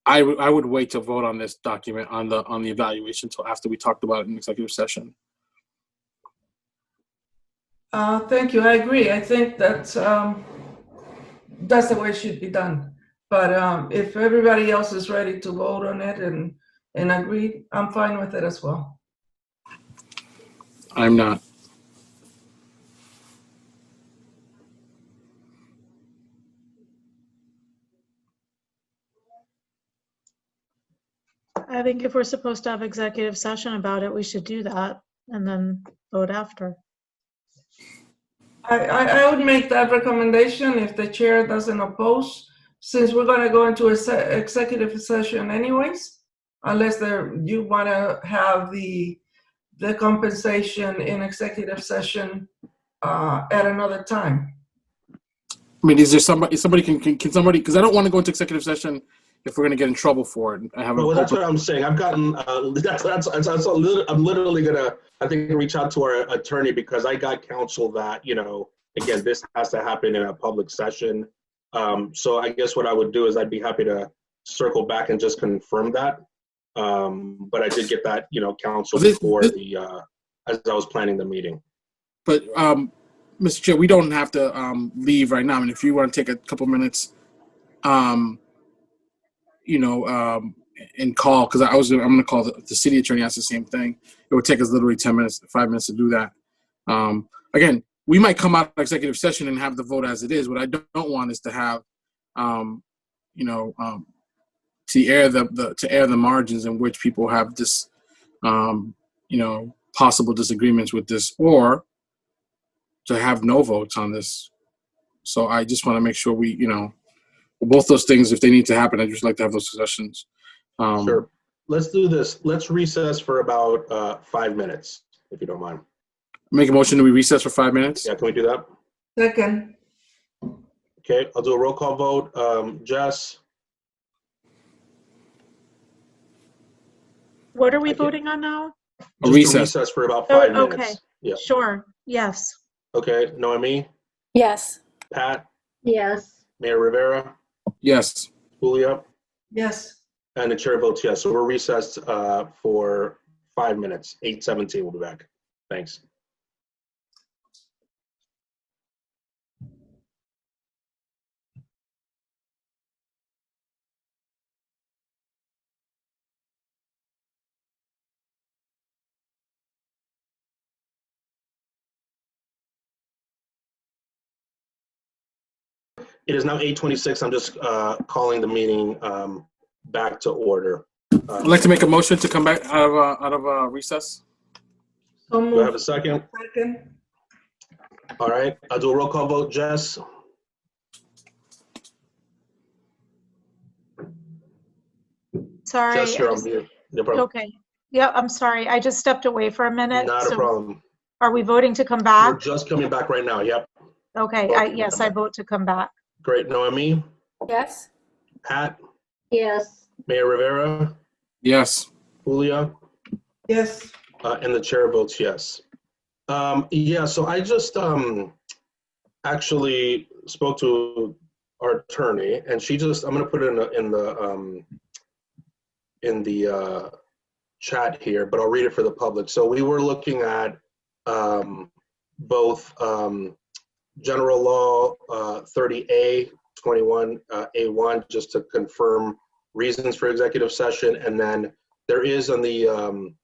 I would wait to vote on this document on the evaluation until after we talked about it in executive session. Thank you. I agree. I think that's the way it should be done. But if everybody else is ready to vote on it and agree, I'm fine with it as well. I'm not. I think if we're supposed to have executive session about it, we should do that and then vote after. I would make that recommendation if the chair doesn't oppose, since we're going to go into executive session anyways, unless you want to have the compensation in executive session at another time. I mean, is there somebody can somebody, because I don't want to go into executive session if we're going to get in trouble for it. Well, that's what I'm saying. I've gotten I'm literally gonna, I think, reach out to our attorney, because I got counsel that, again, this has to happen in a public session. So I guess what I would do is I'd be happy to circle back and just confirm that. But I did get that, counsel before as I was planning the meeting. But Mr. Chair, we don't have to leave right now. I mean, if you want to take a couple minutes, and call, because I'm going to call the city attorney, ask the same thing. It would take us literally 10 minutes, 5 minutes to do that. Again, we might come out of executive session and have the vote as it is. What I don't want is to have, to air the margins in which people have this, possible disagreements with this, or to have no votes on this. So I just want to make sure we, both those things, if they need to happen, I'd just like to have those discussions. Sure. Let's do this. Let's recess for about 5 minutes, if you don't mind. Make a motion that we recess for 5 minutes? Yeah, can we do that? Second. Okay, I'll do a roll call vote. Jess? What are we voting on now? A recess. Recess for about 5 minutes. Okay, Yeah. sure, yes. Okay, Noemi? Yes. Pat? Yes. Mayor Rivera? Yes. Julia? Yes. And the chair votes yes. So we're recessed for 5 minutes. 8:17, we'll be back. Thanks. It is now 8:26. I'm just calling the meeting back to order. I'd like to make a motion to come back out of recess. Do I have a second? Second. All right, I'll do a roll call vote. Jess? Sorry. Jess, you're on mute. No problem. Okay, yeah, I'm sorry. I just stepped away for a minute. Not a problem. Are we voting to come We're back? just coming back right now. Yep. Okay, yes, I vote to come back. Great. Noemi? Yes. Pat? Yes. Mayor Rivera? Yes. Julia? Yes. And the chair votes yes. Yeah, so I just actually spoke to our attorney, and she just, I'm going to put it in the chat here, but I'll read it for the public. So we were looking at both General Law 30A, 21A1, just to confirm reasons for executive session, and then there is on the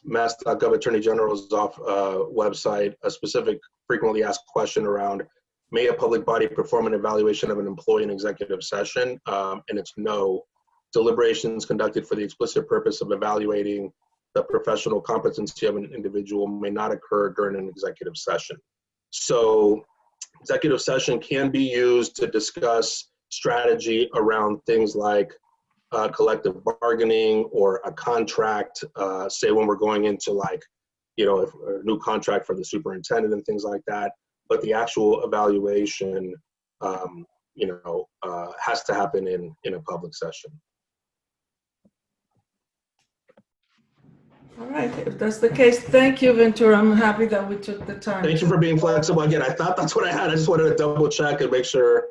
Mass.gov Attorney General's website a specific frequently asked question around, may a public body perform an evaluation of an employee in executive session? And it's no. Deliberations conducted for the explicit purpose of evaluating the professional competency of an individual may not occur during an executive session. So executive session can be used to discuss strategy around things like collective bargaining or a contract, say when we're going into like, if a new contract for the superintendent and things like that. But the actual evaluation, has to happen in a public session. All right, if that's the case, thank you, Ventura. I'm happy that we took the time. Thank you for being flexible. Again, I thought that's what I had. I just wanted to double check and make sure.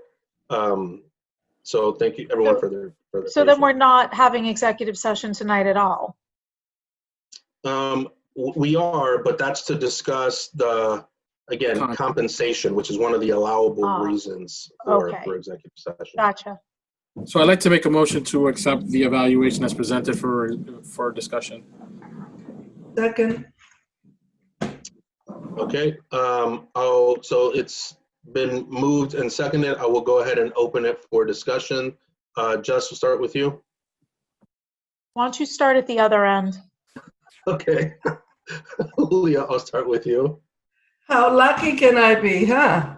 So thank you everyone for their So then we're not having executive session tonight at all? We are, but that's to discuss compensation, which is one of the allowable reasons for executive session. Gotcha. So I'd like to make a motion to accept the evaluation as presented for discussion. Second. Okay. So it's been moved and seconded. I will go ahead and open it for discussion. Jess, we'll start with you. Why don't you start at the other end? Okay. Julia, I'll start with you. How lucky can I be, huh?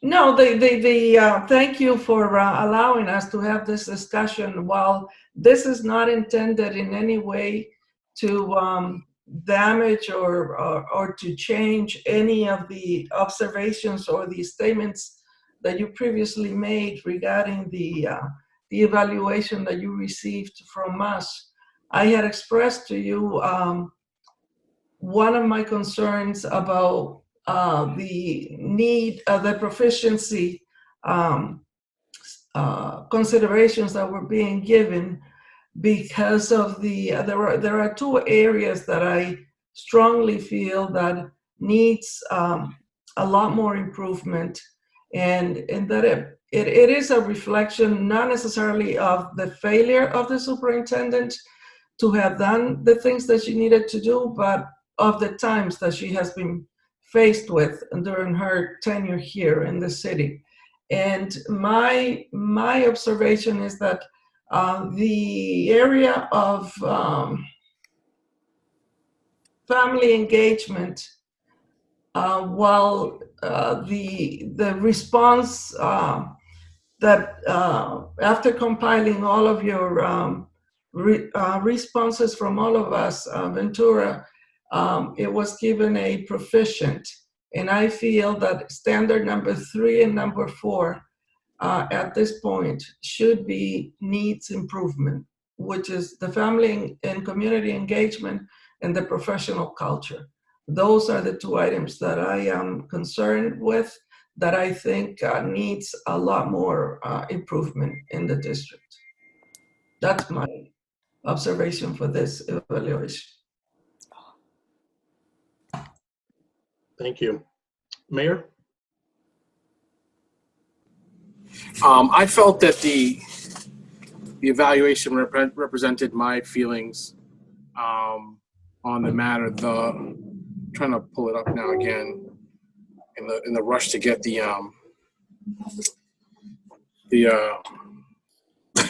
No, thank you for allowing us to have this discussion. While this is not intended in any way to damage or to change any of the observations or the statements that you previously made regarding the evaluation that you received from us, I had expressed to you one of my concerns about the need, the proficiency considerations that were being given, because of there are two areas that I strongly feel that needs a lot more improvement, and that it is a reflection not necessarily of the failure of the superintendent to have done the things that she needed to do, but of the times that she has been faced with during her tenure here in the city. And my observation is that the area of family engagement, while the response that after compiling all of your responses from all of us, Ventura, it was given a proficient. And I feel that standard number 3 and number 4 at this point should be needs improvement, which is the family and community engagement and the professional culture. Those are the 2 items that I am concerned with, that I think needs a lot more improvement in the district. That's my observation for this evaluation. Thank you. Mayor? I felt that the evaluation represented my feelings on the matter. I'm trying to pull it up now again in the rush to get the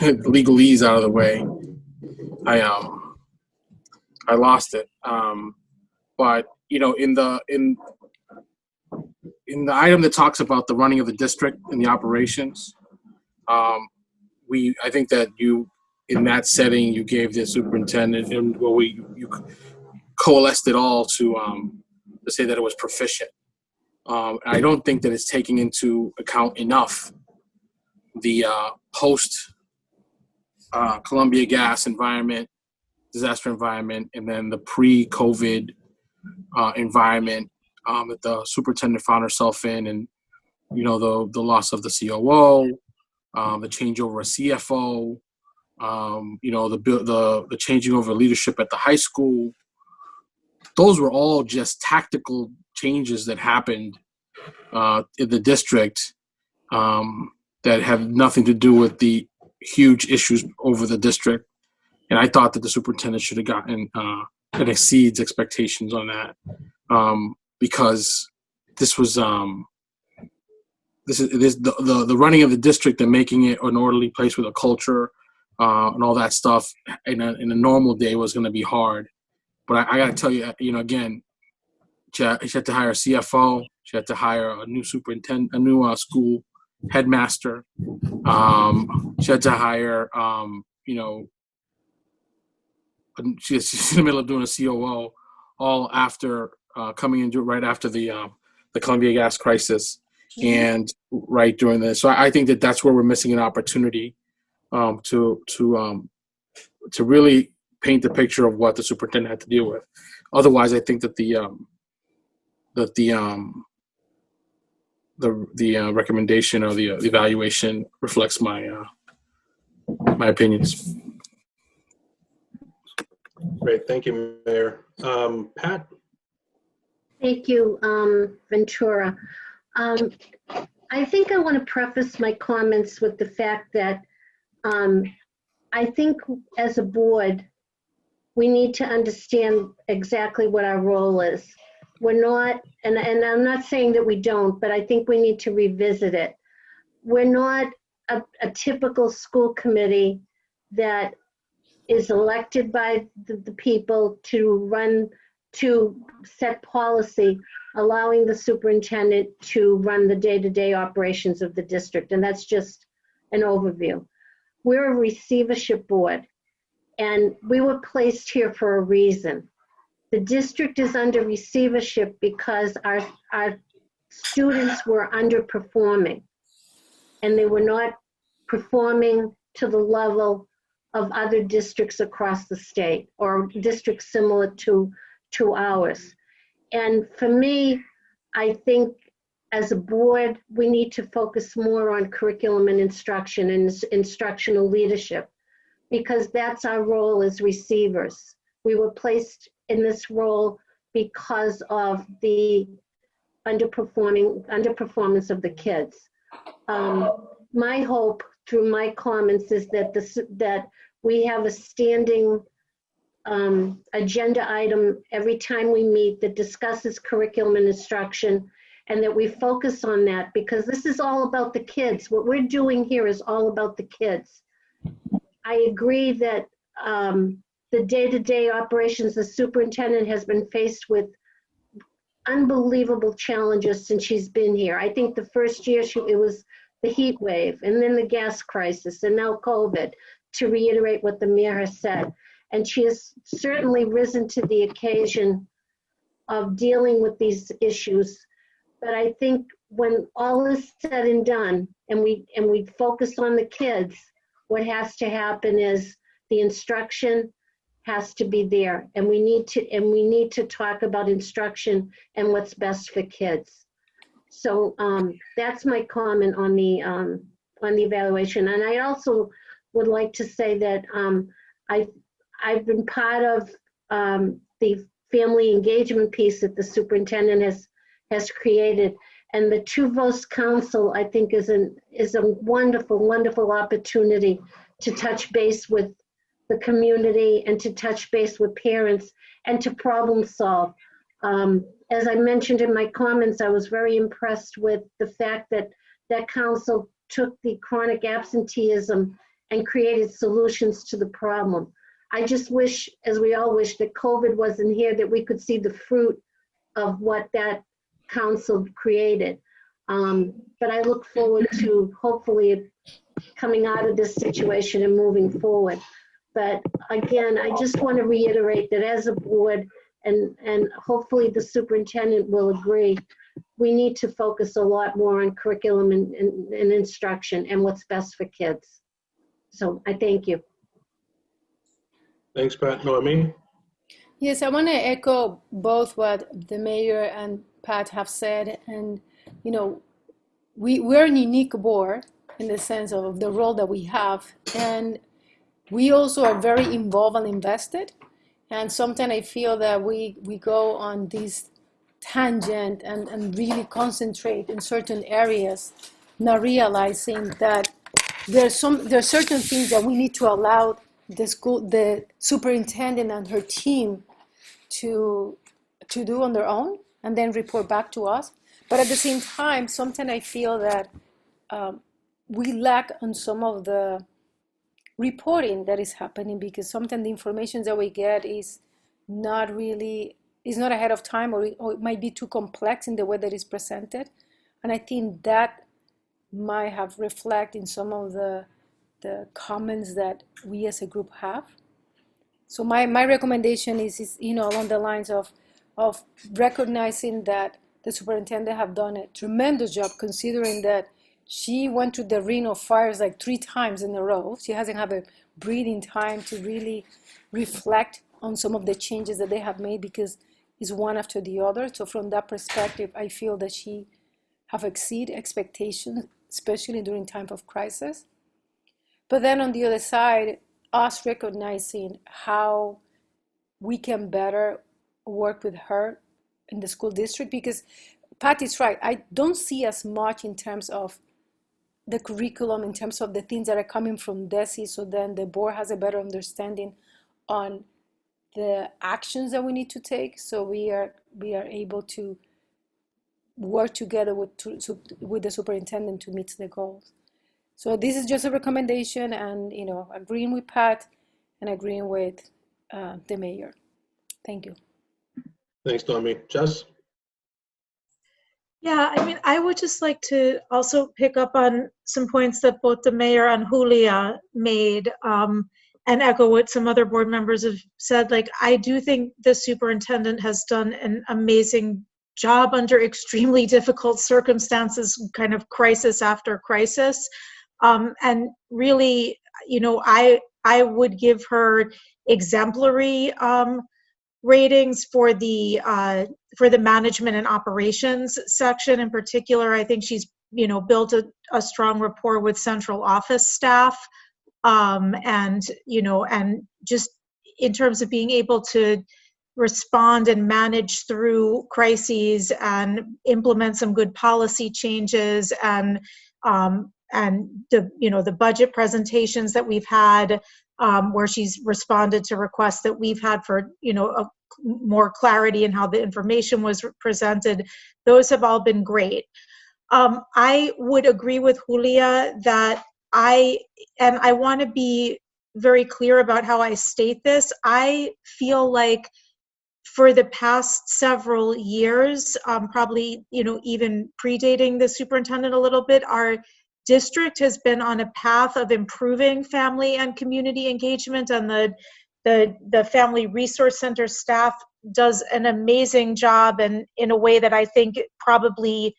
legalese out of the way. I lost it. But in the item that talks about the running of the district and the operations, I think that in that setting, you gave the superintendent, and you coalesced it all to say that it was proficient. I don't think that it's taking into account enough the post Columbia gas environment, disaster environment, and then the pre-COVID environment that the superintendent found herself in, and the loss of the COO, the changeover of CFO, the changing over leadership at the high school. Those were all just tactical changes that happened in the district that have nothing to do with the huge issues over the district. And I thought that the superintendent should have gotten and exceeds expectations on that, because this was the running of the district and making it an orderly place with a culture and all that stuff in a normal day was going to be hard. But I got to tell you, again, she had to hire a CFO. She had to hire a new superintendent, a new school headmaster. She had to hire, she's in the middle of doing a COO, all after coming into right after the Columbia gas crisis, and right during this. So I think that that's where we're missing an opportunity to really paint the picture of what the superintendent had to deal with. Otherwise, I think that the recommendation or the evaluation reflects my opinions. Great, thank you, Mayor. Pat? Thank you, Ventura. I think I want to preface my comments with the fact that I think as a board, we need to understand exactly what our role is. We're not, and I'm not saying that we don't, but I think we need to revisit it. We're not a typical school committee that is elected by the people to set policy, allowing the superintendent to run the day-to-day operations of the district. And that's just an overview. We're a receivership board, and we were placed here for a reason. The district is under receivership because our students were underperforming, and they were not performing to the level of other districts across the state or districts similar to ours. And for me, I think as a board, we need to focus more on curriculum and instruction and instructional leadership, because that's our role as receivers. We were placed in this role because of the underperformance of the kids. My hope through my comments is that we have a standing agenda item every time we meet that discusses curriculum and instruction, and that we focus on that, because this is all about the kids. What we're doing here is all about the kids. I agree that the day-to-day operations, the superintendent has been faced with unbelievable challenges since she's been here. I think the first year it was the heat wave, and then the gas crisis, and now COVID, to reiterate what the mayor has said. And she has certainly risen to the occasion of dealing with these issues. But I think when all is said and done, and we focus on the kids, what has to happen is the instruction has to be there, and we need to talk about instruction and what's best for kids. So that's my comment on the evaluation. And I also would like to say that I've been part of the family engagement piece that the superintendent has created, and the Two Voice Council, I think, is a wonderful, wonderful opportunity to touch base with the community and to touch base with parents and to problem solve. As I mentioned in my comments, I was very impressed with the fact that that council took the chronic absenteeism and created solutions to the problem. I just wish, as we all wish, that COVID wasn't here, that we could see the fruit of what that council created. But I look forward to hopefully coming out of this situation and moving forward. But again, I just want to reiterate that as a board, and hopefully the superintendent will agree, we need to focus a lot more on curriculum and instruction and what's best for kids. So I thank you. Thanks, Pat. Noemi? Yes, I want to echo both what the mayor and Pat have said. And, you know, we're a unique board in the sense of the role that we have. And we also are very involved and invested. And sometimes I feel that we go on this tangent and really concentrate in certain areas, not realizing that there are certain things that we need to allow the superintendent and her team to do on their own and then report back to us. But at the same time, sometimes I feel that we lack on some of the reporting that is happening, because sometimes the information that we get is not ahead of time, or it might be too complex in the way that it's presented. And I think that might have reflect in some of the comments that we as a group have. So my recommendation is along the lines of recognizing that the superintendent have done a tremendous job, considering that she went through the ring of fires like 3 times in a row. She hasn't had a breathing time to really reflect on some of the changes that they have made, because it's one after the other. So from that perspective, I feel that she have exceeded expectations, especially during time of crisis. But then on the other side, us recognizing how we can better work with her in the school district, because Pat is right. I don't see as much in terms of the curriculum, in terms of the things that are coming from DESI, so then the board has a better understanding on the actions that we need to take, so we are able to work together with the superintendent to meet the goals. So this is just a recommendation, and agreeing with Pat and agreeing with the mayor. Thank you. Thanks, Tommy. Jess? Yeah, I mean, I would just like to also pick up on some points that both the mayor and Julia made, and echo what some other board members have said. Like, I do think the superintendent has done an amazing job under extremely difficult circumstances, kind of crisis after crisis. And really, I would give her exemplary ratings for the management and operations section in particular. I think she's built a strong rapport with central office staff, and just in terms of being able to respond and manage through crises and implement some good policy changes, and the budget presentations that we've had, where she's responded to requests that we've had for more clarity in how the information was presented. Those have all been great. I would agree with Julia that I want to be very clear about how I state this. I feel like for the past several years, probably even predating the superintendent a little bit, our district has been on a path of improving family and community engagement, and the Family Resource Center staff does an amazing job, and in a way that I think probably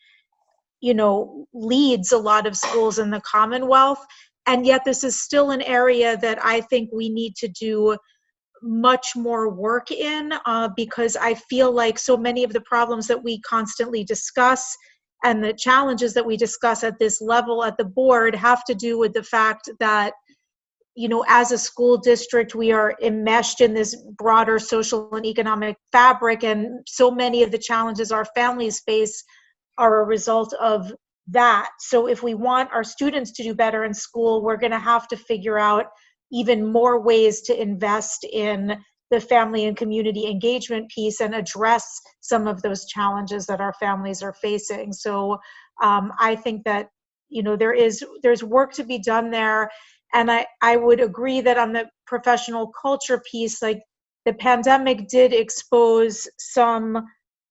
leads a lot of schools in the Commonwealth. And yet this is still an area that I think we need to do much more work in, because I feel like so many of the problems that we constantly discuss and the challenges that we discuss at this level at the board have to do with the fact that as a school district, we are enmeshed in this broader social and economic fabric, and so many of the challenges our families face are a result of that. So if we want our students to do better in school, we're going to have to figure out even more ways to invest in the family and community engagement piece and address some of those challenges that our families are facing. So I think that there's work to be done there. And I would agree that on the professional culture piece, like the pandemic did expose some,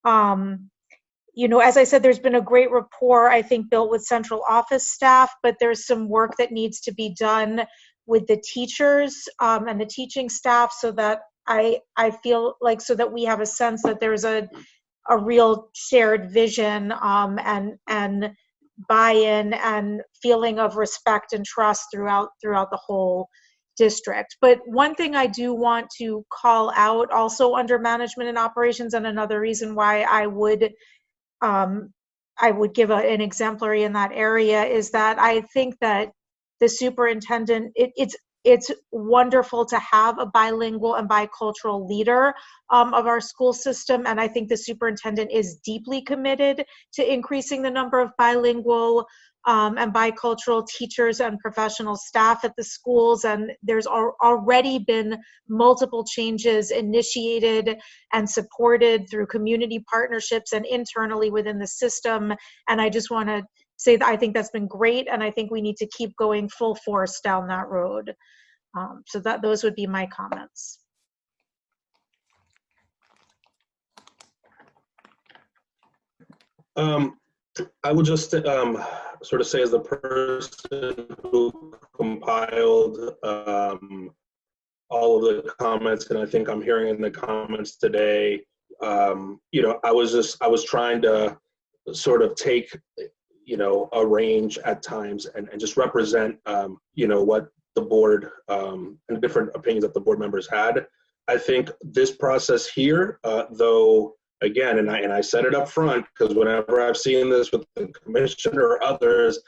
as I said, there's been a great rapport, I think, built with central office staff, but there's some work that needs to be done with the teachers and the teaching staff, so that I feel like, so that we have a sense that there's a real shared vision and buy-in and feeling of respect and trust throughout the whole district. But one thing I do want to call out also under management and operations, and another reason why I would give an exemplary in that area, is that I think that the superintendent, it's wonderful to have a bilingual and bicultural leader of our school system, and I think the superintendent is deeply committed to increasing the number of bilingual and bicultural teachers and professional staff at the schools. And there's already been multiple changes initiated and supported through community partnerships and internally within the system. And I just want to say that I think that's been great, and I think we need to keep going full force down that road. So those would be my comments. I would just sort of say, as the person who compiled all of the comments, and I think I'm hearing in the comments today, I was trying to sort of take, a range at times and just represent, what the board and the different opinions that the board members had. I think this process here, though, again, and I said it up front, because whenever I've seen this with the commissioner or others,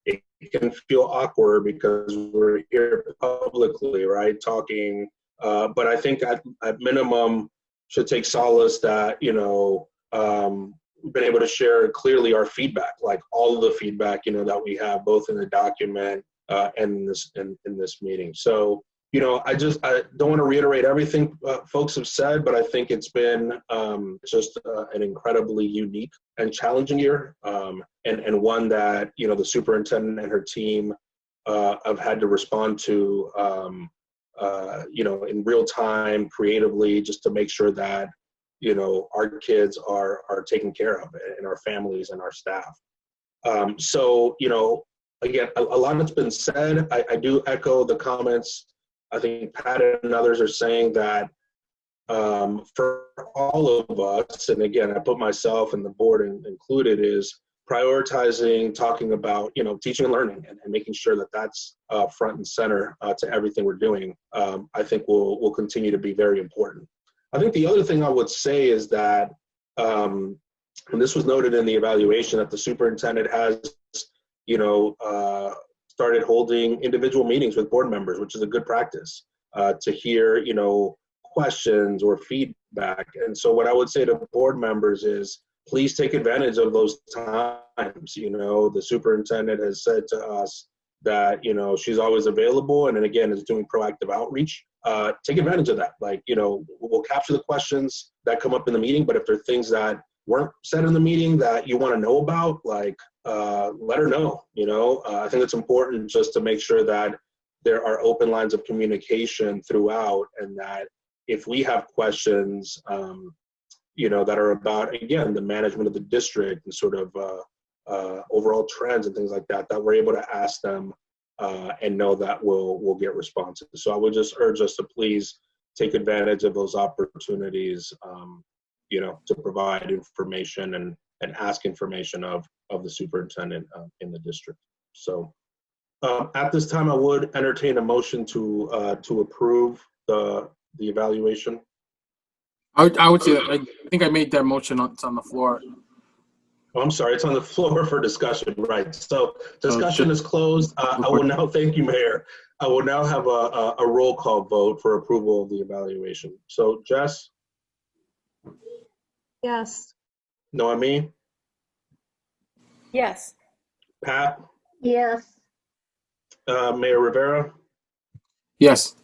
it can feel awkward because we're here publicly, right, talking. But I think at minimum should take solace that, we've been able to share clearly our feedback, like all of the feedback, that we have both in the document and in this meeting. So, I don't want to reiterate everything folks have said, but I think it's been just an incredibly unique and challenging year, and one that, the superintendent and her team have had to respond to, in real time, creatively, just to make sure that, our kids are taken care of, and our families and our staff. So, again, a lot has been said. I do echo the comments. I think Pat and others are saying that for all of us, and again, I put myself and the board included, is prioritizing talking about, teaching and learning, and making sure that that's front and center to everything we're doing. I think will continue to be very important. I think the other thing I would say is that, and this was noted in the evaluation, that the superintendent has, started holding individual meetings with board members, which is a good practice, to hear, questions or feedback. And so what I would say to board members is, please take advantage of those times. The superintendent has said to us that, she's always available, and then again is doing proactive outreach. Take advantage of that. Like, we'll capture the questions that come up in the meeting, but if there are things that weren't said in the meeting that you want to know about, like, let her know. I think it's important just to make sure that there are open lines of communication throughout, and that if we have questions, that are about, again, the management of the district and sort of overall trends and things like that, that we're able to ask them and know that we'll get responses. So I would just urge us to please take advantage of those opportunities, to provide information and ask information of the superintendent in the district. So at this time, I would entertain a motion to approve the evaluation. I would say that I think I made that motion. It's on the floor. Oh, I'm sorry, it's on the floor for discussion, right? So discussion is closed. I will now, thank you, Mayor. I will now have a roll call vote for approval of the evaluation. So Jess? Yes. Noemi? Yes. Pat? Yes. Mayor Rivera? Yes.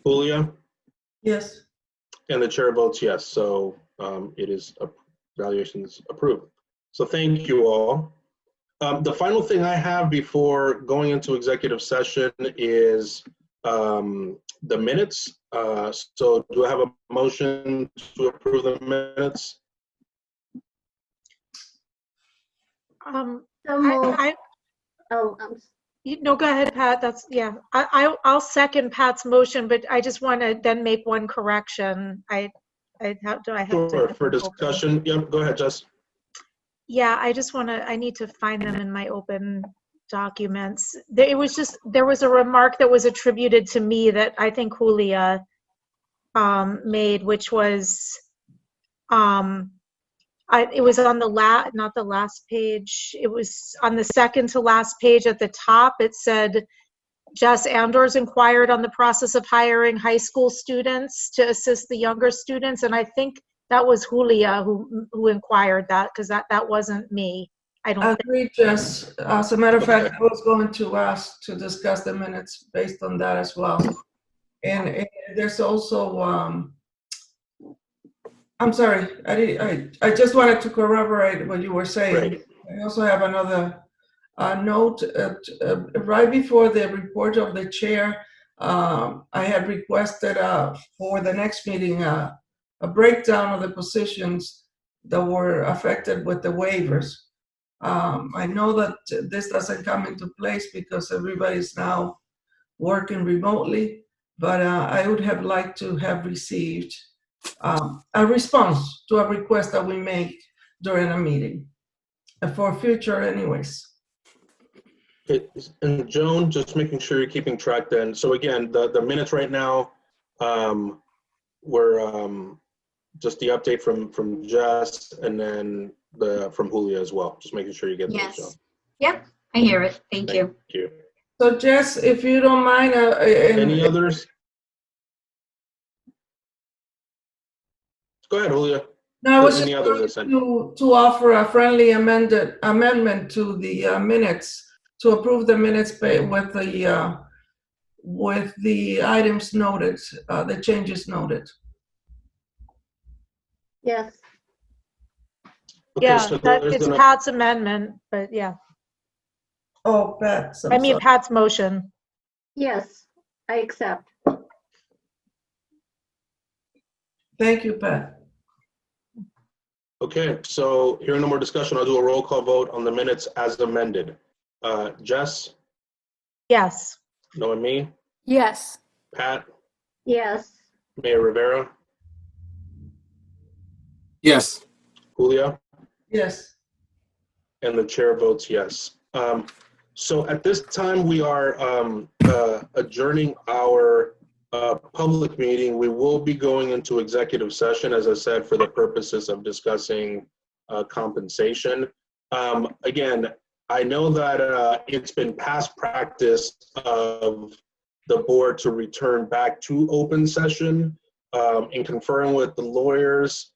Julia? Yes. And the chair votes yes. So it is, evaluation is approved. So thank you all. The final thing I have before going into executive session is the minutes. So do I have a motion to approve the minutes? No, go ahead, Pat. That's, yeah. I'll second Pat's motion, but I just want to then make one correction. Sure, for discussion. Yep, go ahead, Jess. Yeah, I need to find them in my open documents. There was a remark that was attributed to me that I think Julia made, which was, it was on the not the last page. It was on the second to last page at the top. It said, Jess Andors inquired on the process of hiring high school students to assist the younger students. And I think that was Julia who inquired that, because that wasn't me. I don't agree, Jess. As a matter of fact, I was going to ask to discuss the minutes based on that as well. And there's also, I'm sorry, I just wanted to corroborate what you were saying. Right. I also have another note. Right before the report of the chair, I had requested for the next meeting a breakdown of the positions that were affected with the waivers. I know that this doesn't come into place because everybody's now working remotely, but I would have liked to have received a response to a request that we make during a meeting for future anyways. Okay, and Joan, just making sure you're keeping track then. So again, the minutes right now were just the update from Jess and then from Julia as well. Just making sure you get those, Joan. Yep, I hear it. Thank you. Thank you. So Jess, if you don't mind. Any others? Go ahead, Julia. No, I was Any just others? to offer a friendly amendment to the minutes, to approve the minutes with the items noted, the changes noted. Yes. Okay, Yeah, so it's Pat's amendment, but yeah. Oh, Pat. I mean, Pat's motion. Yes, I accept. Thank you, Pat. Okay, so hearing no more discussion, I'll do a roll call vote on the minutes as amended. Jess? Yes. Noemi? Yes. Pat? Yes. Mayor Rivera? Yes. Julia? Yes. And the chair votes yes. So at this time, we are adjourning our public meeting. We will be going into executive session, as I said, for the purposes of discussing compensation. Again, I know that it's been past practice of the board to return back to open session. In conferring with the lawyers,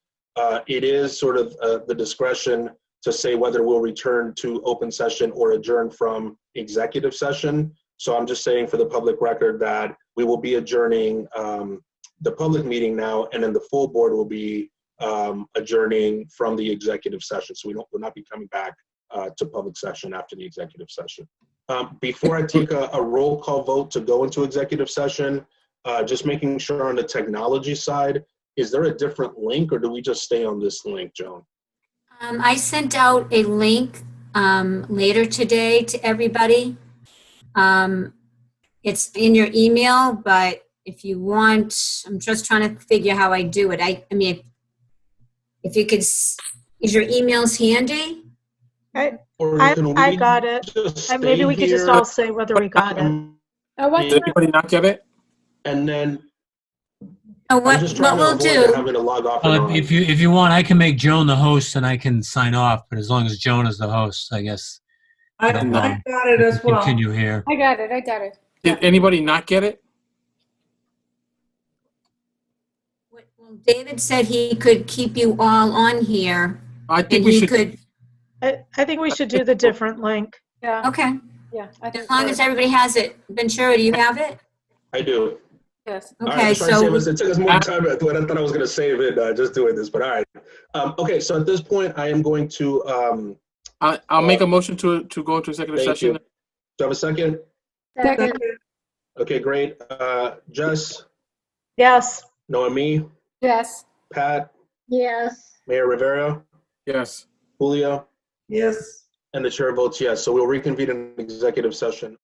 it is sort of the discretion to say whether we'll return to open session or adjourn from executive session. So I'm just saying for the public record that we will be adjourning the public meeting now, and then the full board will be adjourning from the executive session. So we'll not be coming back to public session after the executive session. Before I take a roll call vote to go into executive session, just making sure on the technology side, is there a different link or do we just stay on this link, Joan? I sent out a link later today to everybody. It's in your email, but if you want, I'm just trying to figure how I do it. I mean, if you could, is your emails handy? I got it. Maybe we could just all say whether we got it. Did anybody not get it? And then what we'll do, having to log off and on. If you want, I can make Joan the host and I can sign off. But as long as Joan is the host, I guess. I got it as well. Continue here. I got it. Did anybody not get it? well, David said he could keep you all on here. I think we should. I think we should do the different link. Yeah. Okay. Yeah. As long as everybody has it. Ventura, do you have it? I do. Yes. Okay, it took us more time than I thought I was going to save it just doing this, but all right. Okay, so at this point, I am going to. I'll make a motion to go into executive session. You. Do I have a second? Second. Okay, great. Jess? Yes. Noemi? Yes. Pat? Yes. Mayor Rivera? Yes. Julio? Yes. And the chair votes yes. So we'll reconvene in executive session.